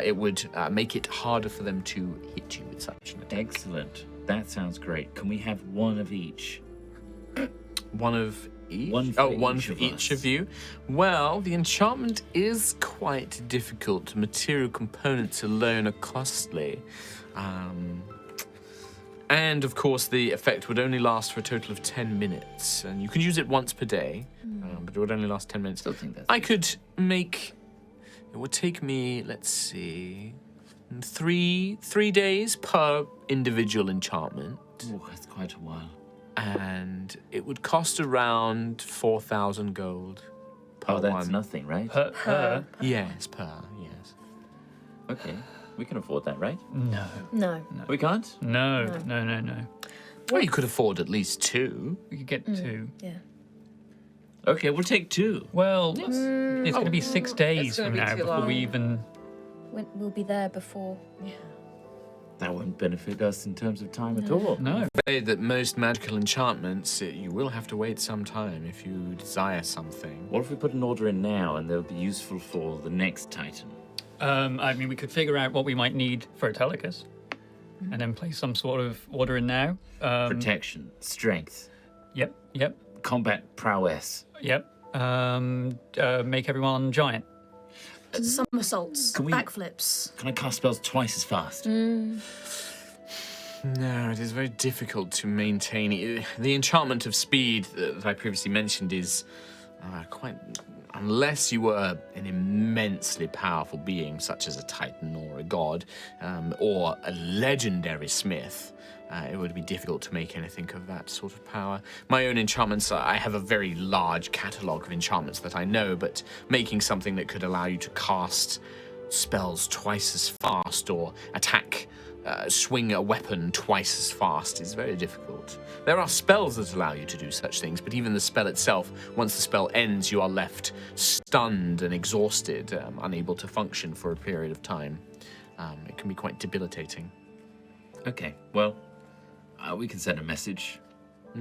A: it would make it harder for them to hit you with such an attack.
B: Excellent. That sounds great. Can we have one of each?
A: One of each?
B: One for
A: one
B: each
A: for
B: of
A: each
B: us.
A: of you. Well, the enchantment is quite difficult. Material components alone are costly. And of course, the effect would only last for a total of 10 minutes. And you can use it once per day, but it would only last 10 minutes.
B: Still think that's
A: I could make. It would take me, let's see, three days per individual enchantment.
B: Oh, that's quite a while.
A: And it would cost around 4,000 gold per
B: Oh, that's
A: one.
B: nothing, right?
A: Yes, per, yes.
B: Okay, we can afford that, right?
C: No.
E: No.
B: We can't?
C: No.
A: Well, you could afford at least two.
C: We could get two.
E: Yeah.
B: Okay, we'll take two.
C: Well, it's going to be 6 days
D: gonna
C: from
D: be
C: now
D: too
C: before
D: long.
C: we even.
E: We'll be there before.
B: That won't benefit us in terms of time at all.
C: No.
A: Say that most magical enchantments, you will have to wait some time if you desire something.
B: What if we put an order in now and they'll be useful for the next Titan?
C: I mean, we could figure out what we might need for a Telecus and then place some sort of order in now.
B: Protection, strength,
C: Yep.
B: combat prowess.
C: Make everyone giant.
F: Somersaults,
B: Can we-
F: backflips.
B: Can I cast spells twice as fast?
A: No, it is very difficult to maintain. The enchantment of speed that I previously mentioned is quite... Unless you were an immensely powerful being, such as a titan or a god, or a legendary smith, it would be difficult to make anything of that sort of power. My own enchantments, I have a very large catalogue of enchantments that I know, but making something that could allow you to cast spells twice as fast or swing a weapon twice as fast is very difficult. There are spells that allow you to do such things, but even the spell itself, once the spell ends, you are left stunned and exhausted, unable to function for a period of time. It can be quite debilitating.
B: Okay, well, we can send a message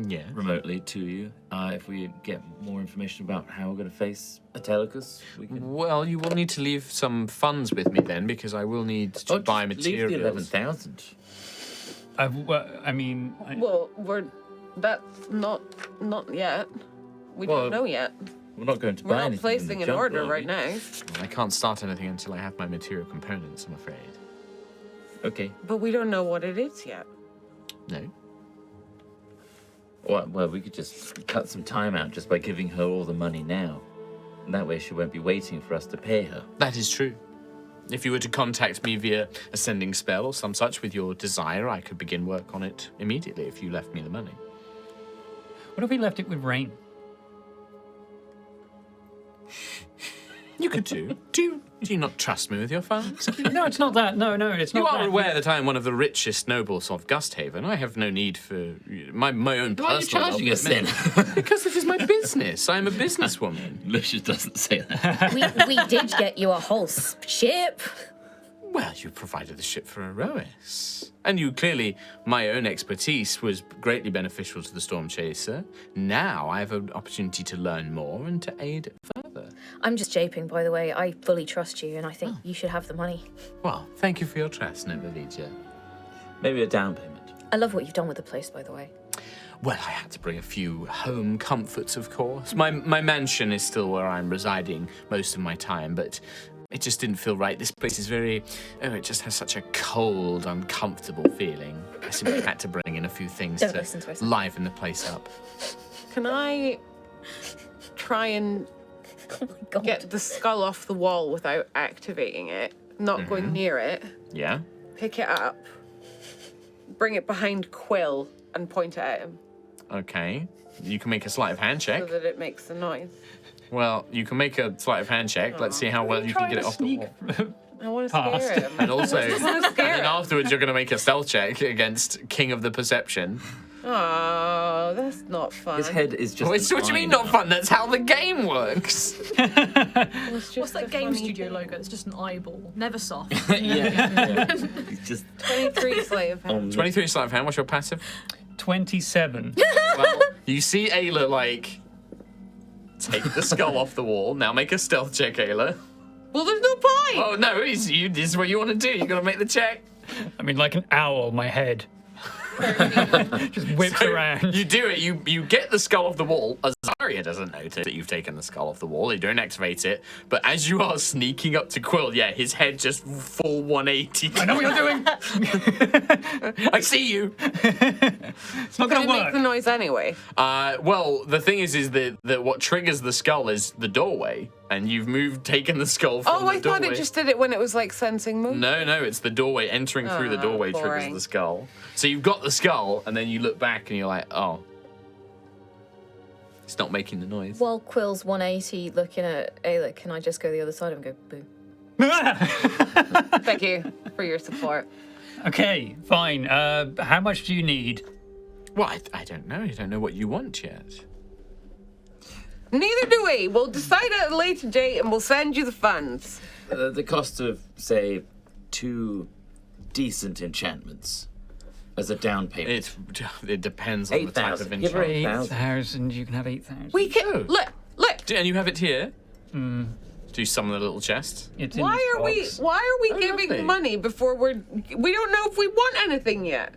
A: Yeah.
B: remotely to you. If we get more information about how we're going to face Atelicus, we can...
A: Well, you will need to leave some funds with me then, because I will need to buy
B: just
A: materials.
B: leave the 11,000.
D: Well, that's not yet. We
B: Well,
D: don't know yet.
B: We're not going to
D: We're
B: buy
D: not
B: anything
D: placing
B: in the
D: an
B: junk,
D: order
B: are we?
D: right now.
A: I can't start anything until I have my material components, I'm afraid.
B: Okay.
D: But we don't know what it is yet.
A: No?
B: Well, we could just cut some time out just by giving her all the money now. And that way she won't be waiting for us to pay her.
A: That is true. If you were to contact me via a sending spell or some such with your desire, I could begin work on it immediately if you left me the money.
C: What if we left it with Rain?
A: You could do. Do you not trust me with your funds?
C: No, it's not that. No, it's not
A: You are
C: that.
A: aware that I am one of the richest nobles of Gusthaven. I have no need for my own
B: Why are you
A: personal
B: charging us
A: development.
B: then?
A: Because it is my business. I am a businesswoman.
B: Lucius doesn't say that.
E: We did get you a whole ship.
A: Well, you provided the ship for Aerois. And you clearly, my own expertise was greatly beneficial to the Storm Chaser. Now I have an opportunity to learn more and to aid further.
E: I'm just japing, by the way. I fully trust you, and I think you should have the money.
A: Well, thank you for your trust, Novelija.
B: Maybe a down payment.
E: I love what you've done with the place, by the way.
A: Well, I had to bring a few home comforts, of course. My mansion is still where I'm residing most of my time, but it just didn't feel right. This place is it just has such a cold, uncomfortable feeling. I simply had to bring in a few things
E: Don't listen to us.
A: liven the place up.
D: Can I try and
E: God.
D: get the skull off the wall without activating it? Not going near it.
A: Yeah?
D: Pick it up. Bring it behind Quill and point it at him
A: Okay. You can make a sleight of hand check.
D: so that it makes the noise.
A: Well, you can make a sleight of hand check. Let's see how well you can get it off the wall.
D: I want to
C: Past.
D: scare him.
A: And also,
D: I want to
A: and
D: scare
A: then
D: him.
A: afterwards, you're going to make a stealth check against King of the Perception.
D: Oh, that's not fun.
B: His head is just.
A: What do you mean not fun? That's how the game works.
D: It's just
F: What's that
D: a
F: game
D: funny
F: studio
D: thing.
F: logo? It's just an eyeball. Never soft.
B: yeah. He's just
D: 23 sleight of hand.
A: 23 sleight of hand. What's your passive?
C: 27.
A: Well, you see Ayla, take the skull off the wall. Now make a stealth check, Ayla.
D: Well, there's no point.
A: Oh, no, this is what you want to do. You're going to make the check.
C: I mean, like an owl, my head. Just whips around.
A: You do it. You get the skull off the wall. Azaria doesn't notice that you've taken the skull off the wall. You don't activate it. But as you are sneaking up to Quill, his head just full 180.
C: I know what you're doing.
A: I see you.
C: It's not
D: Can
C: going to
D: it make
C: work.
D: the noise anyway?
A: Well, the thing is that what triggers the skull is the doorway, and you've taken the skull from
D: Oh,
A: the
D: I thought
A: doorway.
D: it just did it when it was like sensing movement.
A: No, it's the doorway. Entering through the doorway triggers
D: boring.
A: the skull. So you've got the skull, and then you look back and you're like, oh. It's not making the noise.
E: While Quill's 180 looking at Ayla, can I just go the other side of him and go, boo?
D: Thank you for your support.
C: Okay, fine. How much do you need?
A: Well, I don't know. I don't know what you want yet.
D: Neither do we. We'll decide at a later date and we'll send you the funds.
B: the cost of, say, 2 decent enchantments as a down payment.
A: It depends on the type of
B: 8,000. Give her
A: enchantment.
B: 8,000.
C: 8,000. You can have 8,000.
D: We can
A: Oh.
D: look.
A: And you have it here? Do some of the little chests.
C: It's in
D: Why
C: this
D: are we?
C: box.
D: Why are we
A: lovely.
D: giving money before we don't know if we want anything yet?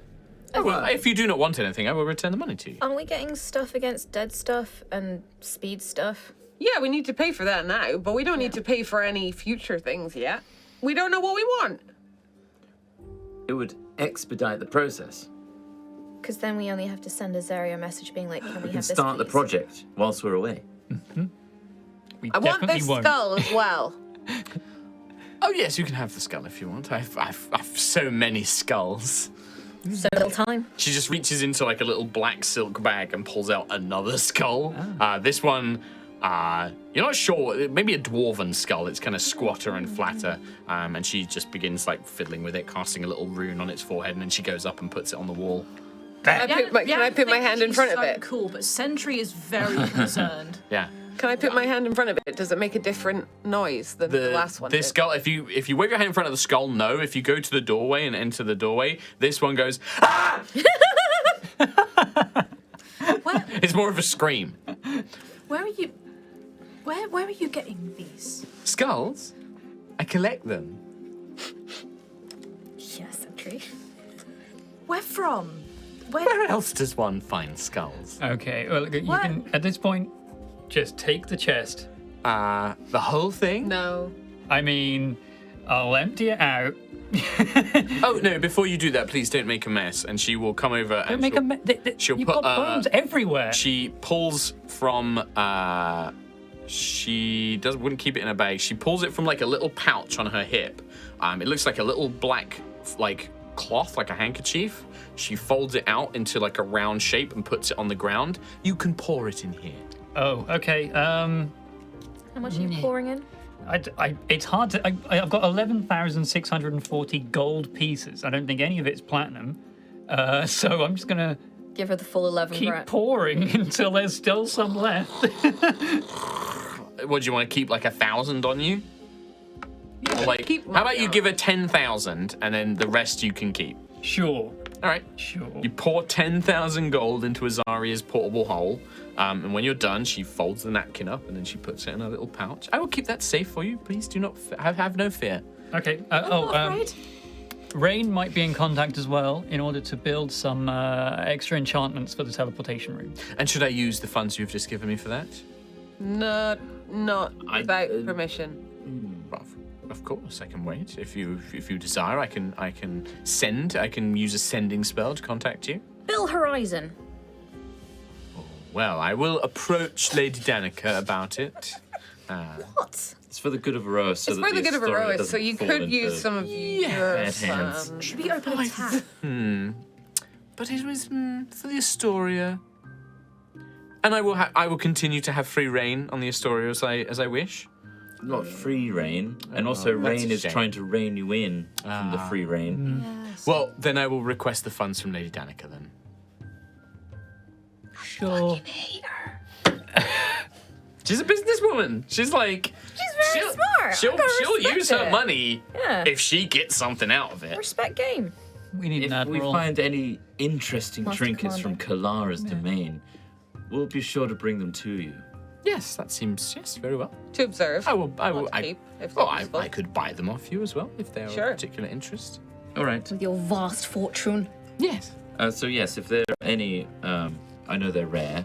A: Oh, well, if you do not want anything, I will return the money to you.
E: Aren't we getting stuff against dead stuff and speed stuff?
D: Yeah, we need to pay for that now, but we don't need to pay for any future things yet. We don't know what we want.
B: It would expedite the process.
E: Because then we only have to send Azaria a message being like, can we
B: We
E: have
B: can
E: this,
B: start the
E: please?
B: project whilst we're away.
C: We
D: I want
C: definitely
D: this
C: won't.
D: skull as well.
A: Oh yes, you can have the skull if you want. I've so many skulls.
E: So little time.
A: She just reaches into like a little black silk bag and pulls out another skull. This one, you're not sure. Maybe a dwarven skull. It's kind of squatter and flatter. And she just begins like fiddling with it, casting a little rune on its forehead, and then she goes up and puts it on the wall.
D: Can I put my hand in front of it?
F: Cool, but Sentry is very concerned.
A: Yeah.
D: Can I put my hand in front of it? Does it make a different noise than the last one?
A: This
D: did?
A: skull, if you wave your hand in front of the skull, no. If you go to the doorway and enter the doorway, this one goes, ah!
F: Where
A: It's more of a scream.
F: are you? Where are you getting these?
A: Skulls? I collect them.
E: Yes, Sentry.
F: Where from?
A: Where else does one find skulls?
C: Okay, well, you
F: What?
C: can, at this point, just take the chest.
A: The whole thing?
D: No.
C: I mean, I'll empty it out.
A: Oh, no, before you do that, please don't make a mess. And she will come over
C: Don't
A: and
C: make
A: she'll
C: You've
A: put,
C: got bones everywhere.
A: she pulls from, she wouldn't keep it in a bag. She pulls it from like a little pouch on her hip. It looks like a little black, like, cloth, like a handkerchief. She folds it out into like a round shape and puts it on the ground. You can pour it in here.
C: Oh, okay.
E: How much are you pouring in?
C: It's hard to. I've got 11,640 gold pieces. I don't think any of it's platinum. So I'm just gonna
E: Give her the full 11
C: keep
E: Brett.
C: pouring until there's still some left.
A: What do you want to keep, like 1,000 on you? Or like,
D: keep
A: how about you
D: mine.
A: give her 10,000 and then the rest you can keep?
C: Sure,
A: All right.
C: sure.
A: You pour 10,000 gold into Azaria's portable hole, and when you're done, she folds the napkin up and then she puts it in a little pouch. I will keep that safe for you. Please do not have no fear.
C: Okay.
F: I'm not afraid.
C: Rain might be in contact as well in order to build some extra enchantments for the teleportation room.
A: And should I use the funds you've just given me for that?
D: Not without permission.
A: Of course, I can wait. If you desire, I can use a sending spell to contact you.
E: Bill Horizon.
A: Well, I will approach Lady Danica about it.
E: What?
B: It's for the good of Aerois. So
D: It's
B: that
D: for the good of
B: Astoria
D: Aerois, so
B: doesn't
D: you
B: fall
D: could
B: into
D: use some of your
B: bad hands.
D: funds.
F: Should we open a tap?
A: But it was for the Astoria. And I will continue to have free reign on the Astoria as I wish.
B: Not free reign, and also
A: that's
B: rain
A: a
B: is
A: shame.
B: trying to rein you in from the free reign.
F: Yes.
A: Well, then I will request the funds from Lady Danica then.
C: Sure.
A: She's a businesswoman. She's like
E: She's very smart. I
A: She'll
E: gotta respect
A: use her
E: it.
A: money
E: Yeah.
A: if she gets something out of it.
E: Respect game.
C: We need an
B: If we
C: admiral.
B: find any interesting
E: Master
B: trinkets from Kalara's domain, we'll be sure to bring them to you.
A: Yes, that seems very well.
D: To observe.
A: I will.
D: Not to keep, if they're useful.
A: I could buy them off you as well if they're
D: Sure.
A: of particular interest.
B: All right.
E: With your vast fortune.
A: Yes.
B: So yes, if there are any, I know they're rare,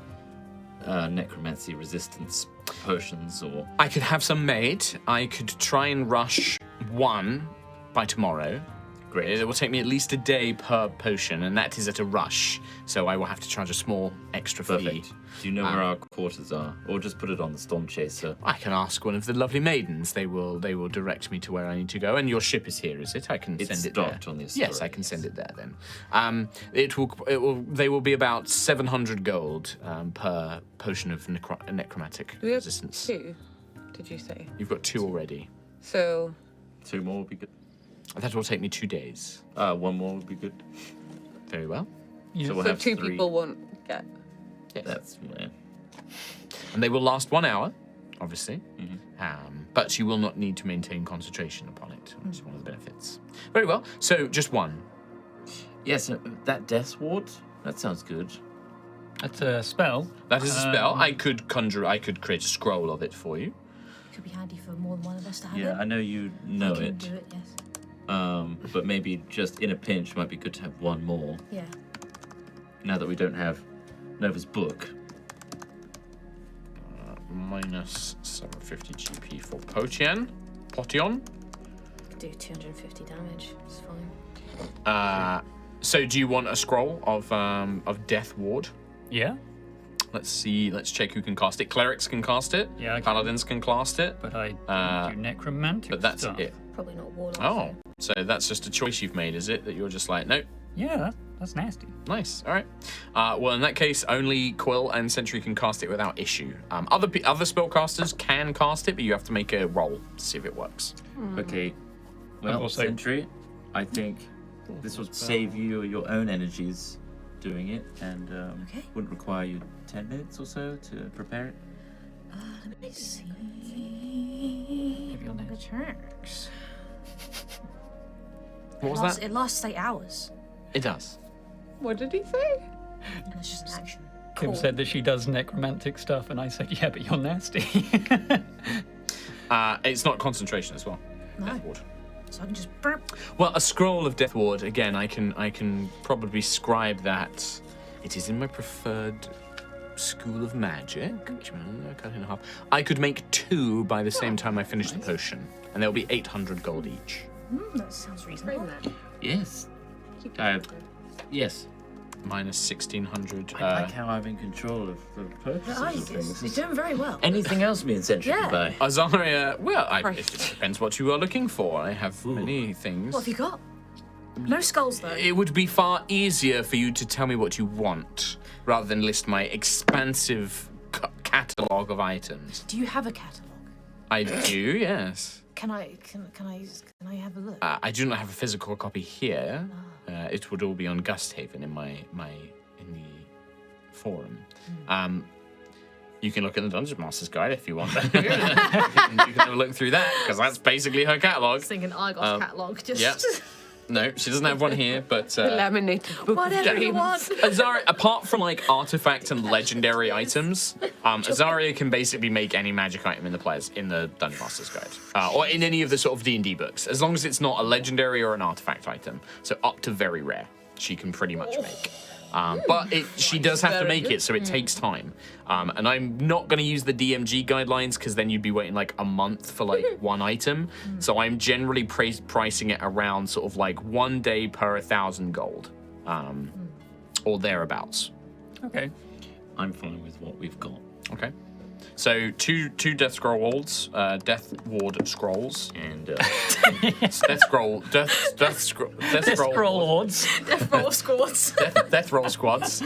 B: necromancy resistance potions or
A: I could have some made. I could try and rush one by tomorrow.
B: great.
A: It will take me at least a day per potion, and that is at a rush. So I will have to charge a small extra fee.
B: Perfect. Do you know where our quarters are, or just put it on the Storm Chaser?
A: I can ask one of the lovely maidens. They will direct me to where I need to go. And your ship is here, is it? I can
B: It's
A: send it
B: docked
A: there.
B: on the Astoria,
A: Yes, I can
B: yes.
A: send it there then. They will be about 700 gold per potion of necromantic
D: Do we have
A: resistance.
D: 2? Did you say?
A: You've got 2 already.
D: So
B: 2 more would be good.
A: That will take me 2 days.
B: 1 more would be good.
A: Very well.
C: Yeah.
B: So we'll
D: so
B: have
D: 2
B: 3.
D: people won't get.
A: Yes.
B: That's
A: And they will last 1 hour, obviously.
B: Mm-hmm.
A: But you will not need to maintain concentration upon it, which is one of the benefits. Very well. So just 1.
B: yes. That Death Ward. That sounds good.
C: That's a spell.
A: That is a spell. I could create a scroll of it for you.
F: Could be handy for more than one of us to have
B: Yeah,
F: it.
B: I know you know
F: I can
B: it.
F: do it, yes.
B: But maybe just in a pinch might be good to have 1 more.
F: Yeah.
B: Now that we don't have Nova's book.
A: Minus 750 GP for Potion.
E: Do 250 damage. It's fine.
A: So do you want a scroll of Death Ward?
C: Yeah,
A: Let's see. Let's check who can cast it. Clerics can cast it.
C: Yeah, I can.
A: Paladins can cast it.
C: but I don't do necromantic
A: But that's
C: stuff.
A: it.
E: Probably not warlock.
A: Oh, so that's just a choice you've made, is it? That you're just like, nope.
C: Yeah, that's nasty.
A: Nice. All right. Well, in that case, only Quill and Sentry can cast it without issue. Other spellcasters can cast it, but you have to make a roll to see if it works.
B: Okay. Well,
C: also-
B: Sentry, I think this will save you your own energies doing it, and
F: Okay.
B: wouldn't require you 10 minutes or so to prepare it.
F: Let me see.
C: If you're
F: The
C: nasty.
F: turns.
A: What was that?
F: It lasts 8 hours,
A: It does.
D: What did he say?
F: and it's just an action.
C: Kim said that she does necromantic stuff, and I said, yeah, but you're nasty.
A: It's not concentration as well.
F: No.
A: Death Ward.
F: So I can just burp.
A: Well, a scroll of Death Ward. Again, I can probably scribe that. It is in my preferred school of magic. Which I cut it in half. I could make 2 by the same time I finish the potion, and there'll be 800 gold each.
F: That sounds reasonable.
D: Bring that.
B: Yes. Yes.
A: Minus 1600.
B: I like how I'm in control of the purchases of
F: You're
B: things.
F: doing very well.
B: Anything else me and Sentry
F: Yeah.
B: can buy?
A: Azaria, well, it
D: Priceless.
A: depends what you are looking for. I have many things.
F: What have you got? No skulls though.
A: It would be far easier for you to tell me what you want, rather than list my expansive catalogue of items.
F: Do you have a catalogue?
A: I do, yes.
F: Can I have a look?
A: I do not have a physical copy here. It would all be on Gusthaven in in the forum. You can look at the Dungeon Master's Guide if you want. you can have a look through that, because that's basically her catalogue.
F: Thinking Argos catalogue. Just
A: Yeah. No, she doesn't have one here, but
D: Laminated book of
F: whatever you
D: dreams.
F: want.
A: Azaria, apart from like artifact and legendary items, Azaria can basically make any magic item in the Dungeon Master's Guide, or in any of the sort of D&D books, as long as it's not a legendary or an artifact item. So up to very rare, she can pretty much make. But she does have to make it, so it takes time. And I'm not going to use the DMG guidelines, because then you'd be waiting like a month for like one item. So I'm generally pricing it around sort of like 1 day per 1,000 gold, or thereabouts.
C: Okay.
B: I'm fine with what we've got.
A: Okay. So two Death Ward scrolls.
B: And
A: Death Scroll
C: Lords.
F: Death roll squads.
A: Death Roll squads.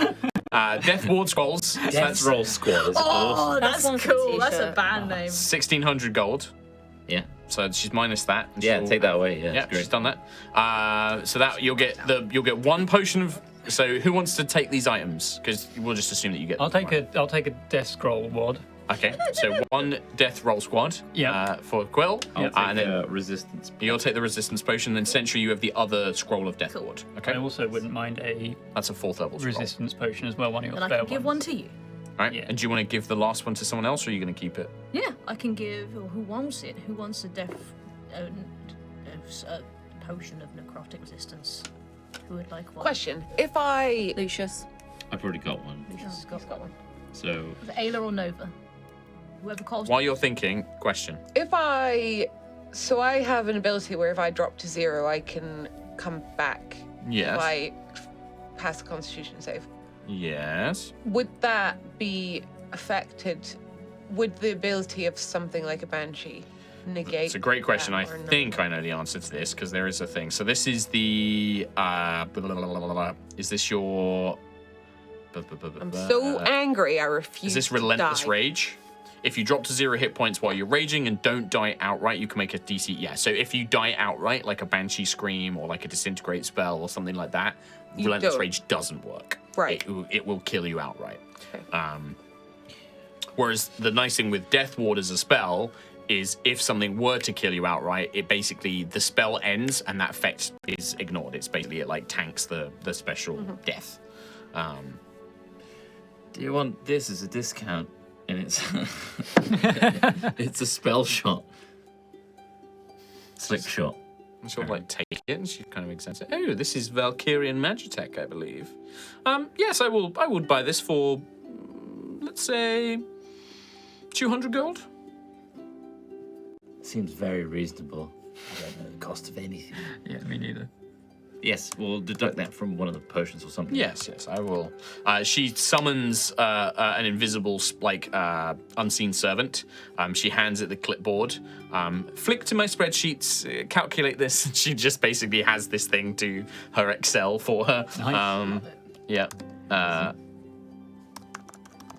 A: Death Ward scrolls. So
B: Death
A: that's
B: Roll Squad, is
F: Oh, that's
E: one for
F: cool. That's a
E: t-shirt.
F: band name.
A: 1,600 gold.
B: Yeah.
A: So she's minus that. and
B: Yeah,
A: she'll-
B: take that away. Yeah,
A: Yeah,
B: that's great.
A: she's done that. So that you'll get 1 potion of. So who wants to take these items? Because we'll just assume that you get.
C: I'll
A: them,
C: take a death scroll ward.
A: Okay. So 1 Death Roll squad.
C: Yeah.
A: For Quill.
B: I'll
C: Yeah.
B: take
A: and then
B: resistance.
A: you'll take the resistance potion. Then Sentry, you have the other scroll of Death Ward. Okay.
C: I also wouldn't mind a
A: That's a 4th level scroll.
C: resistance potion as well, one of your
F: And I
C: spare
F: can give
C: ones.
F: one to you.
A: Right.
C: Yeah.
A: And do you want to give the last one to someone else, or are you going to keep it?
F: Yeah, I can give. Or who wants it? Who wants a potion of necrotic resistance? Who would like one?
D: Question: If I
E: Lucius.
B: I've already got one.
F: Lucius has got one.
B: So
F: Is it Ayla or Nova? Whoever calls.
A: While you're thinking, question.
D: so I have an ability where if I drop to 0, I can come back
A: Yes.
D: if I pass a Constitution save.
A: Yes.
D: Would that be affected? Would the ability of something like a Banshee negate?
A: It's a great question. I
D: that or no?
A: think I know the answer to this, because there is a thing. So this is the. Is this your?
D: I'm so angry. I refuse.
A: Is this
D: to
A: relentless
D: die.
A: rage? If you drop to 0 hit points while you're raging and don't die outright, you can make a DC. Yeah. So if you die outright, like a Banshee Scream or like a Disintegrate spell or something like that,
D: You
A: relentless
D: don't.
A: rage doesn't work.
D: Right.
A: It will kill you outright.
D: Okay.
A: Whereas the nice thing with Death Ward as a spell is if something were to kill you outright, it basically, the spell ends and that effect is ignored. It's basically, it like tanks the special death.
B: do you want this as a discount? And it's it's a spell shot. Slick shot.
A: And she'll like take it and she kind of examines it. Oh, this is Valkyrian Magitech, I believe. Yes, I would buy this for, let's say, 200 gold.
B: Seems very reasonable. I don't know the cost of anything.
C: Yeah, me neither.
B: Yes, we'll deduct that from one of the potions or something.
A: Yes, I will. She summons an invisible, unseen servant. She hands it the clipboard. Flick to my spreadsheets, calculate this. She just basically has this thing to her Excel for her.
C: Nice.
A: Yeah.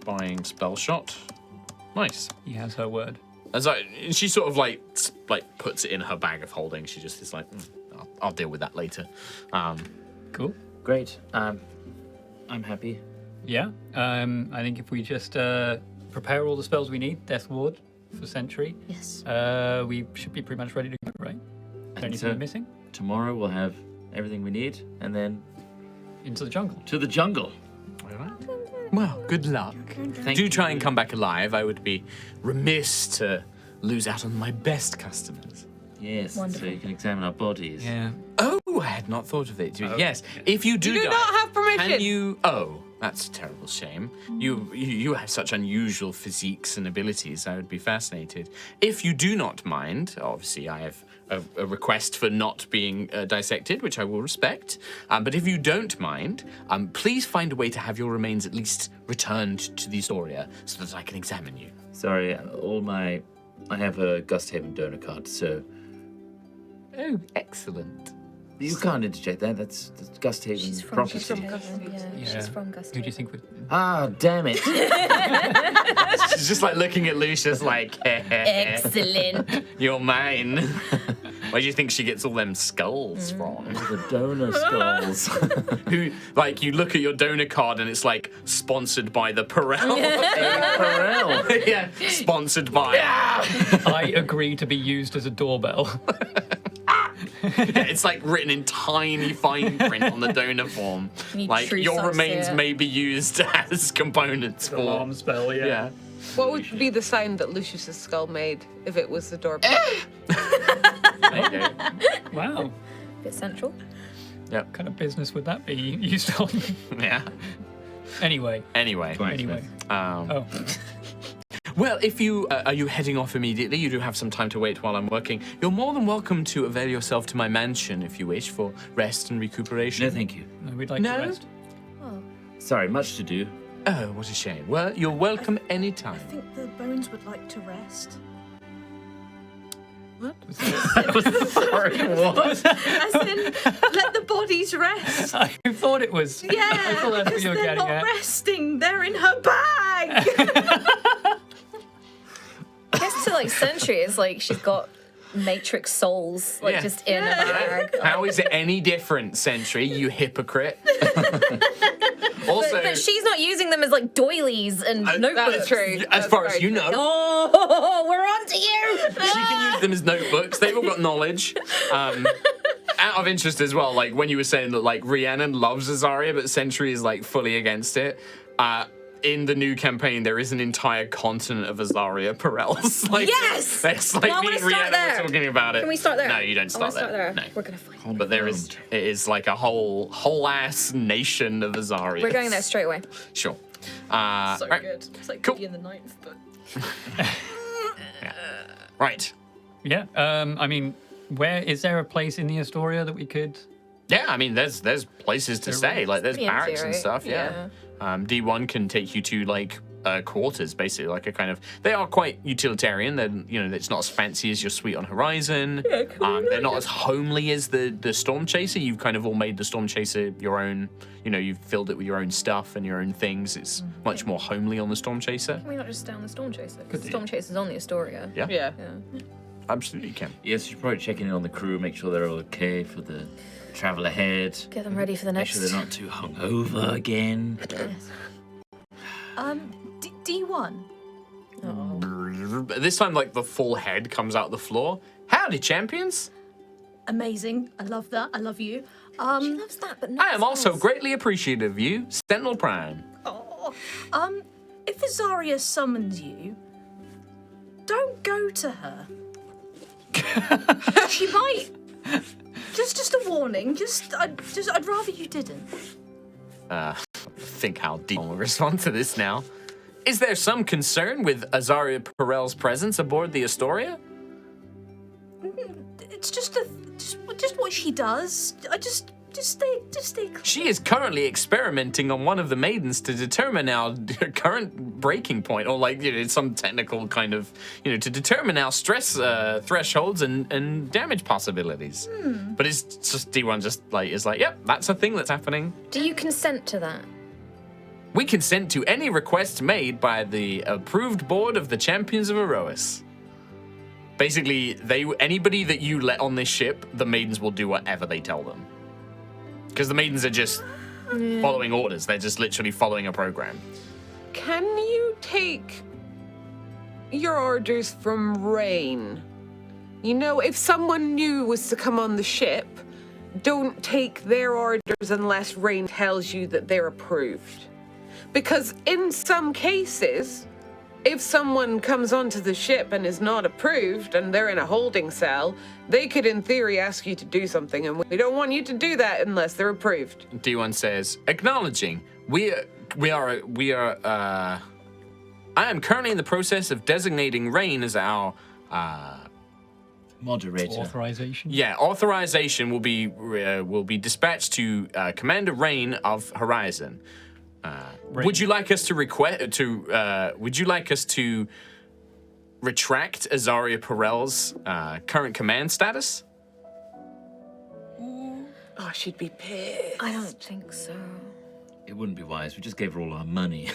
A: Buying spell shot. Nice.
C: He has her word.
A: As she sort of like puts it in her bag of holding. She just is like, I'll deal with that later.
C: Cool.
B: Great. I'm happy.
C: Yeah. I think if we just prepare all the spells we need, Death Ward for Sentry,
F: Yes.
C: we should be pretty much ready to go, right? Anything
B: so-
C: missing?
B: Tomorrow we'll have everything we need, and then
C: Into the jungle.
B: to the jungle.
A: All right. Well, good luck.
B: Thank
A: Do try
B: you.
A: and come back alive. I would be remiss to lose out on my best customers.
B: Yes,
E: Wonderful.
B: so you can examine our bodies.
C: Yeah.
A: Oh, I had not thought of it. Yes, if you do
D: You do
A: die,
D: not have permission.
A: can you? Oh, that's a terrible shame. You have such unusual physiques and abilities. I would be fascinated. If you do not mind, obviously I have a request for not being dissected, which I will respect. But if you don't mind, please find a way to have your remains at least returned to the Astoria so that I can examine you.
B: Sorry, I have a Gusthaven donor card, so
A: Oh, excellent.
B: you can't interject that. That's Gusthaven
E: She's from
B: property.
E: Gusthaven. Yeah,
C: Yeah.
E: she's from
C: Who do
E: Gusthaven.
C: you think would?
B: Ah, damn it.
A: She's just like looking at Lucius like,
E: Excellent.
A: you're mine. Where do you think she gets all them skulls from?
B: The donor skulls.
A: Who, like, you look at your donor card and it's like sponsored by the Perel.
B: Pharrell.
A: Yeah, sponsored by.
C: I agree to be used as a doorbell.
A: Yeah, it's like written in tiny fine print on the donor form.
E: Need
A: Like
E: true
A: your
E: size
A: remains
E: here.
A: may be used as components for.
C: Alarm spell, yeah.
A: Yeah.
D: What would be the sound that Lucius's skull made if it was the doorbell?
A: There you go.
C: Wow.
E: Bit central.
C: What kind of business would that be used on?
A: Yeah.
C: Anyway.
A: Anyway.
C: Anyway. Oh.
A: Well, if you are you heading off immediately, you do have some time to wait while I'm working. You're more than welcome to avail yourself to my mansion if you wish for rest and recuperation.
B: No, thank you.
C: No, we'd like
A: No?
C: to rest.
B: Sorry, much to do.
A: Oh, what a shame. Well, you're welcome
F: I
A: anytime.
F: think the bones would like to rest.
B: Sorry, what?
F: As in, let the bodies rest.
C: I thought it was.
F: Yeah,
C: I thought that's what
F: because
C: you were
F: they're
C: getting
F: not
C: at.
F: resting. They're in her bag.
E: I guess to like Sentry is like she's got matrix souls like
A: Yeah.
E: just in a bag.
A: How is it any different, Sentry, you hypocrite? Also,
E: But she's not using them as like doilies and notebooks.
D: That's true.
A: as far as you know,
E: Oh, we're on to you.
A: she can use them as notebooks. They've all got knowledge. Out of interest as well, like when you were saying that like Rhiannon loves Azaria, but Sentry is like fully against it. In the new campaign, there is an entire continent of Azaria Perels. Like,
E: Yes!
A: That's like
E: Well, I
A: me
E: wanna
A: and
E: start
A: Rhiannon
E: there.
A: were talking about it.
E: Can we start there?
A: No, you don't
E: I wanna
A: start there. No.
E: We're gonna find.
A: But there is, it is like a whole ass nation of Azaria.
E: We're going there straight away.
A: Sure.
F: So
A: right.
F: good. It's like
A: Cool.
F: Beauty and the Ninth, but
A: Right.
C: Yeah. I mean, where is there a place in the Astoria that we could?
A: Yeah, I mean, there's places to stay. Like, there's
E: pretty empty,
A: barracks and
E: right?
A: stuff. Yeah. D1 can take you to like quarters, basically, like a kind of. They are quite utilitarian. They're, you know, it's not as fancy as your suite on Horizon. They're not as homely as the Storm Chaser. You've kind of all made the Storm Chaser your own. You know, you've filled it with your own stuff and your own things. It's much more homely on the Storm Chaser.
E: Can we not just stay on the Storm Chaser? 'Cause
C: Could-
E: Storm Chaser's on the Astoria.
A: Yeah,
D: Yeah.
E: Yeah.
A: absolutely can.
B: Yes, you should probably check in on the crew, make sure they're all okay for the travel ahead.
E: Get them ready for the
B: Make
E: next.
B: sure they're not too hungover again.
F: D1.
A: This time, like the full head comes out the floor. Howdy, champions!
F: Amazing. I love that. I love you.
E: She loves that, but not
A: I am also
E: else.
A: greatly appreciative of you, Sentinel Prime.
F: If Azaria summons you, don't go to her. She might. Just a warning. I'd rather you didn't.
A: Think how deep will respond to this now. Is there some concern with Azaria Perel's presence aboard the Astoria?
F: It's just what she does. I just Just stay clear.
A: She is currently experimenting on one of the maidens to determine our current breaking point, or like, some technical kind of, to determine our stress thresholds and damage possibilities. But it's just D1 just like is like, yep, that's a thing that's happening.
E: Do you consent to that?
A: We consent to any request made by the approved board of the champions of Aerois. Basically, anybody that you let on this ship, the maidens will do whatever they tell them. Because the maidens are just following orders. They're just literally following a program.
D: Can you take your orders from Rain? If someone new was to come on the ship, don't take their orders unless Rain tells you that they're approved. Because in some cases, if someone comes onto the ship and is not approved and they're in a holding cell, they could in theory ask you to do something, and we don't want you to do that unless they're approved.
A: D1 says, acknowledging, I am currently in the process of designating Rain as our
B: Moderator.
C: Authorization.
A: Yeah, authorization will be dispatched to Commander Rain of Horizon. Would you like us to would you like us to retract Azaria Perel's current command status?
D: Oh, she'd be pissed.
E: I don't think so.
B: It wouldn't be wise. We just gave her all our money.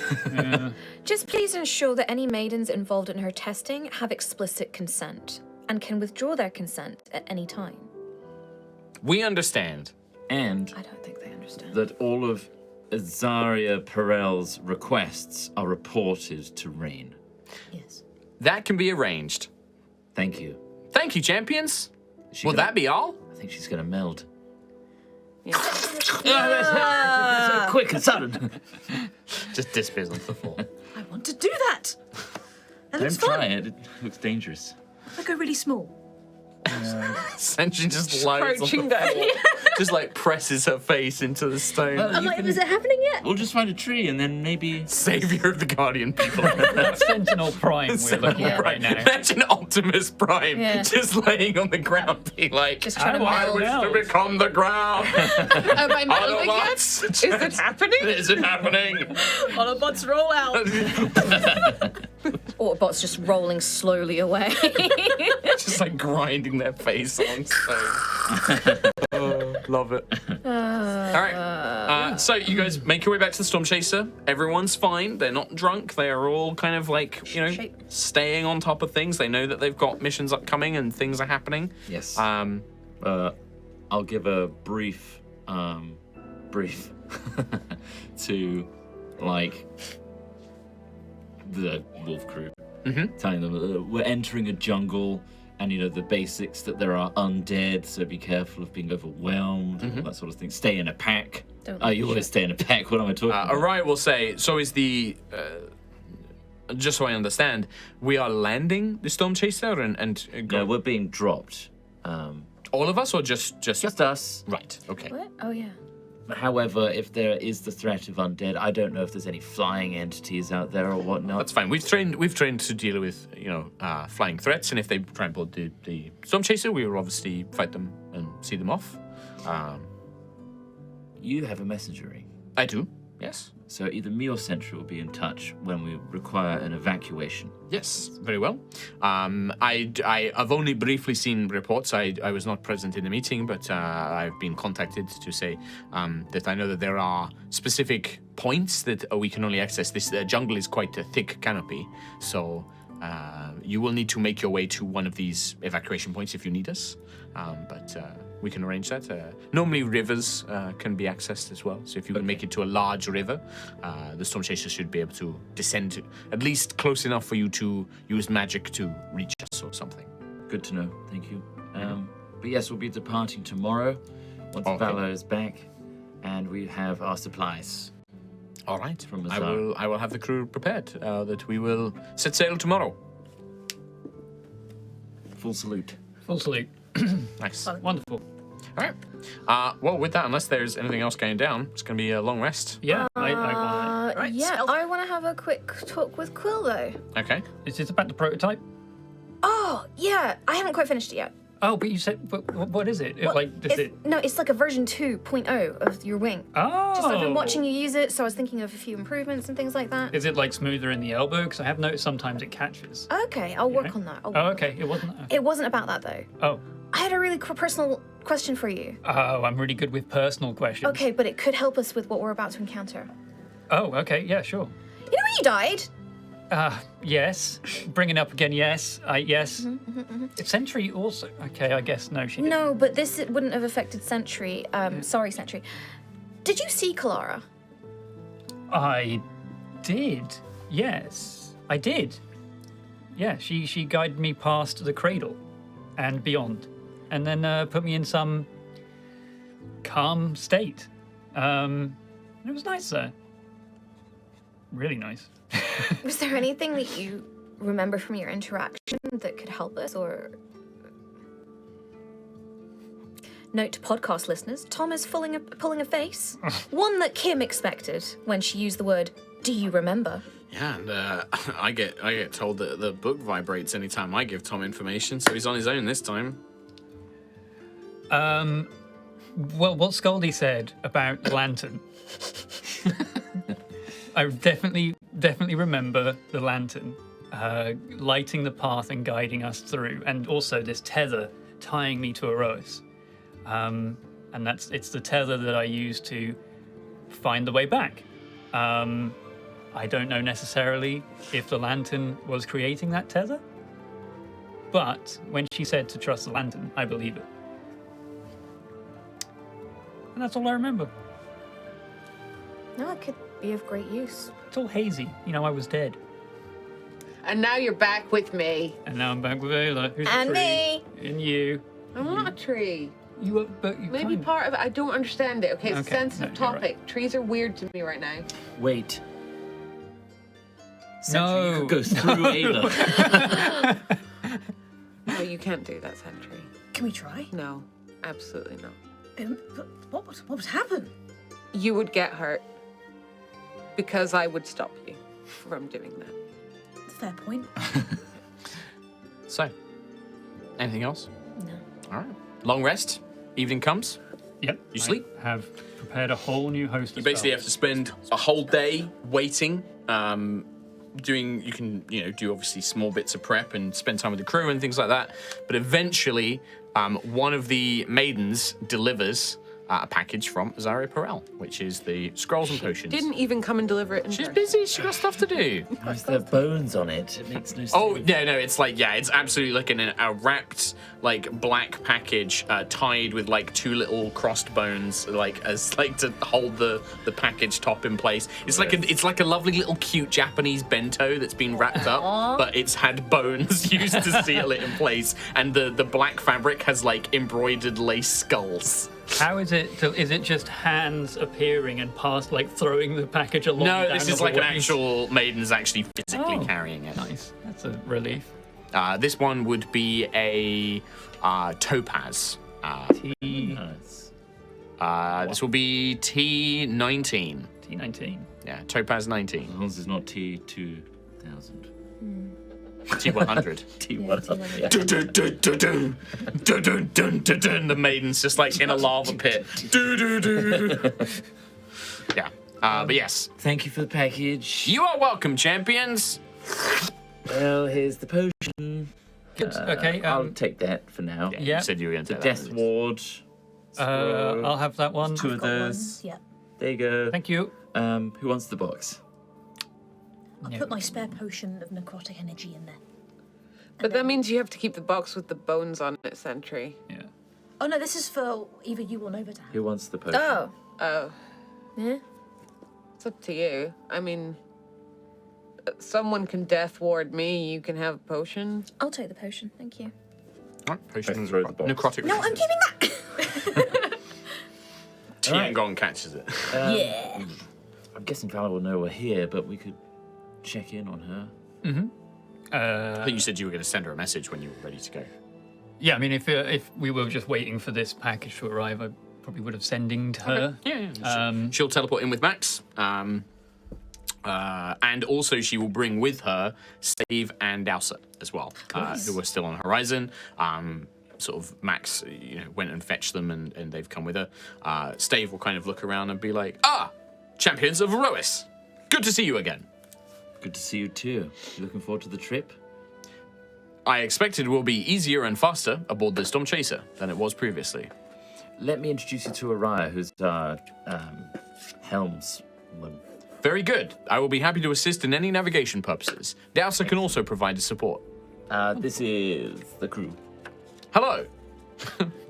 E: Just please ensure that any maidens involved in her testing have explicit consent and can withdraw their consent at any time.
A: We understand.
B: And
E: I don't think they understand.
B: that all of Azaria Perel's requests are reported to Rain.
E: Yes.
A: That can be arranged.
B: Thank you.
A: Thank you, champions.
B: Is she
A: Will
B: gonna-
A: that be all?
B: I think she's going to meld.
D: Yeah.
B: So quick and sudden.
A: Just disappears onto the floor.
F: I want to do that. That looks
B: Don't
F: fun.
B: try it. It looks dangerous.
F: I go really small.
A: Sentry just lies on
D: Crouching
A: the
D: down.
A: floor, just like presses her face into the stone.
F: I'm like, is it happening yet?
B: We'll just find a tree and then maybe...
A: Savior of the Guardian people.
C: That's Sentinel Prime we're looking at right now.
A: Imagine Optimus Prime
E: Yeah.
A: just laying on the ground, being like,
E: Just trying to
A: I
E: meld.
A: wish to become the ground.
D: Am I melding yet?
A: Autobots.
D: Is it happening?
A: Is it happening?
F: Autobots roll out.
E: Autobots just rolling slowly away.
A: Just like grinding their face on stone. Oh, love it. All right. So you guys make your way back to the Storm Chaser. Everyone's fine. They're not drunk. They are all kind of like,
F: Shape.
A: staying on top of things. They know that they've got missions upcoming and things are happening.
B: Yes.
A: Um,
B: I'll give a brief to, like, the wolf crew. Telling them we're entering a jungle, and the basics that there are undead, so be careful of being overwhelmed, all that sort of thing. Stay in a pack.
E: Don't
B: You always stay in a pack. What am I talking about?
A: Arai will say, so is the... just so I understand, we are landing the Storm Chaser and
B: No, we're being dropped.
A: all of us, or just
B: Just us.
A: right? Okay.
E: What? Oh, yeah.
B: However, if there is the threat of undead, I don't know if there's any flying entities out there or whatnot.
A: That's fine. We've trained to deal with flying threats, and if they try and board the Storm Chaser, we will obviously fight them and see them off.
B: You have a messengery.
A: I do. Yes.
B: So either me or Sentry will be in touch when we require an evacuation.
A: Yes. Very well. I've only briefly seen reports. I was not present in the meeting, but I've been contacted to say that I know that there are specific points that we can only access. This jungle is quite a thick canopy, so you will need to make your way to one of these evacuation points if you need us. But we can arrange that. Normally rivers can be accessed as well. So if you can make it to a large river, the Storm Chaser should be able to descend at least close enough for you to use magic to reach us or something.
B: Good to know. Thank you. But yes, we'll be departing tomorrow once
A: Okay.
B: Valor is back, and we have our supplies.
A: All right.
B: From
A: I
B: Azar.
A: will have the crew prepared that we will set sail tomorrow.
B: Full salute.
C: Full salute.
A: Nice.
C: Wonderful.
A: All right. Well, with that, unless there's anything else going down, it's going to be a long rest.
C: Yeah, I want
F: Right,
E: Yeah,
F: stealth.
E: I want to have a quick talk with Quill, though.
A: Okay.
C: Is this about the prototype?
E: Oh, yeah, I haven't quite finished it yet.
C: Oh, but you said, but what is it?
E: Well,
C: Like, is it?
E: No, it's like a version 2.0 of your wing.
C: Oh.
E: Just I've been watching you use it, so I was thinking of a few improvements and things like that.
C: Is it like smoother in the elbow? Because I have noticed sometimes it catches.
E: Okay, I'll work on that. I'll work
C: Oh,
E: on
C: okay. It wasn't.
E: that. It wasn't about that though.
C: Oh.
E: I had a really personal question for you.
C: Oh, I'm really good with personal questions.
E: Okay, but it could help us with what we're about to encounter.
C: Oh, okay. Yeah, sure.
E: You know when you died?
C: Yes. Bringing up again, yes. Yes. Sentry also. Okay, I guess no, she didn't.
E: No, but this wouldn't have affected Sentry. Sorry, Sentry. Did you see Kalara?
C: I did. Yes, I did. Yeah, she guided me past the cradle and beyond, and then put me in some calm state. It was nice there. Really nice.
E: Was there anything that you remember from your interaction that could help us, or... Note to podcast listeners, Tom is pulling a face. One that Kim expected when she used the word, "Do you remember?"
A: Yeah, and I get told that the book vibrates anytime I give Tom information, so he's on his own this time.
C: Well, what Scaldy said about the lantern, I definitely remember the lantern lighting the path and guiding us through, and also this tether tying me to Aerois. And it's the tether that I use to find the way back. I don't know necessarily if the lantern was creating that tether, but when she said to trust the lantern, I believe it. And that's all I remember.
E: No, it could be of great use.
C: It's all hazy. You know, I was dead.
D: And now you're back with me.
C: And now I'm back with Ayla. Who's
E: And
C: the tree?
E: me.
C: And you.
D: I'm not a tree.
C: You were, but you
D: Maybe
C: kind
D: part of it. I don't understand it. Okay, it's
C: Okay,
D: a sensitive
C: no, you're right.
D: topic. Trees are weird to me right now.
B: Wait.
C: No.
B: You could go through Ayla.
D: No, you can't do that, Sentry.
F: Can we try?
D: No, absolutely not.
F: But what would happen?
D: You would get hurt because I would stop you from doing that.
F: Fair point.
A: So, anything else?
E: No.
A: All right. Long rest. Evening comes.
C: Yep.
A: You sleep?
C: I have prepared a whole new host.
A: You basically have to spend a whole day waiting, doing. You can, do obviously small bits of prep and spend time with the crew and things like that. But eventually, one of the maidens delivers a package from Azaria Perel, which is the scrolls and potions.
D: Didn't even come and deliver it in
A: She's
D: person.
A: busy. She's got stuff to do.
B: Why is there bones on it? It makes no sense.
A: Oh no, it's like it's absolutely like a wrapped black package tied with two little crossed bones as to hold the package top in place. It's like a lovely little cute Japanese bento that's been wrapped up, but it's had bones used to seal it in place, and the black fabric has embroidered lace skulls.
C: How is it? Is it just hands appearing and past throwing the package along?
A: No,
C: down
A: this is
C: the
A: like an
C: way?
A: actual maiden's actually physically
C: Oh.
A: carrying it.
C: Nice. That's a relief.
A: This one would be a topaz.
B: Nice.
A: This will be T19.
C: T19.
A: Yeah, topaz 19.
B: As long as it's not T2000.
A: T100.
B: T100. Yeah.
A: Dun, dun, dun, dun, dun. Dun, dun, dun, dun, dun. The maiden's just in a lava pit. Do, do, do. Yeah. But yes.
B: Thank you for the package.
A: You are welcome, champions.
B: Well, here's the potion.
C: Good. Okay.
B: I'll take that for now.
C: Yeah.
A: You said you were going to
B: The
A: take that.
B: Death Ward.
C: I'll have that one.
B: Two of
F: Got one.
B: those.
F: Yeah.
B: There you go.
C: Thank you.
B: Who wants the box?
F: I'll
C: Yeah.
F: put my spare potion of necrotic energy in there.
D: But that means you have to keep the box with the bones on it, Sentry.
C: Yeah.
F: Oh no, this is for either you or Nova to have.
B: Who wants the potion?
E: Oh.
D: Oh,
E: Yeah.
D: it's up to you. I mean, someone can death ward me. You can have a potion.
E: I'll take the potion, thank you.
A: All right, potion.
B: I throw the box.
A: Necrotic.
E: No, I'm keeping that!
A: Tiangong catches it.
E: Yeah.
B: I'm guessing Vala will know we're here, but we could check in on her.
A: I think you said you were going to send her a message when you were ready to go.
C: Yeah. I mean, if we were just waiting for this package to arrive, I probably would have sending to her.
A: Yeah. She'll teleport in with Max. And also she will bring with her Steve and Dowser as well, who are still on the horizon. sort of Max, went and fetched them, and they've come with her. Stave will kind of look around and be like, champions of Aerois, good to see you again.
B: Good to see you too. You looking forward to the trip?
A: I expected it will be easier and faster aboard the Storm Chaser than it was previously.
B: Let me introduce you to Aerois, who's our helmsman.
A: Very good. I will be happy to assist in any navigation purposes. Dowser can also provide support.
B: This is the crew.
A: Hello.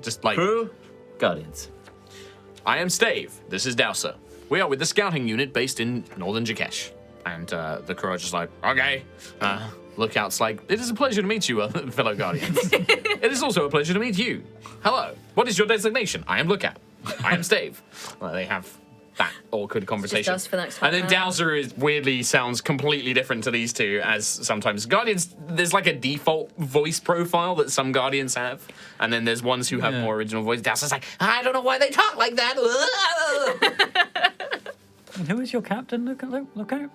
A: Just like...
B: Crew, Guardians.
A: I am Stave. This is Dowser. We are with the scouting unit based in northern Jakesh. And the crew are just like, okay. Lookout's like, it is a pleasure to meet you, fellow Guardians. It is also a pleasure to meet you. Hello. What is your designation? I am Lookout. I am Stave. Well, they have that awkward conversation.
E: us for the next half
A: and then
E: hour.
A: Dowser is weirdly sounds completely different to these two, as sometimes Guardians, there's like a default voice profile that some Guardians have, and then there's ones who have more original voice. Dowser's like, I don't know why they talk like that.
C: And who is your captain? Lookout?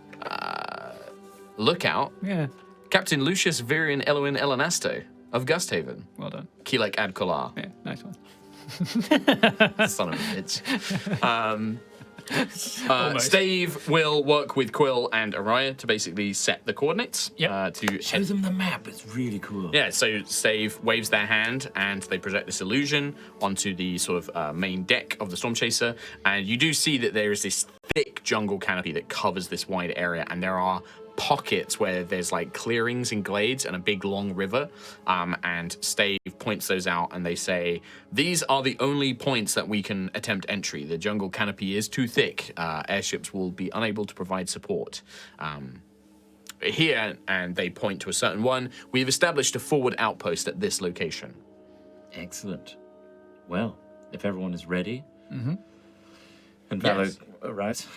A: Lookout.
C: Yeah.
A: Captain Lucius Virian Eloin Elenasto of Gusthaven.
C: Well done.
A: Kilek Adkolar.
C: Yeah, nice one.
A: Son of a bitch.
C: Almost.
A: Stave will work with Quill and Aerois to basically set the coordinates.
C: Yep.
A: To
B: Show them the map. It's really cool.
A: Yeah, so Stave waves their hand and they project this illusion onto the sort of main deck of the Storm Chaser. And you do see that there is this thick jungle canopy that covers this wide area, and there are pockets where there's like clearings and glades and a big long river. And Stave points those out and they say, these are the only points that we can attempt entry. The jungle canopy is too thick. Airships will be unable to provide support. Here, and they point to a certain one, we've established a forward outpost at this location.
B: Excellent. Well, if everyone is ready.
A: Mm-hmm.
B: And Valor,
A: Yes.
B: right?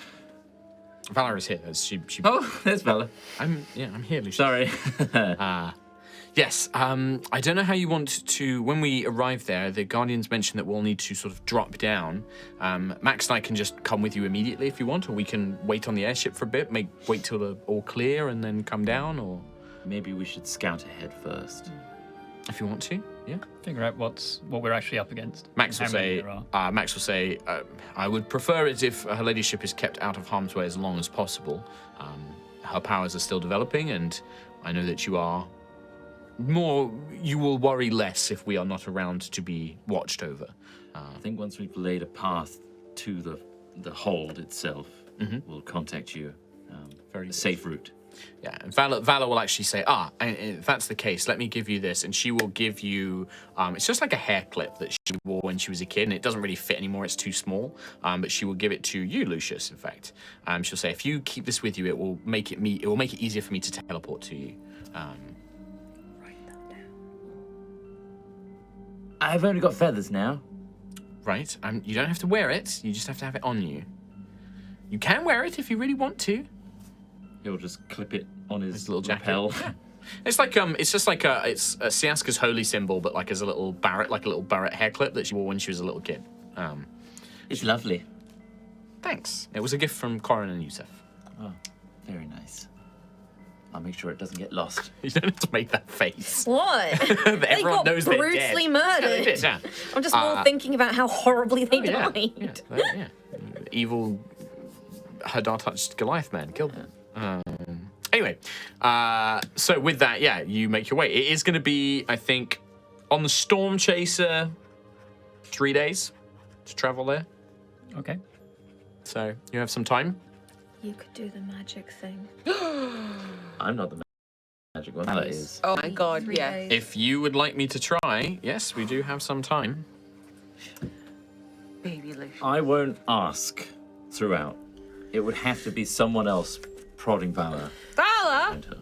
A: Valor is here. She
B: Oh, there's Valor.
A: I'm here, Lucius.
B: Sorry.
A: Yes, I don't know how you want to... When we arrive there, the Guardians mentioned that we'll need to sort of drop down. Max and I can just come with you immediately if you want, or we can wait on the airship for a bit, wait till they're all clear and then come down, or...
B: Maybe we should scout ahead first.
A: If you want to, yeah.
C: Figure out what we're actually up against.
A: Max will
C: How many
A: say,
C: there are.
A: I would prefer it if her ladyship is kept out of harm's way as long as possible. Her powers are still developing, and I know that you will worry less if we are not around to be watched over.
B: I think once we've laid a path to the hold itself, we'll contact you.
A: Very
B: a
A: good.
B: safe route.
A: Yeah, and Valor will actually say, and if that's the case, let me give you this. And she will give you, it's just like a hair clip that she wore when she was a kid, and it doesn't really fit anymore, it's too small. But she will give it to you, Lucius, in fact. She'll say, if you keep this with you, it will make it easier for me to teleport to you.
E: Write that down.
B: I've only got feathers now.
A: Right, you don't have to wear it, you just have to have it on you. You can wear it if you really want to.
B: He'll just clip it on his
A: little jacket.
B: lapel.
A: It's like it's just like it's Siaska's holy symbol, but like as a little barret hair clip that she wore when she was a little kid.
B: It's lovely.
A: Thanks. It was a gift from Corin and Yusef.
B: Oh, very nice. I'll make sure it doesn't get lost.
A: You don't have to make that face.
E: What? They
A: Everyone
E: got
A: knows they're
E: brutally
A: dead.
E: murdered.
A: Yeah, they did, yeah.
E: I'm just more thinking about how horribly they died.
A: Yeah. Evil Hadar touched Goliath man, killed them. Anyway, so with that, you make your way. It is going to be, I think, on the Storm Chaser, 3 days to travel there.
C: Okay.
A: So you have some time.
E: You could do the magic thing.
B: I'm not the magic one. That is.
D: Oh my god,
E: 3
D: yeah.
E: days.
A: If you would like me to try, yes, we do have some time.
D: Baby Lucius.
B: I won't ask throughout. It would have to be someone else prodding Valor.
D: Valor?
B: And her.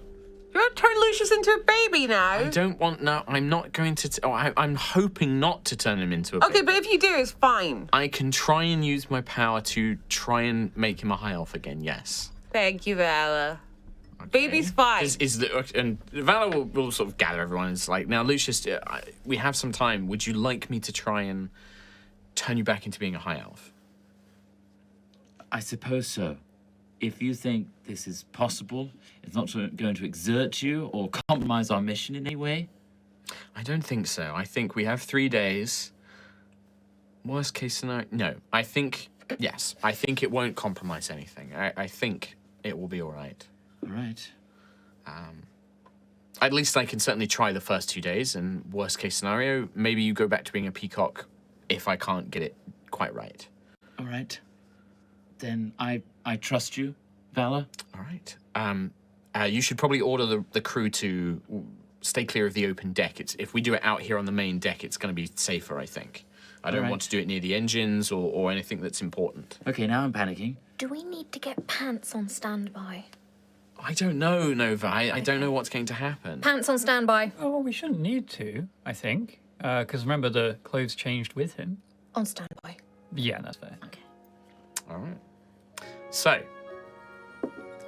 D: You want to turn Lucius into a baby now?
A: I don't want, no, I'm not going to, I'm hoping not to turn him into a
D: Okay, but if you do, it's fine.
A: I can try and use my power to try and make him a high elf again, yes.
D: Thank you, Valor.
A: Okay.
D: Baby's fine.
A: And Valor will sort of gather everyone. It's like, now, Lucius, we have some time. Would you like me to try and turn you back into being a high elf?
B: I suppose so. If you think this is possible, it's not going to exert you or compromise our mission in any way.
A: I don't think so. I think we have 3 days. Worst case scenario? No. I think, yes. I think it won't compromise anything. I think it will be all right.
B: All right.
A: At least I can certainly try the first 2 days, and worst case scenario, maybe you go back to being a peacock if I can't get it quite right.
B: All right. Then I trust you, Vala.
A: All right. You should probably order the crew to stay clear of the open deck. If we do it out here on the main deck, it's going to be safer, I think. I don't want to do it near the engines or anything that's important.
B: Okay, now I'm panicking.
E: Do we need to get pants on standby?
A: I don't know, Nova. I don't know what's going to happen.
E: Pants on standby.
C: Oh, well, we shouldn't need to, I think. Because remember, the clothes changed with him.
E: On standby.
C: Yeah, that's fair.
E: Okay.
A: All right. So,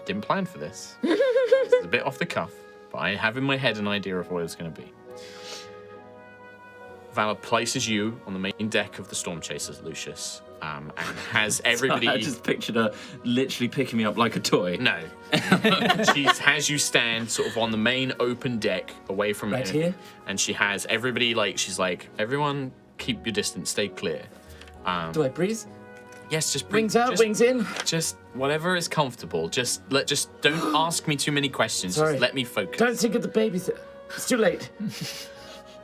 A: didn't plan for this. This is a bit off the cuff, but I have in my head an idea of what it's going to be. Vala places you on the main deck of the Storm Chasers, Lucius, and has everybody...
B: I just pictured her literally picking me up like a toy.
A: No. She has you stand sort of on the main open deck away from
B: Right
A: it.
B: here?
A: And she has everybody, she's like, everyone keep your distance, stay clear.
B: Do I breathe?
A: Yes, just
B: Wings out, wings in.
A: Just whatever is comfortable. Just don't ask me too many questions.
B: Sorry.
A: Just let me focus.
B: Don't think of the baby. It's too late.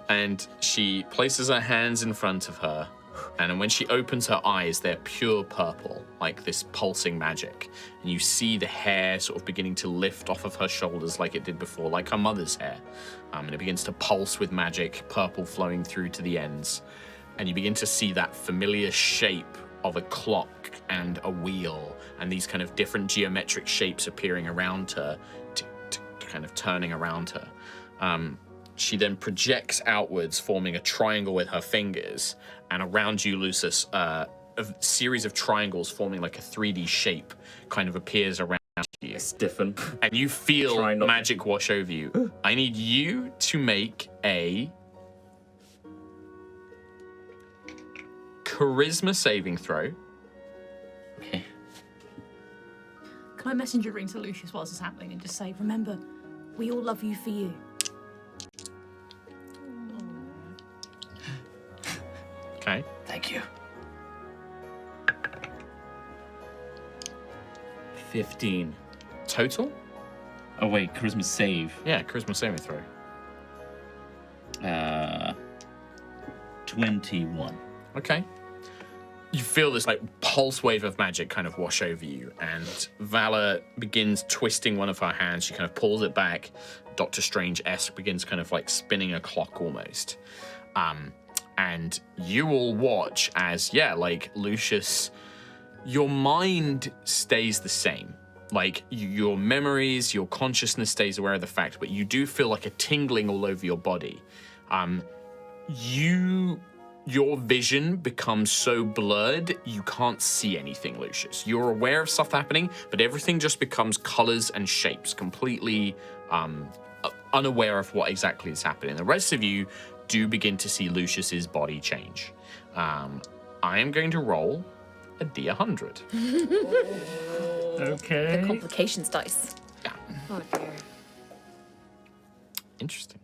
A: And she places her hands in front of her, and when she opens her eyes, they're pure purple, like this pulsing magic. And you see the hair sort of beginning to lift off of her shoulders like it did before, like her mother's hair. And it begins to pulse with magic, purple flowing through to the ends. And you begin to see that familiar shape of a clock and a wheel, and these kind of different geometric shapes appearing around her, kind of turning around her. She then projects outwards, forming a triangle with her fingers, and around you, Lucius, a series of triangles forming like a 3D shape kind of appears around you.
B: Stiffen.
A: And you feel
B: Try not to-
A: magic wash over you. I need you to make a charisma saving throw.
B: Okay.
F: Can I messenger ring to Lucius while this is happening and just say, remember, we all love you for you.
A: Okay.
B: Thank you. 15.
A: Total?
B: Oh wait, charisma save.
A: Yeah, charisma saving throw.
B: 21.
A: Okay. You feel this pulse wave of magic kind of wash over you, and Vala begins twisting one of her hands. She kind of pulls it back. Doctor Strange-esque begins kind of spinning a clock almost. And you all watch as, Lucius, your mind stays the same. Your memories, your consciousness stays aware of the fact, but you do feel like a tingling all over your body. Your vision becomes so blurred, you can't see anything, Lucius. You're aware of stuff happening, but everything just becomes colors and shapes, completely unaware of what exactly is happening. The rest of you do begin to see Lucius's body change. I am going to roll a D100.
C: Okay.
E: The complications dice.
A: Yeah,
D: Oh dear.
A: interesting.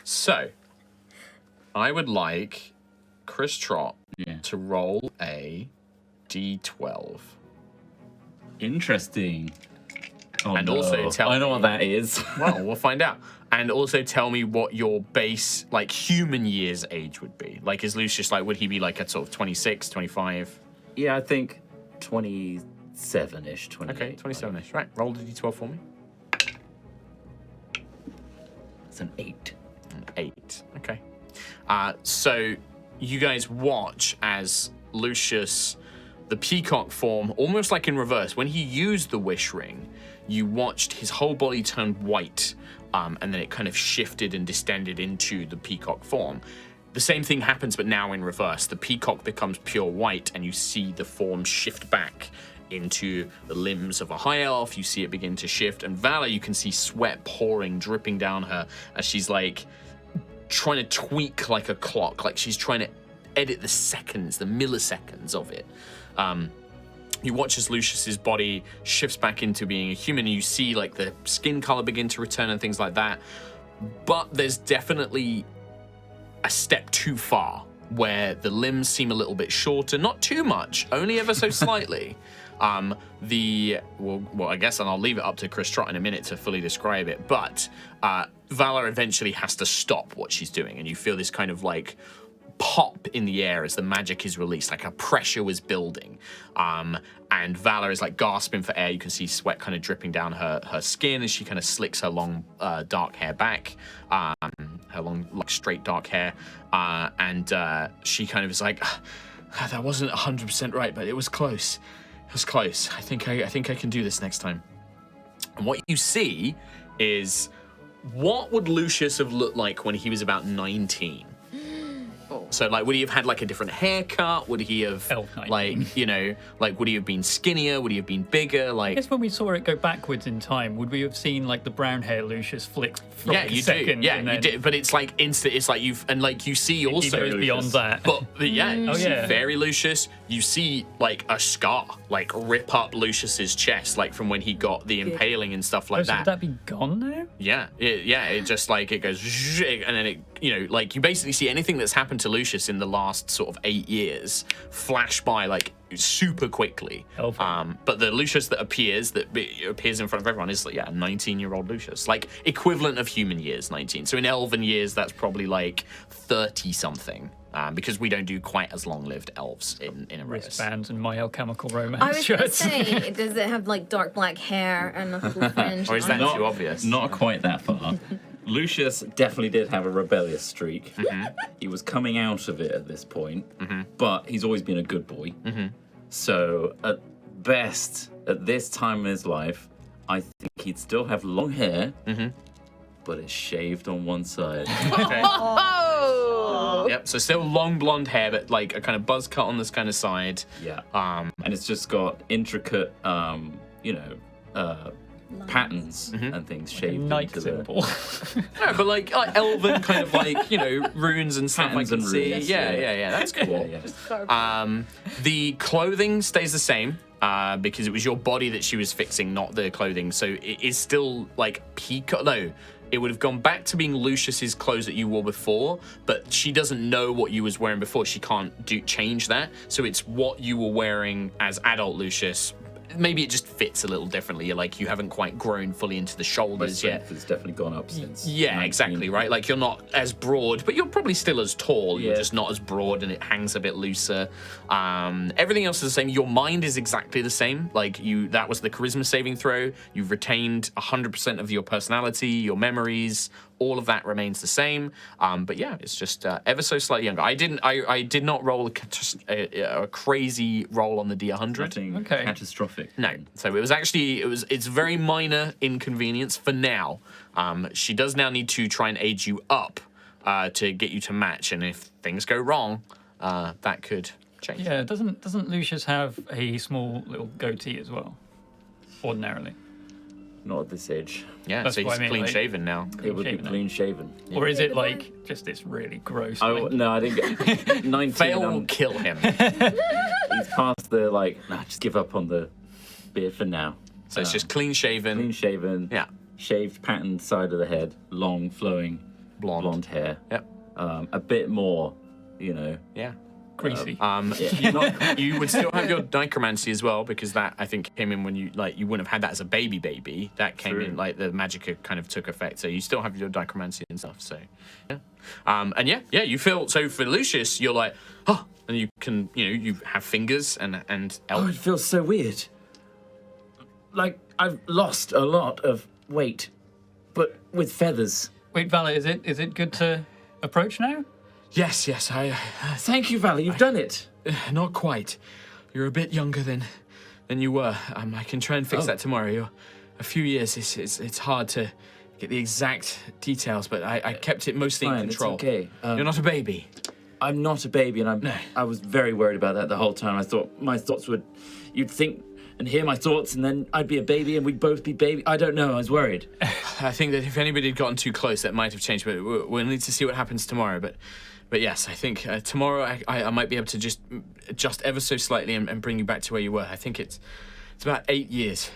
A: So, I would like Chris Trott to roll a D12.
B: Interesting. Oh,
A: And
B: no.
A: also tell
B: I know
A: me-
B: what that is.
A: Well, we'll find out. And also tell me what your base, human years age would be. Is Lucius, would he be at sort of 26, 25?
B: Yeah, I think 27-ish, 28.
A: Okay, 27-ish. Right, roll the D12 for me.
B: It's an 8.
A: An 8. Okay. So you guys watch as Lucius, the peacock form, almost like in reverse. When he used the wish ring, you watched his whole body turn white, and then it kind of shifted and distended into the peacock form. The same thing happens, but now in reverse. The peacock becomes pure white, and you see the form shift back into the limbs of a high elf. You see it begin to shift, and Vala, you can see sweat pouring, dripping down her as she's trying to tweak like a clock, she's trying to edit the seconds, the milliseconds of it. You watch as Lucius's body shifts back into being a human, and you see the skin color begin to return and things like that. but there's definitely a step too far where the limbs seem a little bit shorter, not too much, only ever so slightly. Well, I guess, and I'll leave it up to Chris Trott in a minute to fully describe it, but Valor eventually has to stop what she's doing, and you feel this kind of like pop in the air as the magic is released, like a pressure was building. And Valor is like gasping for air. You can see sweat kind of dripping down her skin as she kind of slicks her long dark hair back, her long like straight dark hair, and she kind of is like, that wasn't 100% right, but it was close. It was close. I think I can do this next time. And what you see is what would Lucius have looked like when he was about 19? So, like, would he have had, like, a different haircut? Would he have, like, you know, like, would he have been skinnier? Would he have been bigger? Like,
C: I guess when we saw it go backwards in time, would we have seen, like, the brown hair Lucius flick for
A: yeah,
C: like
A: you
C: a second?
A: do. Yeah,
C: and then
A: you did. But it's, like, instant. It's like you've, and, like, you see also.
C: He goes beyond that.
A: But yeah, you see
C: yeah.
A: very Lucius. You see, like, a scar, like, rip up Lucius's chest, like, from when he got the impaling and stuff like
C: So
A: that.
C: would that be gone now?
A: Yeah, it just like it goes, and then it, you know, like you basically see anything that's happened to Lucius in the last sort of 8 years flash by like super quickly. But the Lucius that appears in front of everyone is like, a 19-year-old Lucius, like equivalent of human years, 19. So in elven years, that's probably like 30 something. Because we don't do quite as long-lived elves in Aerois.
C: Wristbands and My Alchemical Romance
E: I was going to
C: shirts.
E: say, does it have like dark black hair and a little fringe?
A: Or is that too obvious?
B: Not quite that far. Lucius definitely did have a rebellious streak. He was coming out of it at this point, but he's always been a good boy. So at best, at this time in his life, I think he'd still have long hair, but it's shaved on one side.
A: Okay.
D: Oh!
A: Yep. So still long blonde hair, but like a kind of buzz cut on this kind of side.
B: Yeah. And it's just got intricate, patterns and things shaved
C: Nike
B: into
C: symbol.
A: No, but like elven kind of like, you know, runes and stuff
B: Patterns
A: I can
B: and
A: see.
B: runes,
A: Yeah, that's cool.
B: Yeah.
A: The clothing stays the same because it was your body that she was fixing, not the clothing. So it is still like No, it would have gone back to being Lucius's clothes that you wore before, but she doesn't know what you was wearing before. She can't change that. So it's what you were wearing as adult Lucius. Maybe it just fits a little differently. Like you haven't quite grown fully into the shoulders
B: My
A: yet.
B: strength has definitely gone up since.
A: Yeah,
B: 19.
A: exactly, right? Like you're not as broad, but you're probably still as tall. You're
B: Yeah.
A: just not as broad and it hangs a bit looser. Everything else is the same. Your mind is exactly the same. Like that was the charisma saving throw. You've retained 100% of your personality, your memories, all of that remains the same. But yeah, it's just ever so slightly younger. I did not roll a crazy roll on the D100.
B: Nothing
C: Okay.
B: catastrophic.
A: No. So it's very minor inconvenience for now. She does now need to try and aid you up to get you to match, and if things go wrong, that could change.
C: Yeah, doesn't Lucius have a small little goatee as well? Ordinarily.
B: Not at this age.
A: Yeah,
C: That's
A: so
C: what
A: he's
C: I mean,
A: clean
C: like-
A: shaven now.
B: It would be
C: shaven,
B: clean shaven.
C: Or is
E: Yeah,
C: it
E: the
C: like just this really gross thing?
B: No, I didn't get 19.
A: Fail will kill him.
B: He's past the just give up on the beard for now.
A: So it's just clean shaven.
B: Clean shaven.
A: Yeah.
B: Shaved patterned side of the head, long flowing blonde hair.
A: Yep.
B: A bit more,
A: Yeah.
C: Greasy.
A: You would still have your necromancy as well, because that I think came in when you wouldn't have had that as a baby. That came
B: True.
A: in like the magic kind of took effect. So you still have your necromancy and stuff. So yeah, and you feel so for Lucius, you're like, and you can you have fingers and
B: Oh, it feels so weird. Like I've lost a lot of weight, but with feathers.
C: Wait, Vala, is it good to approach now?
A: Yes, I
B: Thank you, Valley. You've done it.
A: not quite. You're a bit younger than you were. I can try and fix that tomorrow. You're a few years. It's hard to get the exact details, but I kept it mostly in
B: Fine,
A: control.
B: it's okay.
A: You're not a baby.
B: I'm not a baby, and I was very worried about that the whole time. I thought my thoughts you'd think and hear my thoughts, and then I'd be a baby, and we'd both be baby. I don't know. I was worried.
A: I think that if anybody had gotten too close, that might have changed. But we'll need to see what happens tomorrow. But yes, I think tomorrow I might be able to just adjust ever so slightly and bring you back to where you were. I think it's about 8 years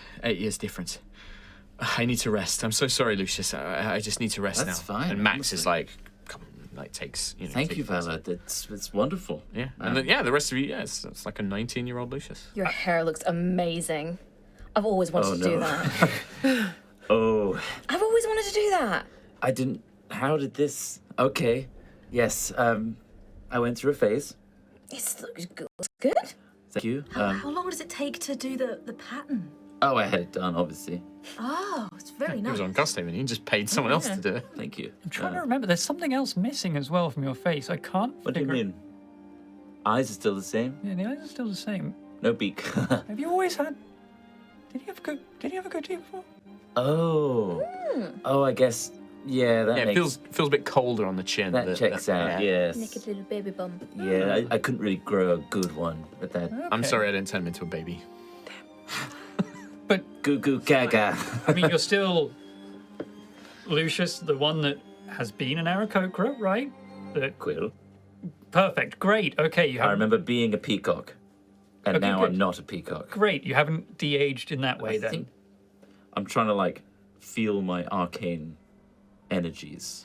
A: difference. I need to rest. I'm so sorry, Lucius. I just need to rest
B: That's
A: now.
B: fine,
A: And Max
B: honestly.
A: is like, come on, like takes.
B: Thank you, Vala. It's wonderful.
A: Yeah, and then, the rest of you, it's like a 19-year-old Lucius.
E: Your hair looks amazing. I've always wanted to do that.
B: Oh,
E: I've always wanted to do that.
B: I didn't. How did this? Okay, yes. I went through a phase.
E: It looks good.
B: Thank you.
F: How long does it take to do the pattern?
B: Oh, I had it done, obviously.
F: Oh, it's very
A: It
F: nice.
A: was on custom, and you just paid someone else to do it.
B: Thank you.
C: I'm trying to remember. There's something else missing as well from your face. I can't
B: What do you
C: figure.
B: mean? Eyes are still the same.
C: Yeah, the eyes are still the same.
B: No beak.
C: Have you always had? Did you have a goatee before?
B: Oh. Oh, I guess. Yeah, that
A: Yeah, it
B: makes,
A: feels a bit colder on the chin.
B: that checks out. Yes.
E: Naked little baby bump.
B: Yeah, I couldn't really grow a good one with that.
A: I'm
C: Okay.
A: sorry I didn't turn him into a baby.
C: But
B: Goo goo gaga.
C: I mean, you're still Lucius, the one that has been an Aarakocra, right?
B: Quill.
C: Perfect. Great. Okay, you
B: I
C: haven't.
B: remember being a peacock, and
C: Okay,
B: now
C: good.
B: I'm not a peacock.
C: Great. You haven't de-aged in that way
B: I
C: then.
B: think I'm trying to like feel my arcane energies.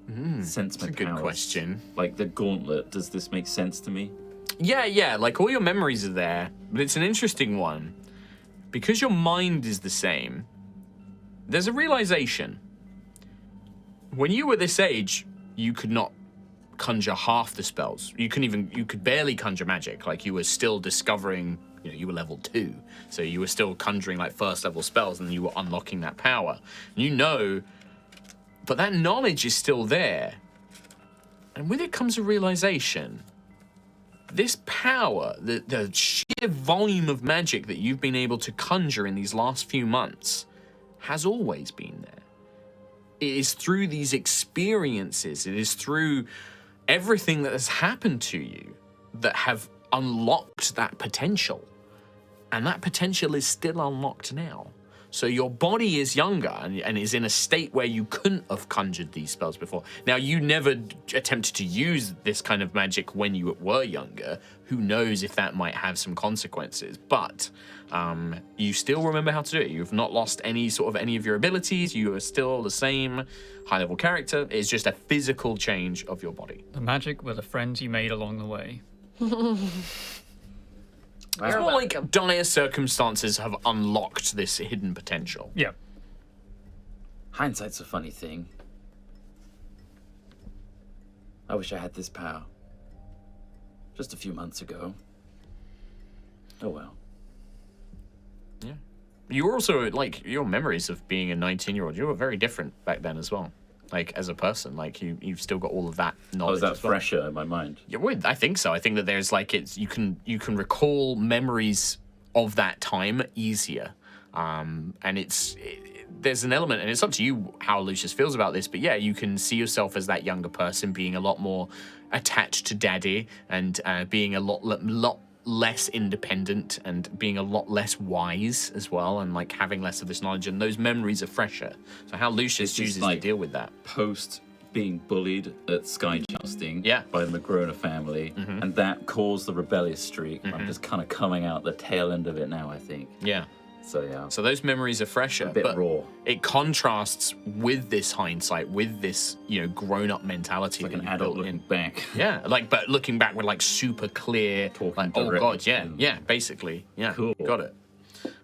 B: Sense my
A: That's a good
B: powers.
A: question.
B: Like the gauntlet. Does this make sense to me?
A: Yeah, like all your memories are there, but it's an interesting one. Because your mind is the same, there's a realization. When you were this age, you could not conjure half the spells. You could barely conjure magic. Like you were still discovering, you were level 2. So you were still conjuring like first level spells and you were unlocking that power. But that knowledge is still there. And with it comes a realization. This power, the sheer volume of magic that you've been able to conjure in these last few months has always been there. It is through these experiences, it is through everything that has happened to you that have unlocked that potential. And that potential is still unlocked now. So your body is younger and is in a state where you couldn't have conjured these spells before. Now, you never attempted to use this kind of magic when you were younger. Who knows if that might have some consequences. But you still remember how to do it. You've not lost any of your abilities. You are still the same high-level character. It's just a physical change of your body.
C: The magic were the friends you made along the way.
A: It's more like dire circumstances have unlocked this hidden potential.
C: Yeah.
B: Hindsight's a funny thing. I wish I had this power. Just a few months ago. Oh well.
A: Yeah. You were also, like, your memories of being a 19-year-old, you were very different back then as well. Like, as a person, like, you've still got all of that knowledge.
B: Oh, is that
A: as well.
B: fresher in my mind?
A: Yeah, well, I think so. I think that there's, like, you can recall memories of that time easier. And there's an element, and it's up to you how Lucius feels about this, but yeah, you can see yourself as that younger person being a lot more attached to daddy and being a lot less independent and being a lot less wise as well, and like having less of this knowledge, and those memories are fresher. So how Lucius
B: It's just
A: chooses
B: like
A: to deal with that.
B: Post being bullied at Sky Jousting
A: Yeah.
B: by the Magrona family, and that caused the rebellious streak. I'm just kind of coming out the tail end of it now, I think.
A: Yeah.
B: So yeah,
A: So those memories are fresher,
B: bit
A: but
B: raw.
A: it contrasts with this hindsight, with this, grown-up mentality
B: Like
A: that
B: an
A: you've
B: adult
A: built
B: looking
A: in.
B: back.
A: Yeah, like, but looking back with like super clear,
B: Talking
A: like, oh
B: directly
A: god,
B: to
A: yeah,
B: them.
A: yeah, basically, yeah,
B: Cool.
A: got it.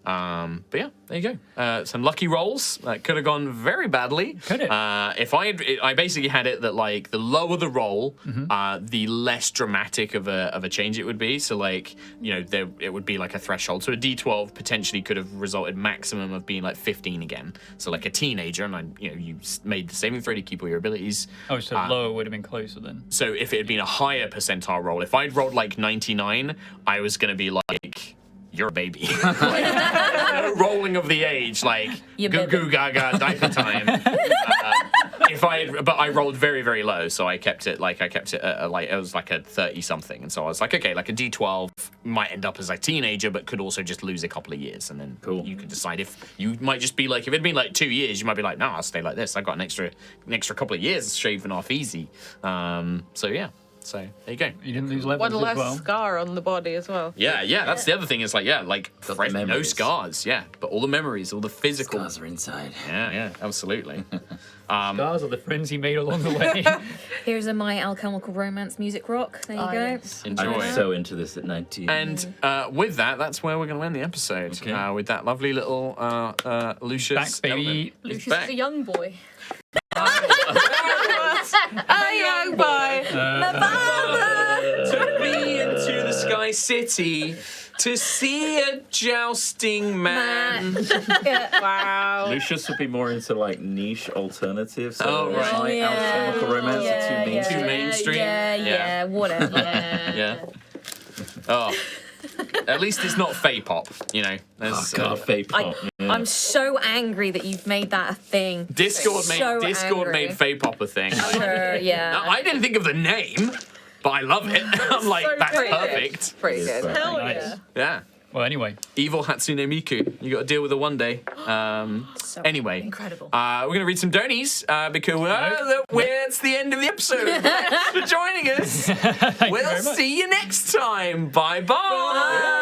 A: But yeah, there you go. Some lucky rolls that could have gone very badly.
C: Could it?
A: I basically had it that like the lower the roll, the less dramatic of a change it would be. So like it would be like a threshold. So a D12 potentially could have resulted maximum of being like 15 again. So like a teenager, and you made the saving throw to keep all your abilities.
C: Oh, so lower would have been closer then.
A: So if it had been a higher percentile roll, if I'd rolled like 99, I was going to be like, you're a baby. No rolling of the age, like
E: You
A: goo
E: baby.
A: goo gaga diaper time. But I rolled very, very low, so I kept it at like it was like a 30 something, and so I was like, okay, like a D12 might end up as a teenager, but could also just lose a couple of years, and then
B: Cool.
A: you could decide if you might just be like, if it'd been like 2 years, you might be like, no, I'll stay like this. I've got an extra couple of years shaving off easy. So yeah. So there you go.
C: You didn't lose levels
D: One
C: as
D: less
C: well.
D: scar on the body as well.
A: Yeah, that's the other thing. Is like,
B: the
A: fresh, no
B: memories.
A: scars. Yeah, but all the memories, all the physical.
B: Scars are inside.
A: Yeah, absolutely.
C: Scars are the friends he made along the way.
E: Here's a My Alchemical Romance music rock. There you go.
F: Yes.
B: I
A: Enjoy.
B: was so into this at 19.
A: And with that, that's where we're going to end the episode.
B: Okay.
A: With that lovely little Lucius.
C: Back, baby.
A: element. He's
F: Lucius
A: back.
F: is a young boy.
D: A young boy.
A: Took me into the Sky City to see a jousting man.
D: Wow.
B: Lucius would be more into like niche alternatives. So
A: Oh, right.
B: My Alchemical Romance are too mainstream.
A: Too mainstream?
E: Yeah,
A: Yeah.
E: whatever.
A: Yeah. Oh. At least it's not Fey pop, you know.
B: Oh, God, fake pop.
E: I'm so angry that you've made that a thing.
A: Discord
E: So angry.
A: made Fey pop a thing.
E: Sure, yeah.
A: Now, I didn't think of the name, but I love it. I'm like,
D: So
A: that's
D: pretty.
A: perfect.
D: Pretty good.
F: Hell
C: Nice.
F: yeah.
A: Yeah.
C: Well, anyway.
A: Evil Hatsune Miku. You got to deal with her one day. Anyway,
F: Incredible.
A: we're going to read some donies because it's the end of the episode. Thanks for joining us.
C: Thank you
A: We'll
C: very much.
A: see you next time. Bye-bye.